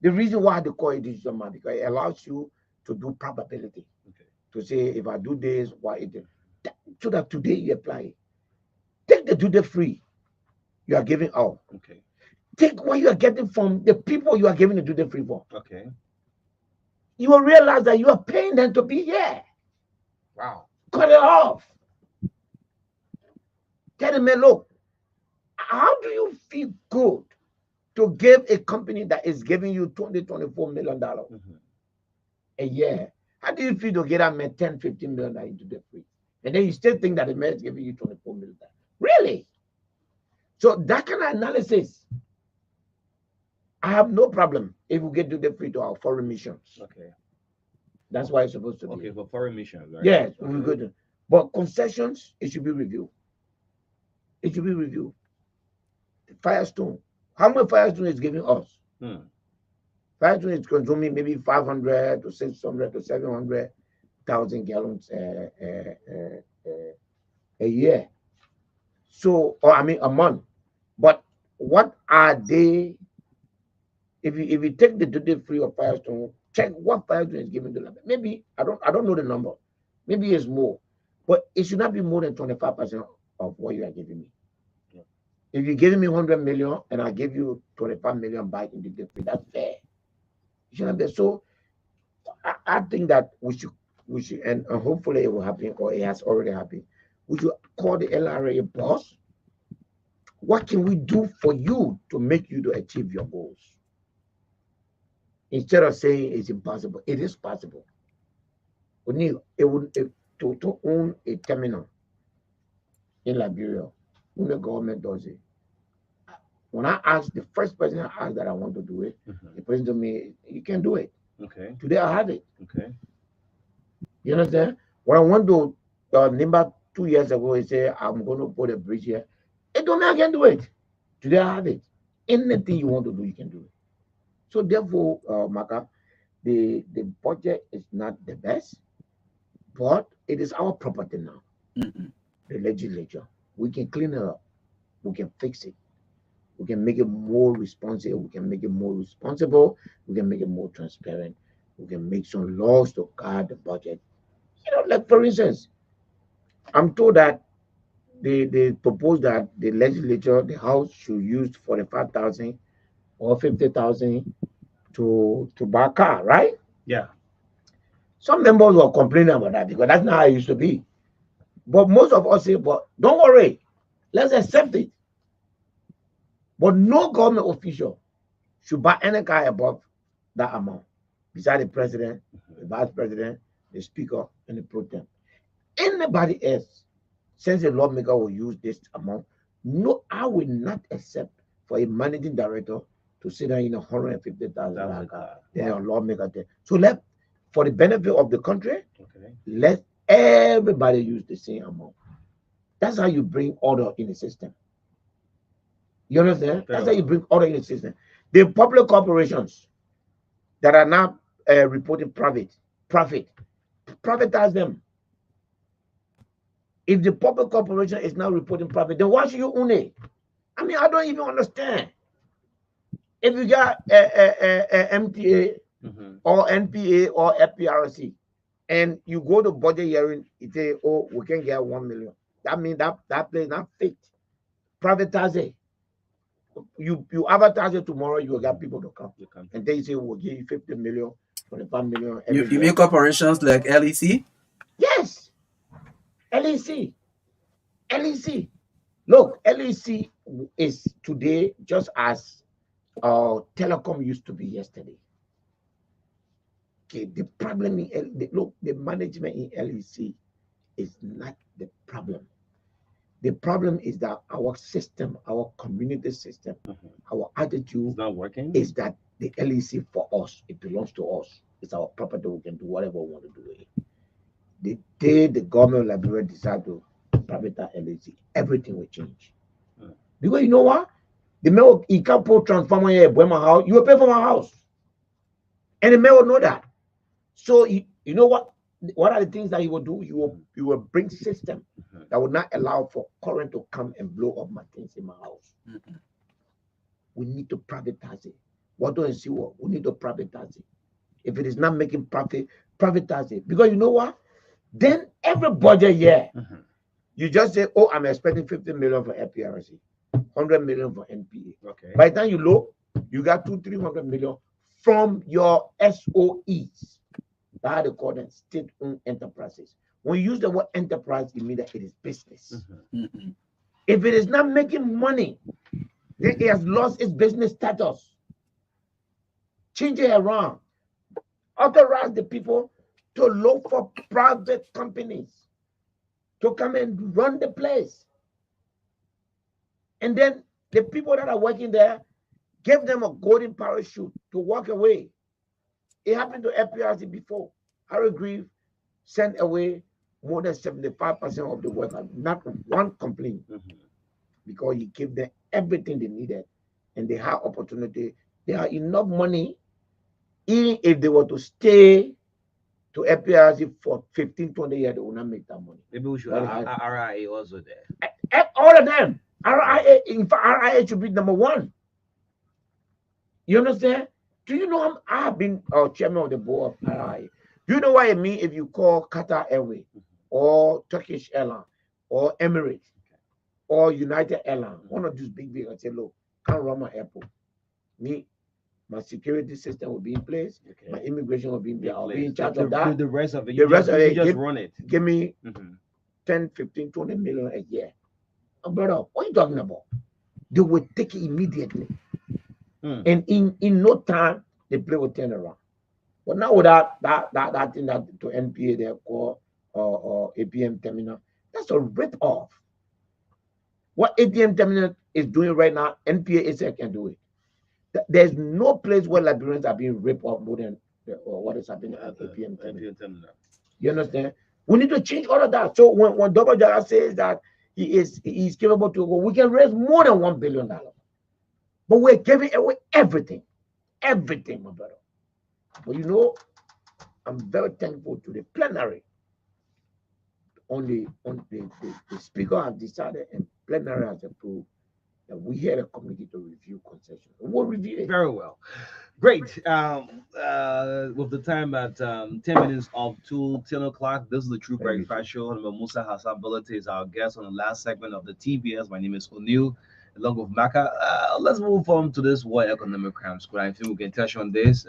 The reason why they call it decision math because it allows you to do probability. Okay. To say if I do this, why it so that today you apply it. Take the duty free you are giving out. Okay. Take what you are getting from the people you are giving the duty free for. Okay. You will realize that you are paying them to be here. Wow. Cut it off. Tell them, man, look, how do you feel good to give a company that is giving you $24 million a year? How do you feel to get that man $10, $15 million into the free? And then you still think that the man is giving you $24 million. Really? So that kind of analysis, I have no problem if we get to the free to our foreign missions. Okay. That's why it's supposed to be. Okay, for foreign missions, right? Yes, okay. We're good. But concessions, it should be reviewed. It should be reviewed. Firestone. How much Firestone is giving us? Firestone is consuming maybe 500 to 600 to 700,000 gallons a year. So, or I mean a month. But what are they? If you take the duty free of Firestone, check what Firestone is giving to them. Maybe I don't know the number. Maybe it's more, but it should not be more than 25% of what you are giving me. Yeah. If you're giving me 100 million and I give you 25 million back in duty free, that's fair. It should not be. So I think that we should, and hopefully it will happen, or it has already happened. We should call the LRA boss. What can we do for you to make you to achieve your goals? Instead of saying it's impossible, it is possible. We need to own a terminal in Liberia. When the government does it. When I asked the first person I asked that I want to do it, the person told me, you can do it. Okay. Today I have it. Okay. You understand? When I went to Nimba 2 years ago, he said, I'm going to put a bridge here. It don't mean I can do it. Today I have it. Anything you want to do, you can do it. So therefore, Marka, the budget is not the best, but it is our property now. The legislature. We can clean it up. We can fix it. We can make it more responsive. We can make it more responsible. We can make it more transparent. We can make some laws to guard the budget. You know, like for instance, I'm told that they propose that the legislature, the House, should use 45,000 or 50,000 to buy a car, right? Yeah. Some members were complaining about that because that's not how it used to be. But most of us say, but don't worry, let's accept it. But no government official should buy any car above that amount, besides the president, the vice president, the speaker, and the pro tem. Anybody else, since a lawmaker will use this amount, no, I will not accept for a managing director to sit down in a $150,000 car. Then a lawmaker there. So for the benefit of the country, let everybody use the same amount. That's how you bring order in the system. You understand? That's how you bring order in the system. The public corporations that are now reporting profit, privatize them. If the public corporation is now reporting profit, then why should you own it? I mean, I don't even understand. If you got MTA or NPA or FPRC, and you go to budget hearing, you say, oh, we can get 1 million. That means that place not fit. Privatize it. You advertise it tomorrow, you will get people to come. And then you say, we'll give you 50 million, 25 million. You mean corporations like LEC? Yes. LEC. LEC. Look, LEC is today just as telecom used to be yesterday. Okay, the problem in look, the management in LEC is not the problem. The problem is that our system, our community system, our attitude It's not working. is that the LEC for us, it belongs to us. It's our property. We can do whatever we want to do with it. The day the government of Liberia decide to privatize LEC, everything will change. Because you know what? The mayor, he can't put transformer here, buy my house. You will pay for my house. And the mayor will know that. So you know what? What are the things that you will do? You will bring system that will not allow for current to come and blow up my things in my house. We need to privatize it. What do you see? What we need to privatize it. If it is not making profit, privatize it. Because you know what? Then every budget year, you just say, "Oh, I'm expecting 50 million for FPRC, 100 million for NPA." Okay. By the time you look, you got 200-300 million from your SOEs. That they call them state-owned enterprises. When you use the word enterprise, it means that it is business. If it is not making money, then it has lost its business status. Change it around. Authorize the people to look for private companies to come and run the place. And then the people that are working there, give them a golden parachute to walk away. It happened to FPRC before. Harry Grieve sent away more than 75% of the workers, not one complaint, because he gave them everything they needed and they had opportunity. They had enough money, even if they were to stay to FPRC for 15-20 years, they will not make that money. Maybe we should have RIA also there. All of them. RIA, in fact, RIA should be number one. You understand? Do you know I have been chairman of the board of RIA? Do you know what it means if you call Qatar Airways or Turkish Airlines or Emirates or United Airlines, one of these big, and say, look, can't run my airport. My security system will be in place. Okay. My immigration will be in place. I'll be in charge of that. The rest of it, you just run it. Give me 10, 15, 20 million a year. Brother, what are you talking about? They will take it immediately. And in no time, the play will turn around. But now with that thing that to NPA they call or APM terminal, that's a rip-off. What ATM terminal is doing right now, NPA itself can do it. There's no place where Liberians are being ripped off more than what is happening at APM terminal. You understand? We need to change all of that. So when Dr. Jara says that he's capable to go, we can raise more than $1 billion. But we're giving away everything. Everything, my brother. But you know, I'm very thankful to the plenary. The speaker has decided and plenary has approved that we had a committee to review concession. We'll review it. Very well. Great. With the time at 10 minutes of 10 o'clock, this is the True Breakfast Show. Musa Hassan Bullet is our guest on the last segment of the TBS. My name is O'Neill, along with Maka. Let's move on to this World Economic Crime Squad. I think we can touch on this.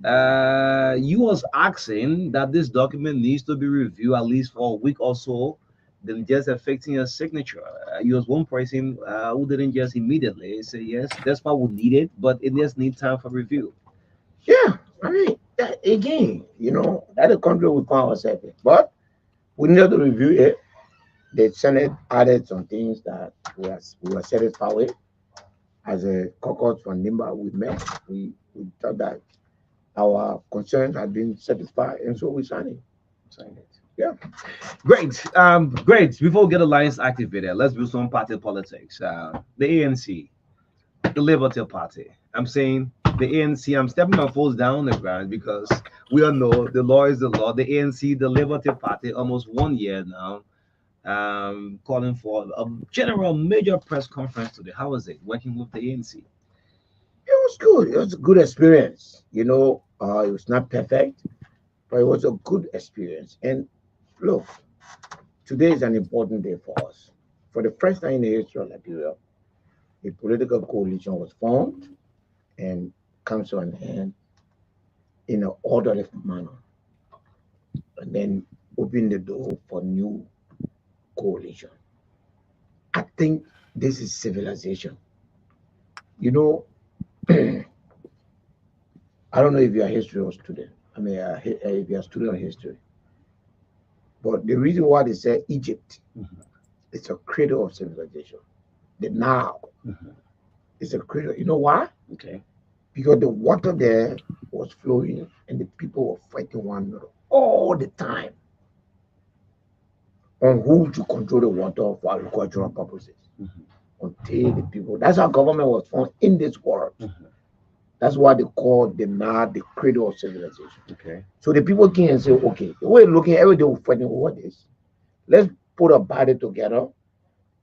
You was asking that this document needs to be reviewed at least for a week or so, then just affecting your signature. You was one person who didn't just immediately say yes, that's why we need it, but it just needs time for review. Yeah, I mean, again, you know, that's a country we find ourselves in. But we needed to review it. The Senate added some things that we were satisfied with. As a caucus from Nimba, we met. We thought that our concerns had been satisfied, and so we signed it. Yeah. Great. Great. Before we get Alliance activated, let's do some party politics. The ANC, the Liberty Party. I'm saying the ANC, I'm stepping my foot down on the ground because we all know the law is the law. The ANC, the Liberty Party, almost 1 year now, calling for a general major press conference today. How was it working with the ANC? It was good. It was a good experience. You know, it was not perfect, but it was a good experience. And look, today is an important day for us. For the first time in the history of Liberia, a political coalition was formed and comes to an end in an orderly manner, and then open the door for new coalition. I think this is civilization. You know, I don't know if you're a history student, I mean, if you're a student of history. But the reason why they say Egypt, it's a cradle of civilization. The Nile is a cradle. You know why? Okay. Because the water there was flowing and the people were fighting one another all the time on who to control the water for agricultural purposes. Until the people, that's how government was formed in this world. That's why they call the Nile the cradle of civilization. Okay. So the people came and say, okay, we're looking every day, we're fighting over this. Let's put a body together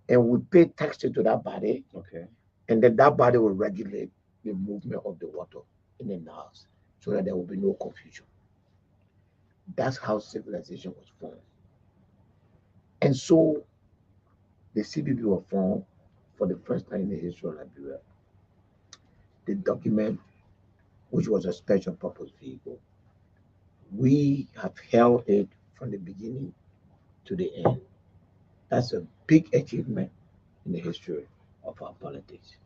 and we pay taxes to that body. Okay. And then that body will regulate the movement of the water in the Nile so that there will be no confusion. That's how civilization was formed. And so the CBP was formed for the first time in the history of Liberia. The document, which was a special purpose vehicle, we have held it from the beginning to the end. That's a big achievement in the history of our politics.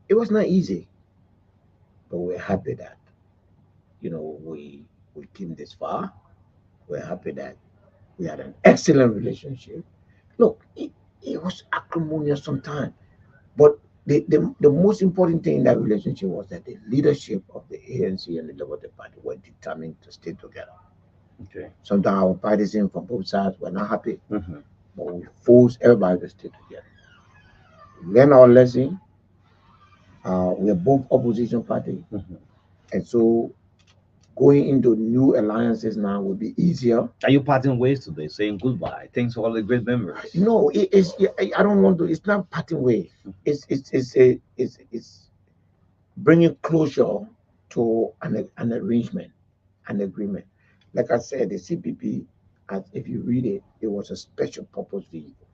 It was not easy, but we're happy that we came this far. We're happy that we had an excellent relationship. Look, it was acrimonious sometimes, but the most important thing in that relationship was that the leadership of the ANC and the Labour Party were determined to stay together. Okay. Sometimes our partisans from both sides were not happy, but we forced everybody to stay together. We learned our lesson. We are both opposition party, and so going into new alliances now will be easier. Are you parting ways today, saying goodbye? Thanks for all the great memories. No, I don't want to. It's not parting ways. It's bringing closure to an arrangement, an agreement. Like I said, the CPP, as if you read it, it was a special purpose vehicle.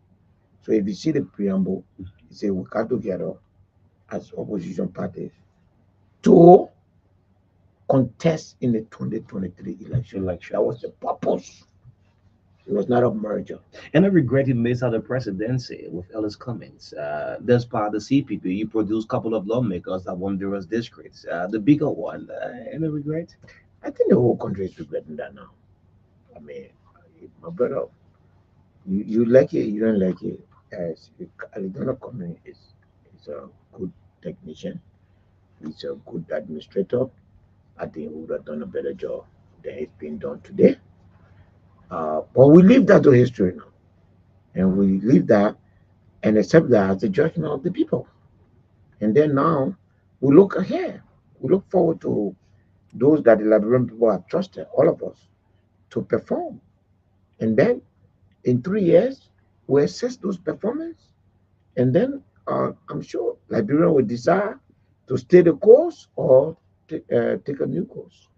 So if you see the preamble, it says we got together as opposition parties to contest in the 2023 election. That was the purpose. It was not a merger. And I regret you missed out the presidency with Ellis Cummings. That's part of the CPP. You produced a couple of lawmakers that won various districts. The bigger one, any regret? I think the whole country is regretting that now. I mean, my brother, you like it, you don't like it. As Alexander Cummings is a good technician. He's a good administrator. I think he would have done a better job than it's been done today. But we leave that to history now. And we leave that and accept that as the judgment of the people. And then now we look ahead. We look forward to those that the Liberian people have trusted, all of us, to perform. And then in 3 years, we assess those performance. And then I'm sure Liberia will decide to stay the course or take a new course.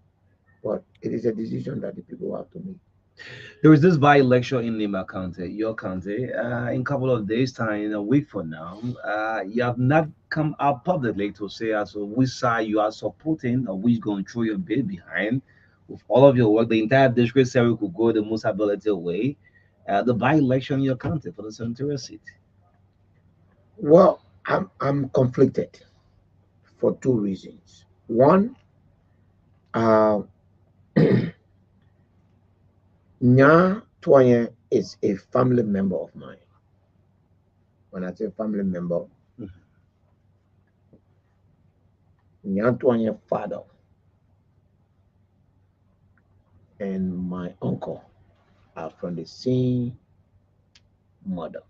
But it is a decision that the people have to make. There is this by-election in Lima County, your county, in a couple of days' time, in a week from now. You have not come out publicly to say as to which side you are supporting or which going to throw your bid behind. With all of your work, the entire district area could go the most ability way. The by-election in your county for the senatorial seat. Well, I'm conflicted for two reasons. One, uh, Nya Twaye is a family member of mine. When I say family member, Nya Twaye's father and my uncle are from the same mother.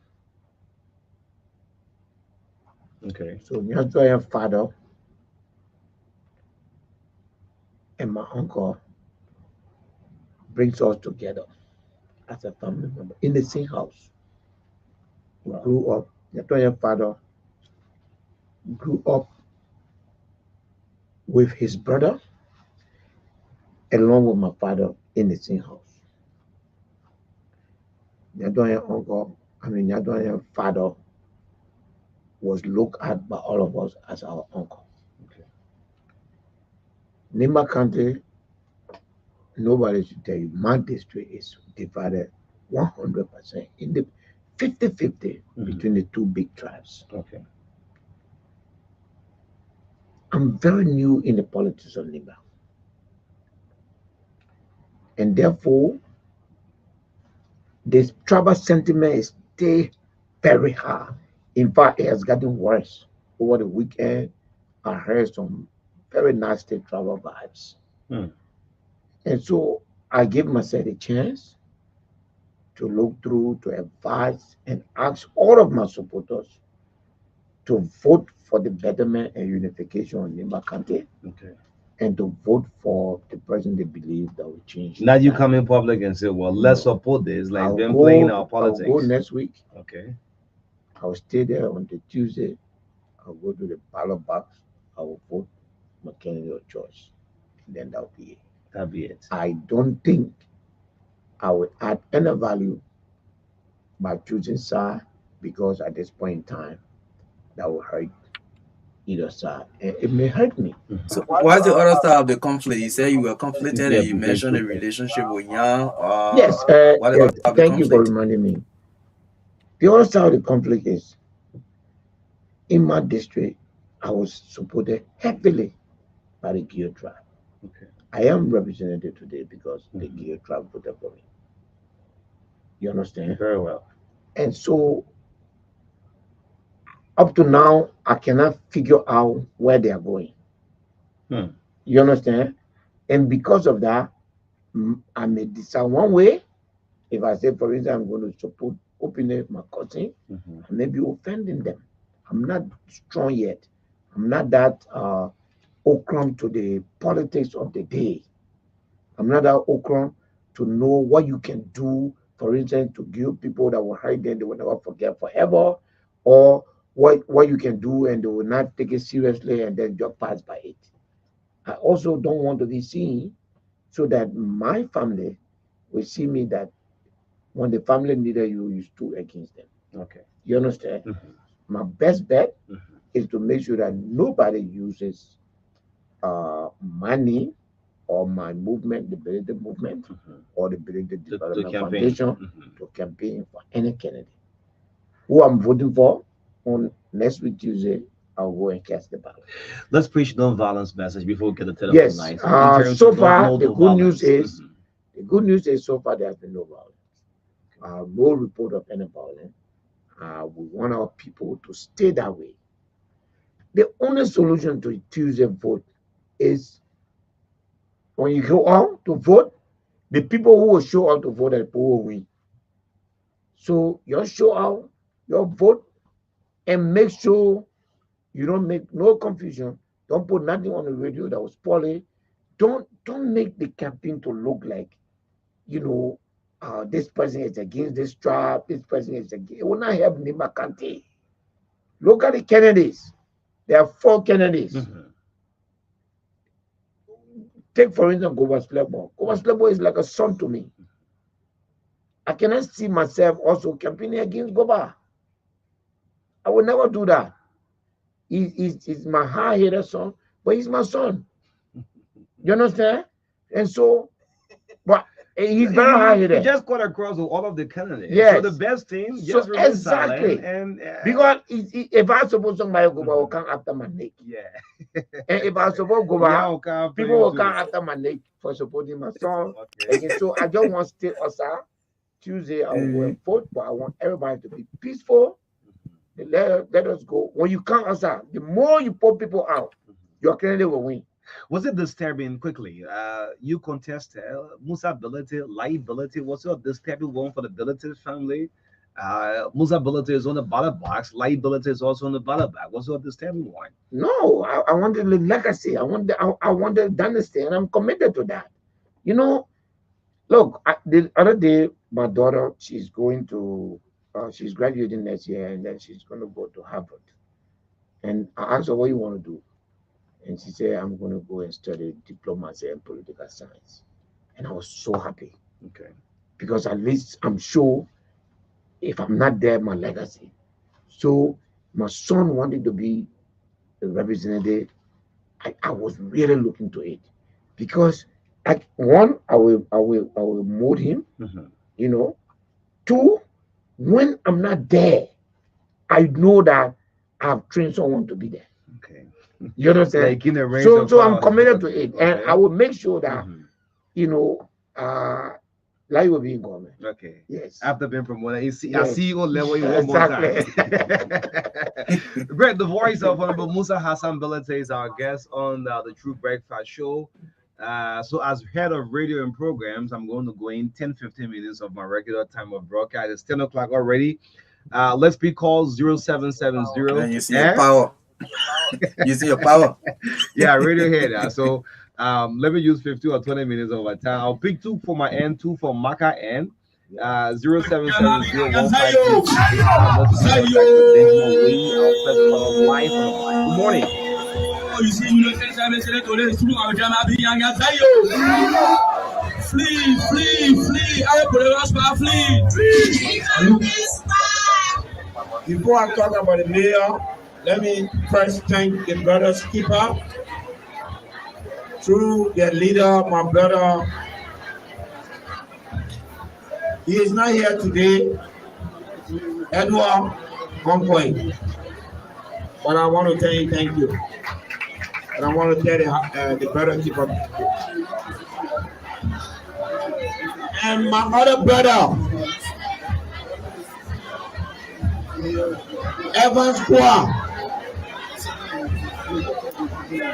Okay. So Nya Twaye's father and my uncle brings us together as a family member in the same house. We grew up. Nya Twaye's father grew up with his brother along with my father in the same house. Nya Twaye's father was looked at by all of us as our uncle. Okay. Nima County, nobody should tell you, my district is divided 100% in the 50-50 between the two big tribes. Okay. I'm very new in the politics of Nima. And therefore, this tribal sentiment is still very high. In fact, it has gotten worse. Over the weekend, I heard some very nasty tribal vibes. And so I gave myself a chance to look through, to advise, and ask all of my supporters to vote for the betterment and unification of Nimba County. And to vote for the person they believe that will change. Now you come in public and say, well, let's support this, like them playing our politics. I'll go next week. Okay. I'll stay there on the Tuesday. I'll go to the ballot box. I will vote my candidate of choice. And then that'll be it. That'll be it. I don't think I will add any value by choosing side, because at this point in time, that will hurt either side. It may hurt me. So what's the other side of the conflict? You say you were conflicted and you mentioned a relationship with Young. Yes, thank you for reminding me. The other side of the conflict is, in my district, I was supported heavily by the Geo tribe. I am represented today because the Geo tribe voted for me. You understand? Very well. And so, up to now, I cannot figure out where they are going. You understand? And because of that, I may decide one way. If I say, for instance, I'm going to support openly my cousin, I may be offending them. I'm not strong yet. I'm not that okra to the politics of the day. I'm not that okra to know what you can do, for instance, to give people that will hide them, they will never forget forever, or what you can do and they will not take it seriously and then just pass by it. I also don't want to be seen so that my family will see me that when the family needed you, you stood against them. Okay. You understand? My best bet is to make sure that nobody uses money or my movement, the Belete movement, or the Belete Development Foundation to campaign for any candidate. Who I'm voting for on next week Tuesday, I'll go and cast the ballot. Let's preach non-violence message before we get the telephone lines. Yes. So far, the good news is so far there has been no violence. No report of any violence. We want our people to stay that way. The only solution to Tuesday vote is when you go out to vote, the people who will show up to vote are the people who will win. So you show out, your vote, and make sure you don't make no confusion. Don't put nothing on the radio that was poorly. Don't make the campaign to look like, this person is against this tribe, this person is against. It will not help Nimba County. Look at the candidates. There are 4 candidates. Take, for instance, Govas Plebo. Govas Plebo is like a son to me. I cannot see myself also campaigning against Goba. I will never do that. He's my hard-headed son, but he's my son. You understand? And so, but he's very hard-headed. You just got across with all of the candidates. Yes. So the best thing, just remain silent. And, because if I suppose somebody go will come after my neck. Yeah. And if I suppose go people will come after my neck for supporting my son. Okay. And so I just want to stay outside. Tuesday, I will vote, but I want everybody to be peaceful. Let us go. When you come outside, the more you put people out, your candidate will win. Was it disturbing quickly? You contested Musa Ability, liability. Was it a disturbing one for the Ability family? Musa Ability is on the ballot box. Liability is also on the ballot box. Was it a disturbing one? No, I wanted the legacy. I wanted dynasty, and I'm committed to that. Look, the other day, my daughter, she's going to, she's graduating next year, and then she's going to go to Harvard. And I asked her, what you want to do? And she said, I'm going to go and study diplomacy and political science. And I was so happy. Okay. Because at least I'm sure if I'm not there, my legacy. So my son wanted to be a representative. I was really looking to it. Because one, I will mold him, Two, when I'm not there, I know that I've trained someone to be there. Okay. You understand? Like in a range so I'm committed to it. And I will make sure that, Life will be in government. Okay. Yes. After being promoted, you see, Yes. I CEO level in one more time. Great. The voice of Honorable Musa Hassan Belate is our guest on the True Breakfast Show. So as head of radio and programs, I'm going to go in 10-15 minutes of my regular time of broadcast. It's 10 o'clock already. Let's be called 0770. Then you see your power. You see your power. Yeah, radio head. So let me use 15 or 20 minutes of my time. I'll pick 2 for my end, 2 for Marka end. 0770 Let's be our first caller live on the line. Good morning. Flee. Before I talk about the mayor, let me first thank the brothers keeper through their leader, my brother. He is not here today, Edward Concoy. But I want to tell you thank you. And I want to tell the brother keeper. And my other brother, Evans Kwa,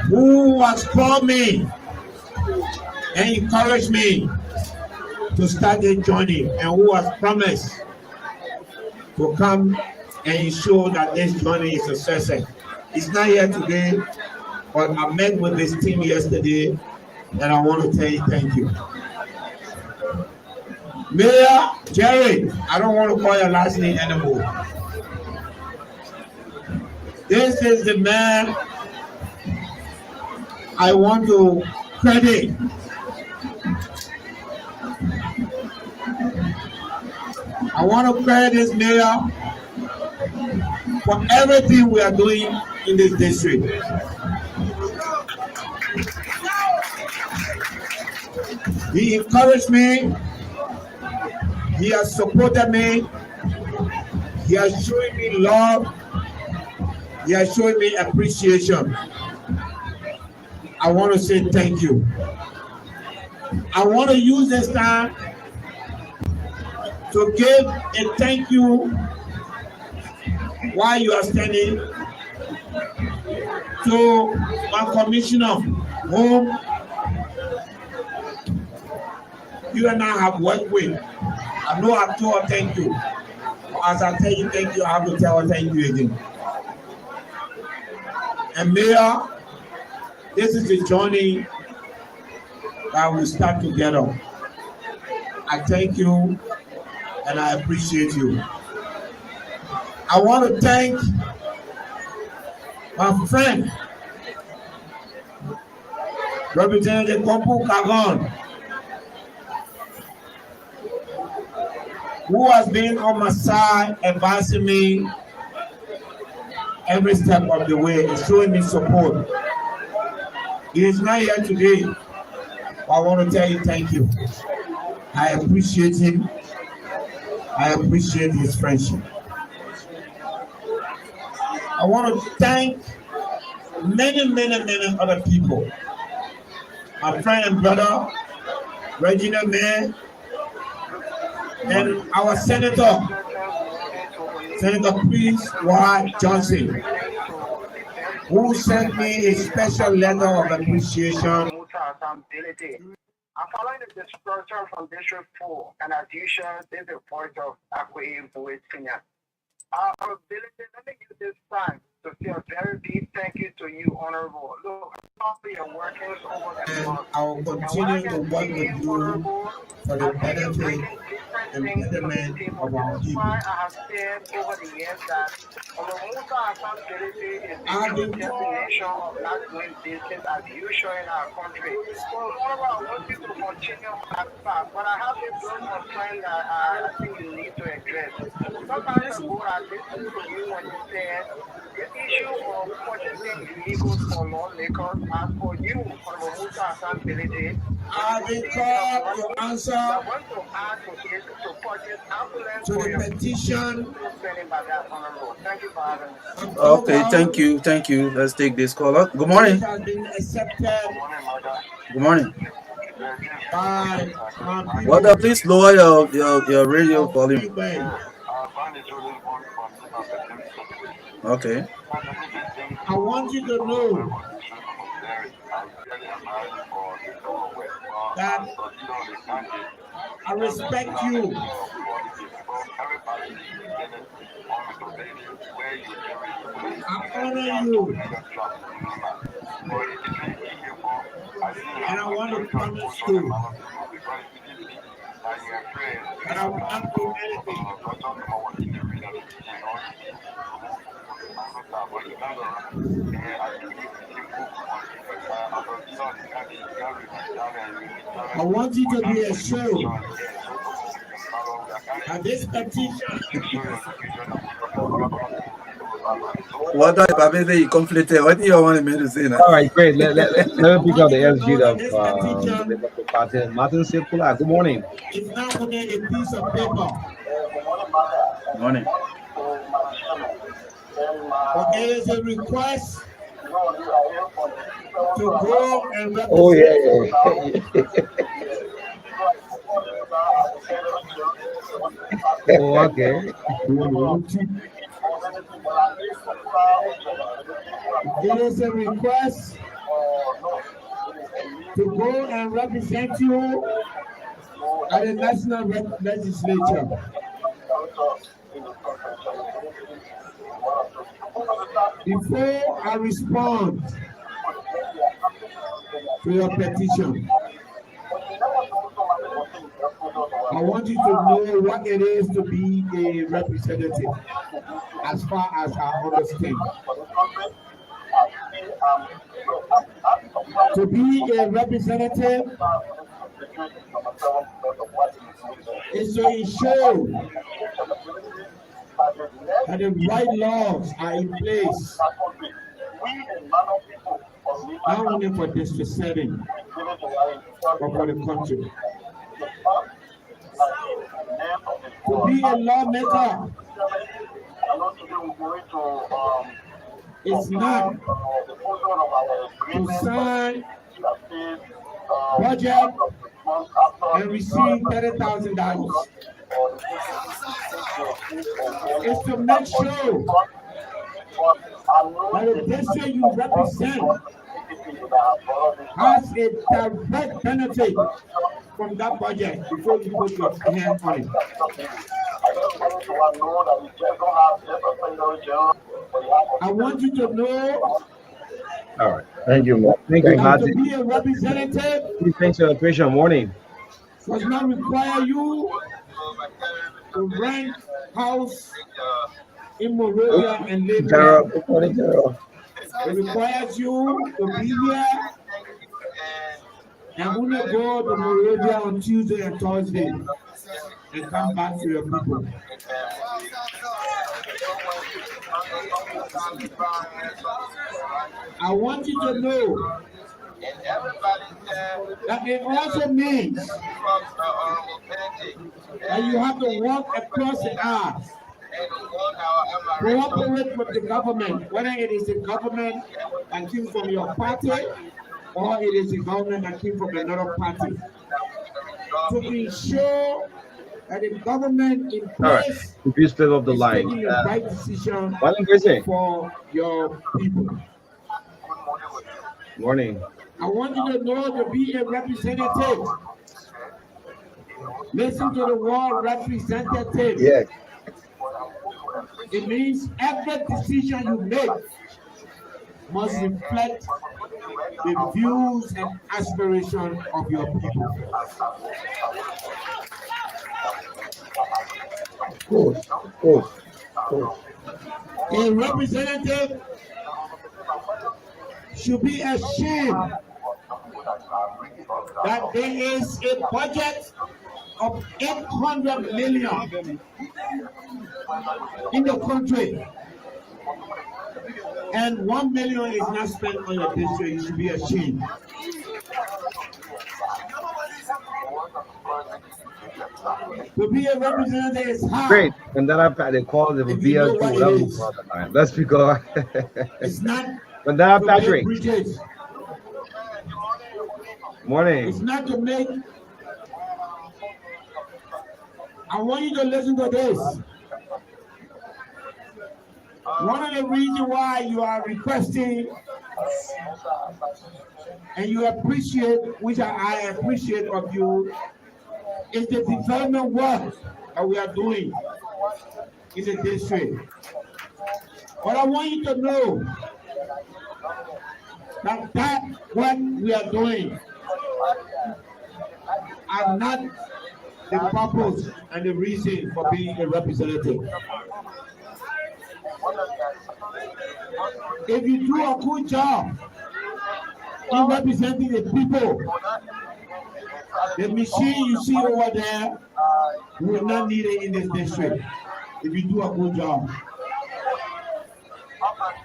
who has called me and encouraged me to start this journey, and who has promised to come and ensure that this journey is a success. He's not here today, but I met with this team yesterday, and I want to tell you thank you. Mayor Jerry, I don't want to call your last name anymore. This is the man I want to credit. I want to credit this mayor for everything we are doing in this district. He encouraged me. He has supported me. He has shown me love. He has shown me appreciation. I want to say thank you. I want to use this time to give a thank you while you are standing to my commissioner, whom you and I have worked with. I know I've told her thank you. As I tell you thank you, I have to tell her thank you again. And Mayor, this is the journey that we start together. I thank you and I appreciate you. I want to thank my friend, Representative Kompu Kagon, who has been on my side, advising me every step of the way and showing me support. He is not here today, but I want to tell you thank you. I appreciate him. I appreciate his friendship. I want to thank many other people. My friend and brother, Reginald Mayer, and our Senator Prince Y. Johnson, who sent me a special letter of appreciation. I'm following the disclosure from District 4, and as usual, this is the voice of Akwe Boyd Senior. Let me use this time to say a very big thank you to you, Honorable. Look, your workers over the month. I will continue to work with you for the benefit and betterment of our people. I have said over the years that Musa accountability is the destination of not doing business as usual in our country. However, I want you to continue that path, but I have this one concern that I think you need to address. Sometimes ago, I listened to you when you said the issue of purchasing illegal for lawmakers, as for you, Honorable Musa accountability, I've been called to answer to the petition. Okay, thank you. Let's take this caller. Good morning. Has been accepted. Good morning. by my people. Brother, please lower your radio volume. Okay. I want you to know that I respect you. I honor you. And I want to promise you that I will not do anything I want you to be assured that this petition What if I say you conflicted? What do you want me to say now? All right, great. Let me pick up the SG of the Democratic Party. Martin Sekula, good morning. It's not only a piece of paper. Morning. But there is a request to go and represent. Oh, yeah. Oh, okay. It is a request to go and represent you at the National Legislature. Before I respond to your petition, I want you to know what it is to be a representative, as far as I understand. To be a representative is to ensure that the right laws are in place, not only for District 7, but for the country. To be a lawmaker is not to sign budget and receive $30,000. It's to make sure that the district you represent has a direct benefit from that budget before you put your hand on it. I want you to know. All right. Thank you, Martin. Thank you, Martin. To be a representative. Thanks for the patient. Morning. Does not require you to rent house in Monrovia and live there. It requires you to be here and only go to Monrovia on Tuesday and Thursday and come back to your people. I want you to know that it also means that you have to walk across the aisle, cooperate with the government, whether it is the government that came from your party or it is the government that came from another party, to ensure that the government in place is taking the right decision for your people. Morning. I want you to know to be a representative. Listen to the word representative. Yes. It means every decision you make must reflect the views and aspirations of your people. Of course. A representative should be ashamed that there is a budget of 800 million in the country and 1 million is not spent on your district. You should be ashamed. To be a representative is hard. Great. And then they call it the VL2. Let's be going. It's not. But then Patrick. Morning. It's not to make I want you to listen to this. One of the reasons why you are requesting and you appreciate, which I appreciate of you, is the development work that we are doing in the district. But I want you to know that what we are doing are not the purpose and the reason for being a representative. If you do a good job in representing the people, the machine you see over there will not need it in this district. If you do a good job,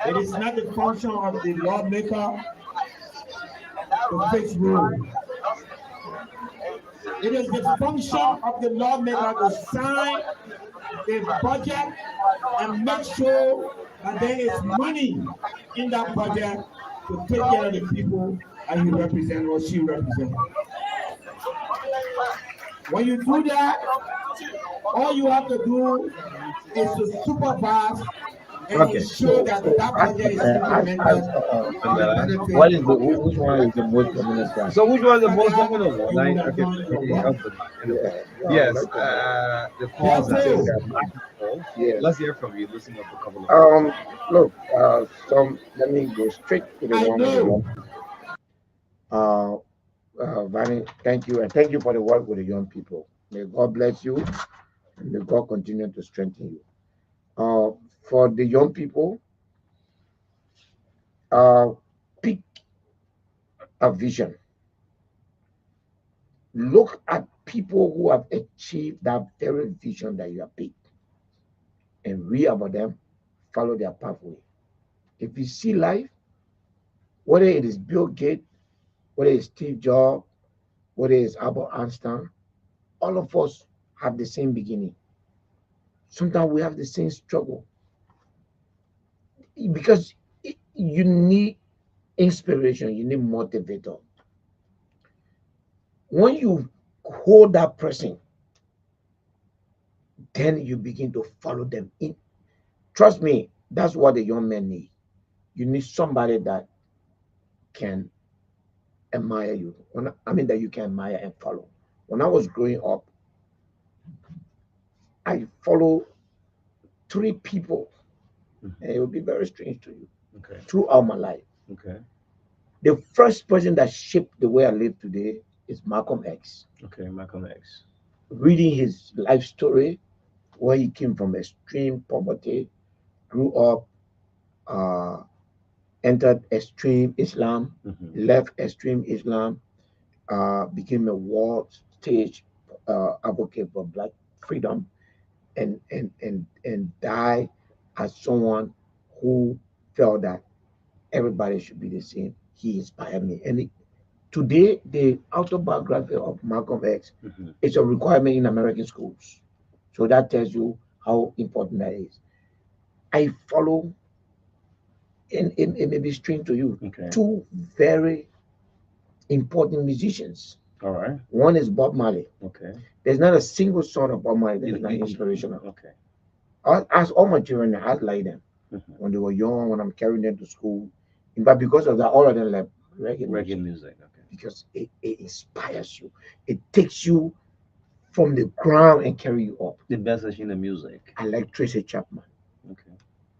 it is not the function of the lawmaker to fix rules. It is the function of the lawmaker to sign the budget and make sure that there is money in that budget to take care of the people that he represents or she represents. When you do that, all you have to do is to supervise and ensure that that budget is implemented. Which one is the most prominent one? So which one is the most prominent one? Yes, the calls. Let's hear from you. Listen up a couple of. Look, let me go straight to the one with the young people. Vanny, thank you, and thank you for the work with the young people. May God bless you, and may God continue to strengthen you. For the young people, pick a vision. Look at people who have achieved that very vision that you have picked and read about them, follow their pathway. If you see life, whether it is Bill Gates, whether it's Steve Jobs, whether it's Albert Einstein, all of us have the same beginning. Sometimes we have the same struggle because you need inspiration, you need motivator. When you hold that person, then you begin to follow them in. Trust me, that's what the young men need. You need somebody that can admire you. That you can admire and follow. When I was growing up, I follow 3 people, and it will be very strange to you. Throughout my life. The first person that shaped the way I live today is Malcolm X. Malcolm X. Reading his life story, where he came from extreme poverty, grew up, entered extreme Islam, left extreme Islam, became a world stage advocate for Black freedom, and died as someone who felt that everybody should be the same. He inspired me, and today the autobiography of Malcolm X is a requirement in American schools. So that tells you how important that is. I follow, and it may be strange to you, 2 very important musicians. All right. One is Bob Marley. There's not a single song of Bob Marley that is not inspirational. As all my children, I like them when they were young, when I'm carrying them to school. In fact, because of that, all of them like reggae music. Because it inspires you. It takes you from the ground and carry you up. The message in the music. I like Tracy Chapman.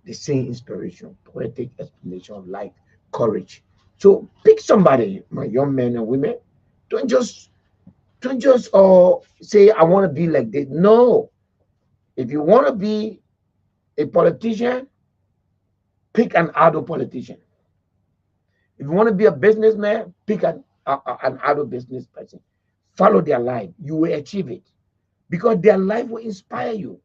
The same inspiration, poetic explanation of life, courage. So pick somebody, my young men and women. Don't just say I want to be like this. No. If you want to be a politician, pick an adult politician. If you want to be a businessman, pick an adult business person. Follow their life. You will achieve it. Because their life will inspire you.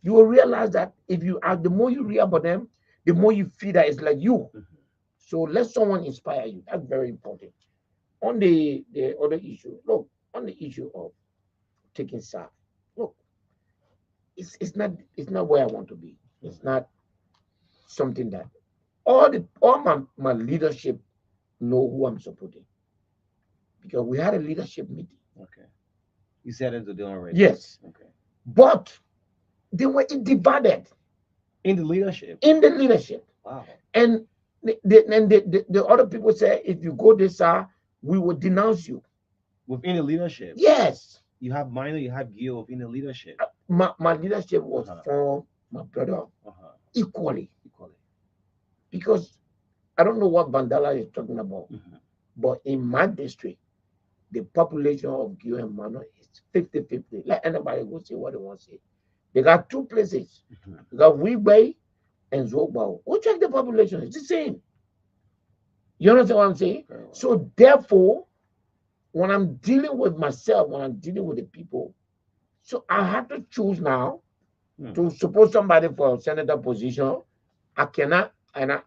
You will realize that if you are, the more you read about them, the more you feel that it's like you. So let someone inspire you. That's very important. On the other issue, look, on the issue of taking SAF, look, it's not where I want to be. It's not something that all my leadership know who I'm supporting. Because we had a leadership meeting. You said it to them already. Yes. but they were divided in the leadership. Wow. And the other people say, if you go this side, we will denounce you. Within the leadership? Yes. You have minor, you have Gil within the leadership. My leadership was for my brother equally. Because I don't know what Vandala is talking about, but in my district, the population of Gil and Mano is 50-50. Let anybody go say what they want to say. They got two places. They got Wigway and Zogbao. Go check the population. It's the same. You understand what I'm saying? So therefore, when I'm dealing with myself, when I'm dealing with the people, so I have to choose now to support somebody for a senator position. I cannot, and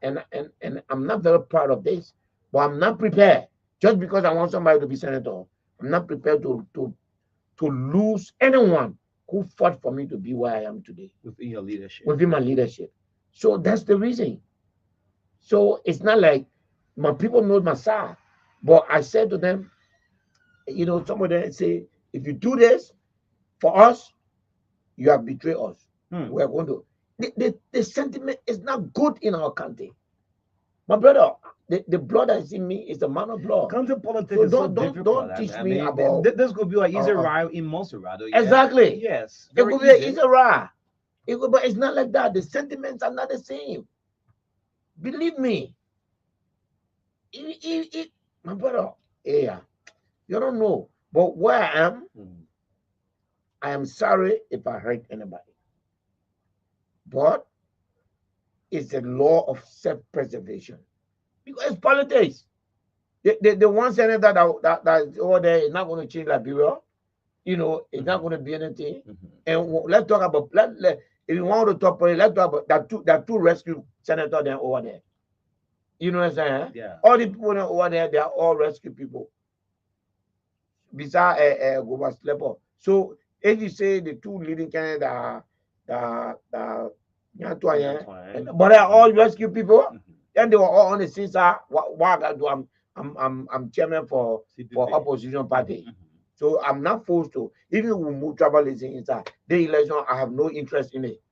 I'm not very proud of this, but I'm not prepared. Just because I want somebody to be senator, I'm not prepared to lose anyone who fought for me to be where I am today. Within your leadership. Within my leadership. So that's the reason. So it's not like my people know my side, but I said to them, you know, some of them say, if you do this for us, you have betrayed us. We're going to. The sentiment is not good in our country. My brother, the blood that's in me is the man of blood. Country politics so is don't teach me about. This could be an easy ride in Montserrat. Exactly. Yes. It could be an easy ride. But it's not like that. The sentiments are not the same. Believe me. My brother, yeah, you don't know. But where I am sorry if I hurt anybody. But it's a law of self-preservation. Because it's politics. The one senator that is over there is not going to change Liberia. You know, it's not going to be anything. And let's talk about, if you want to talk about it, let's talk about that two rescue senators there over there. You know what I'm saying? Yeah. All the people over there, they are all rescue people. Besides Goba Slepo. So if you say the two leading candidates but they are all rescue people, and they were all on the same side. What I do, I'm chairman for opposition party. So I'm not forced to. Even we move tribalism inside the election, I have no interest in it.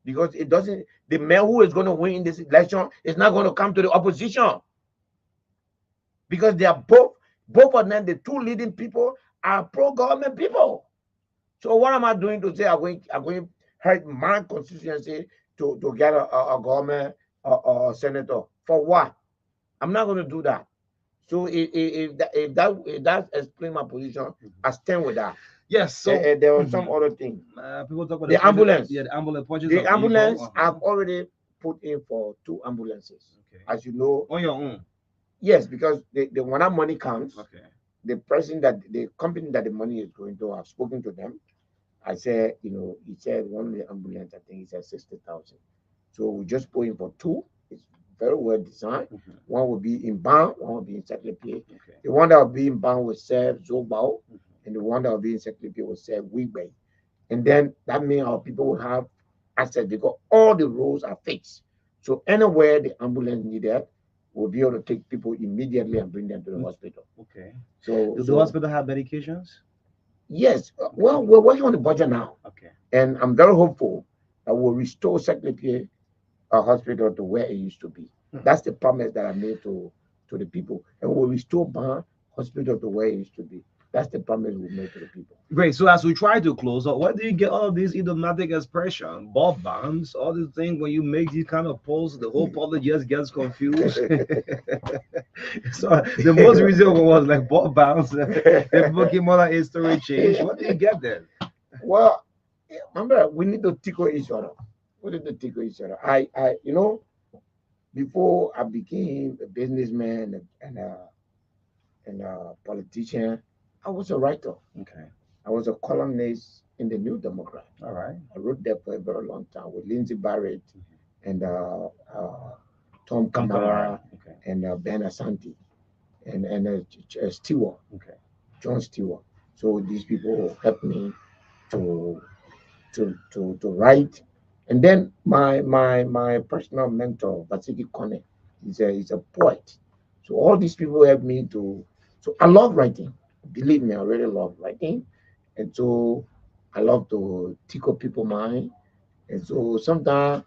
Because it doesn't, the man who is going to win in this election is not going to come to the opposition. Because they are both of them, the two leading people are pro-government people. So what am I doing to say I'm going to hurt my constituency to get a government senator? For what? I'm not going to do that. So if that explains my position, I stand with that. Yes. So there was some other thing. People talk about the ambulance. Yeah, the ambulance. The ambulance. I've already put in for 2 ambulances. Okay. As you know. On your own. Yes, because when that money comes, okay, the company that the money is going to, I've spoken to them. I said, you know, he said one of the ambulance, I think he said 60,000. So we just put in for 2. It's very well designed. One will be in Ban, one will be in Secretary. Okay. The one that will be in Ban will serve Zogbao, and the one that will be in Secretary will serve Wigway. And then that means our people will have access because all the roads are fixed. So anywhere the ambulance needed, we'll be able to take people immediately and bring them to the hospital. Okay. So does the hospital have medications? Yes. Well, we're working on the budget now. Okay. And I'm very hopeful that we'll restore Secretary Hospital to where it used to be. That's the promise that I made to the people. And we'll restore Ban Hospital to where it used to be. That's the promise we made to the people. Great. So as we try to close up, where do you get all of these idiomatic expression, Bob Bounds, all these things? When you make these kind of posts, the whole public just gets confused. So the most recent one was like Bob Bounds. The book came out like history change. What do you get there? Well, remember, we need to tickle each other. We need to tickle each other. I you know, before I became a businessman and a politician, I was a writer. Okay. I was a columnist in the New Democrat. All right. I wrote there for a very long time with Lindsey Barrett and Tom Kamara and Ben Asante and Stewart. Okay. John Stewart. So these people helped me to write. And then my personal mentor, Basiki Kone, is a poet. So all these people helped me to. So I love writing. Believe me, I really love writing. And so I love to tickle people's mind. And so sometimes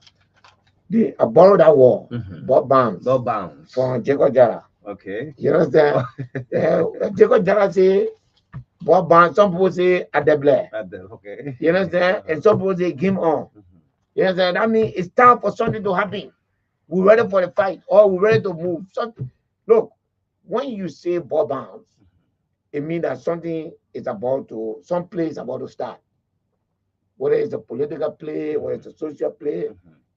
I borrow that word, Bob Bounce, from Jacob Jara. Okay. You understand? Jacob Jara say, Bob Bounce, some people say Adeble. Okay. You understand? And some people say game on. You understand? That means it's time for something to happen. We're ready for the fight or we're ready to move. Something. Look, when you say Bob Bounce, it means that something is about to, some play is about to start. Whether it's a political play or it's a social play,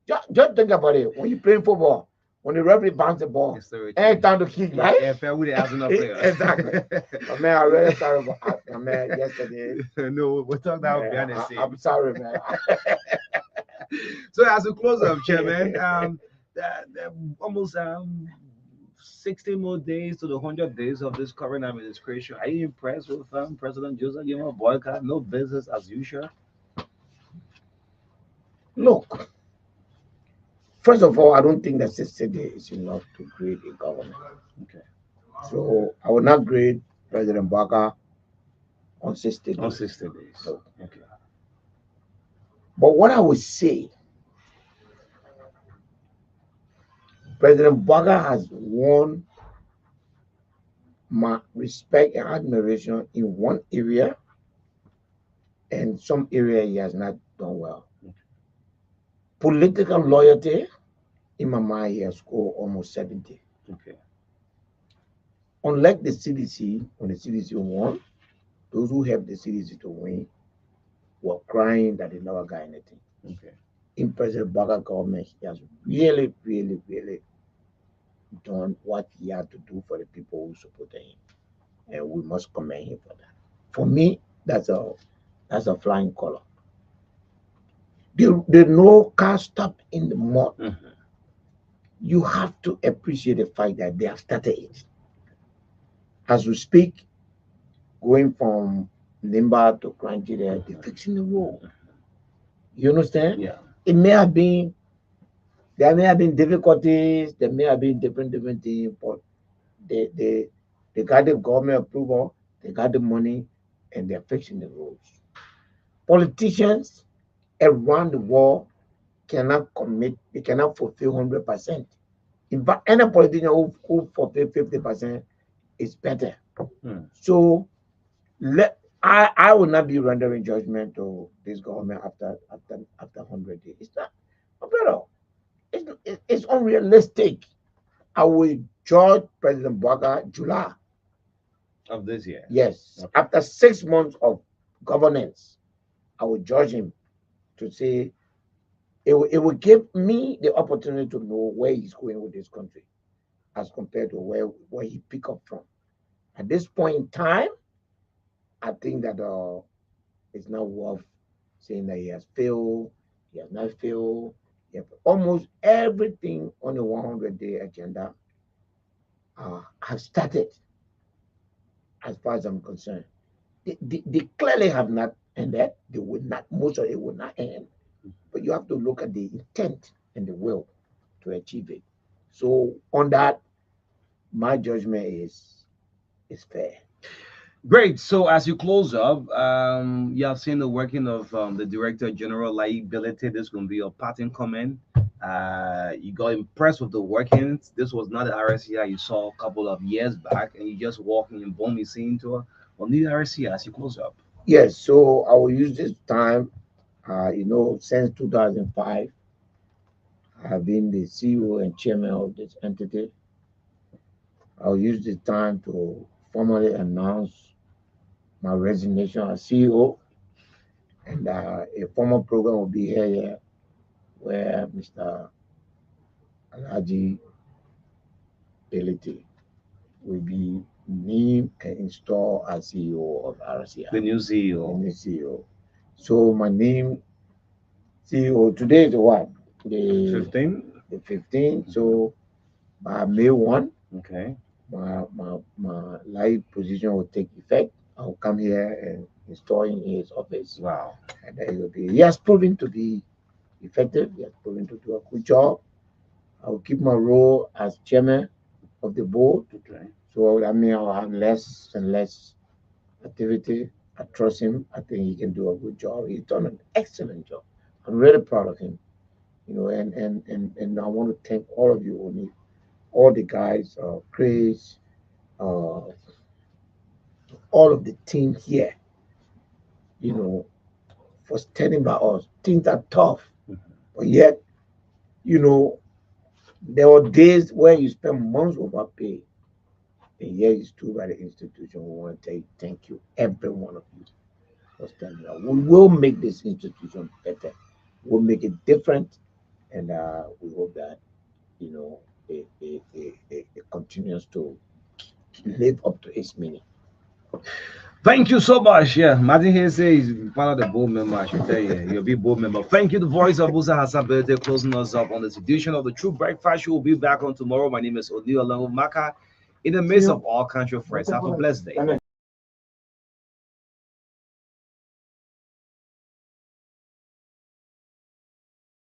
just think about it. When you play football, when the referee bounce the ball, ain't time to kick, right? Yeah, fair with the Arsenal player. Exactly. But man, I'm really sorry about my man yesterday. No, we'll talk that behind the scene. I'm sorry, man. So as a close up, Chairman, almost 60 more days to the 100 days of this current administration. Are you impressed with President Joseph Yuma Boycott? No business as usual. Look, first of all, I don't think that 60 days is enough to create a government. Okay. So I will not grade President Barker on 60 days. On 60 days. No. Okay. But what I would say, President Barker has won my respect and admiration in one area, and some area he has not done well. Okay. Political loyalty, in my mind, he has scored almost 70. Okay. Unlike the CDC, when the CDC won, those who helped the CDC to win were crying that they never got anything. Okay. In President Barker government, he has really, really, really done what he had to do for the people who supported him, and we must commend him for that. For me, that's a flying color. The no car stop in the mud. You have to appreciate the fact that they have started it. As we speak, going from Limba to Crunchy, they're fixing the road. You understand? Yeah. It may have been, there may have been difficulties, there may have been different things, but they got the government approval, they got the money, and they're fixing the roads. Politicians around the world cannot commit, they cannot fulfill 100%. In fact, any politician who fulfill 50% is better. So I will not be rendering judgment to this government after 100 days. It's not, brother. It's unrealistic. I will judge President Barker July of this year. Yes, okay. After 6 months of governance, I will judge him to say it will give me the opportunity to know where he's going with this country, as compared to where he pick up from. At this point in time, I think that it's not worth saying that he has failed, he has not failed. Almost everything on the 100-day agenda has started, as far as I'm concerned. They clearly have not ended. They will not, most of it will not end. But you have to look at the intent and the will to achieve it. So on that, my judgment is fair. Great. So as you close up, you have seen the working of the Director General Liability. This is going to be your parting comment. You got impressed with the workings. This was not the RSCI you saw a couple of years back, and you just walking and boom, you see into a new RSCI as you close up. Yes. So I will use this time. Since 2005, I have been the CEO and chairman of this entity. I'll use this time to formally announce my resignation as CEO, and a formal program will be here where Mr. Alhaji Beliti will be named and installed as CEO of RCI. The new CEO. The new CEO. So my name, CEO, today is the what? The 15th? The 15th. So by May 1, okay, my live position will take effect. I'll come here and install in his office. Wow. And then he has proven to be effective. He has proven to do a good job. I will keep my role as chairman of the board. Okay. So I mean, I'll have less and less activity I trust him. I think he can do a good job. He's done an excellent job. I'm really proud of him. And I want to thank all of you, Oni, all the guys, Chris, uh, all of the team here, for standing by us. Things are tough, but yet, there were days where you spend months overpaid, and yet you stood by the institution. We want to thank you, every one of you, for standing up. We will make this institution better. We'll make it different, and we hope that it continues to live up to its meaning. Thank you so much. Yeah, Martin here says one of the board member. I should tell you, you'll be board member. Thank you, the voice of Musa Hassan Birthday, closing us up on this edition of the True Breakfast Show. We'll be back on tomorrow. My name is Odile along with Maka, in the midst of all country friends. Have a blessed day.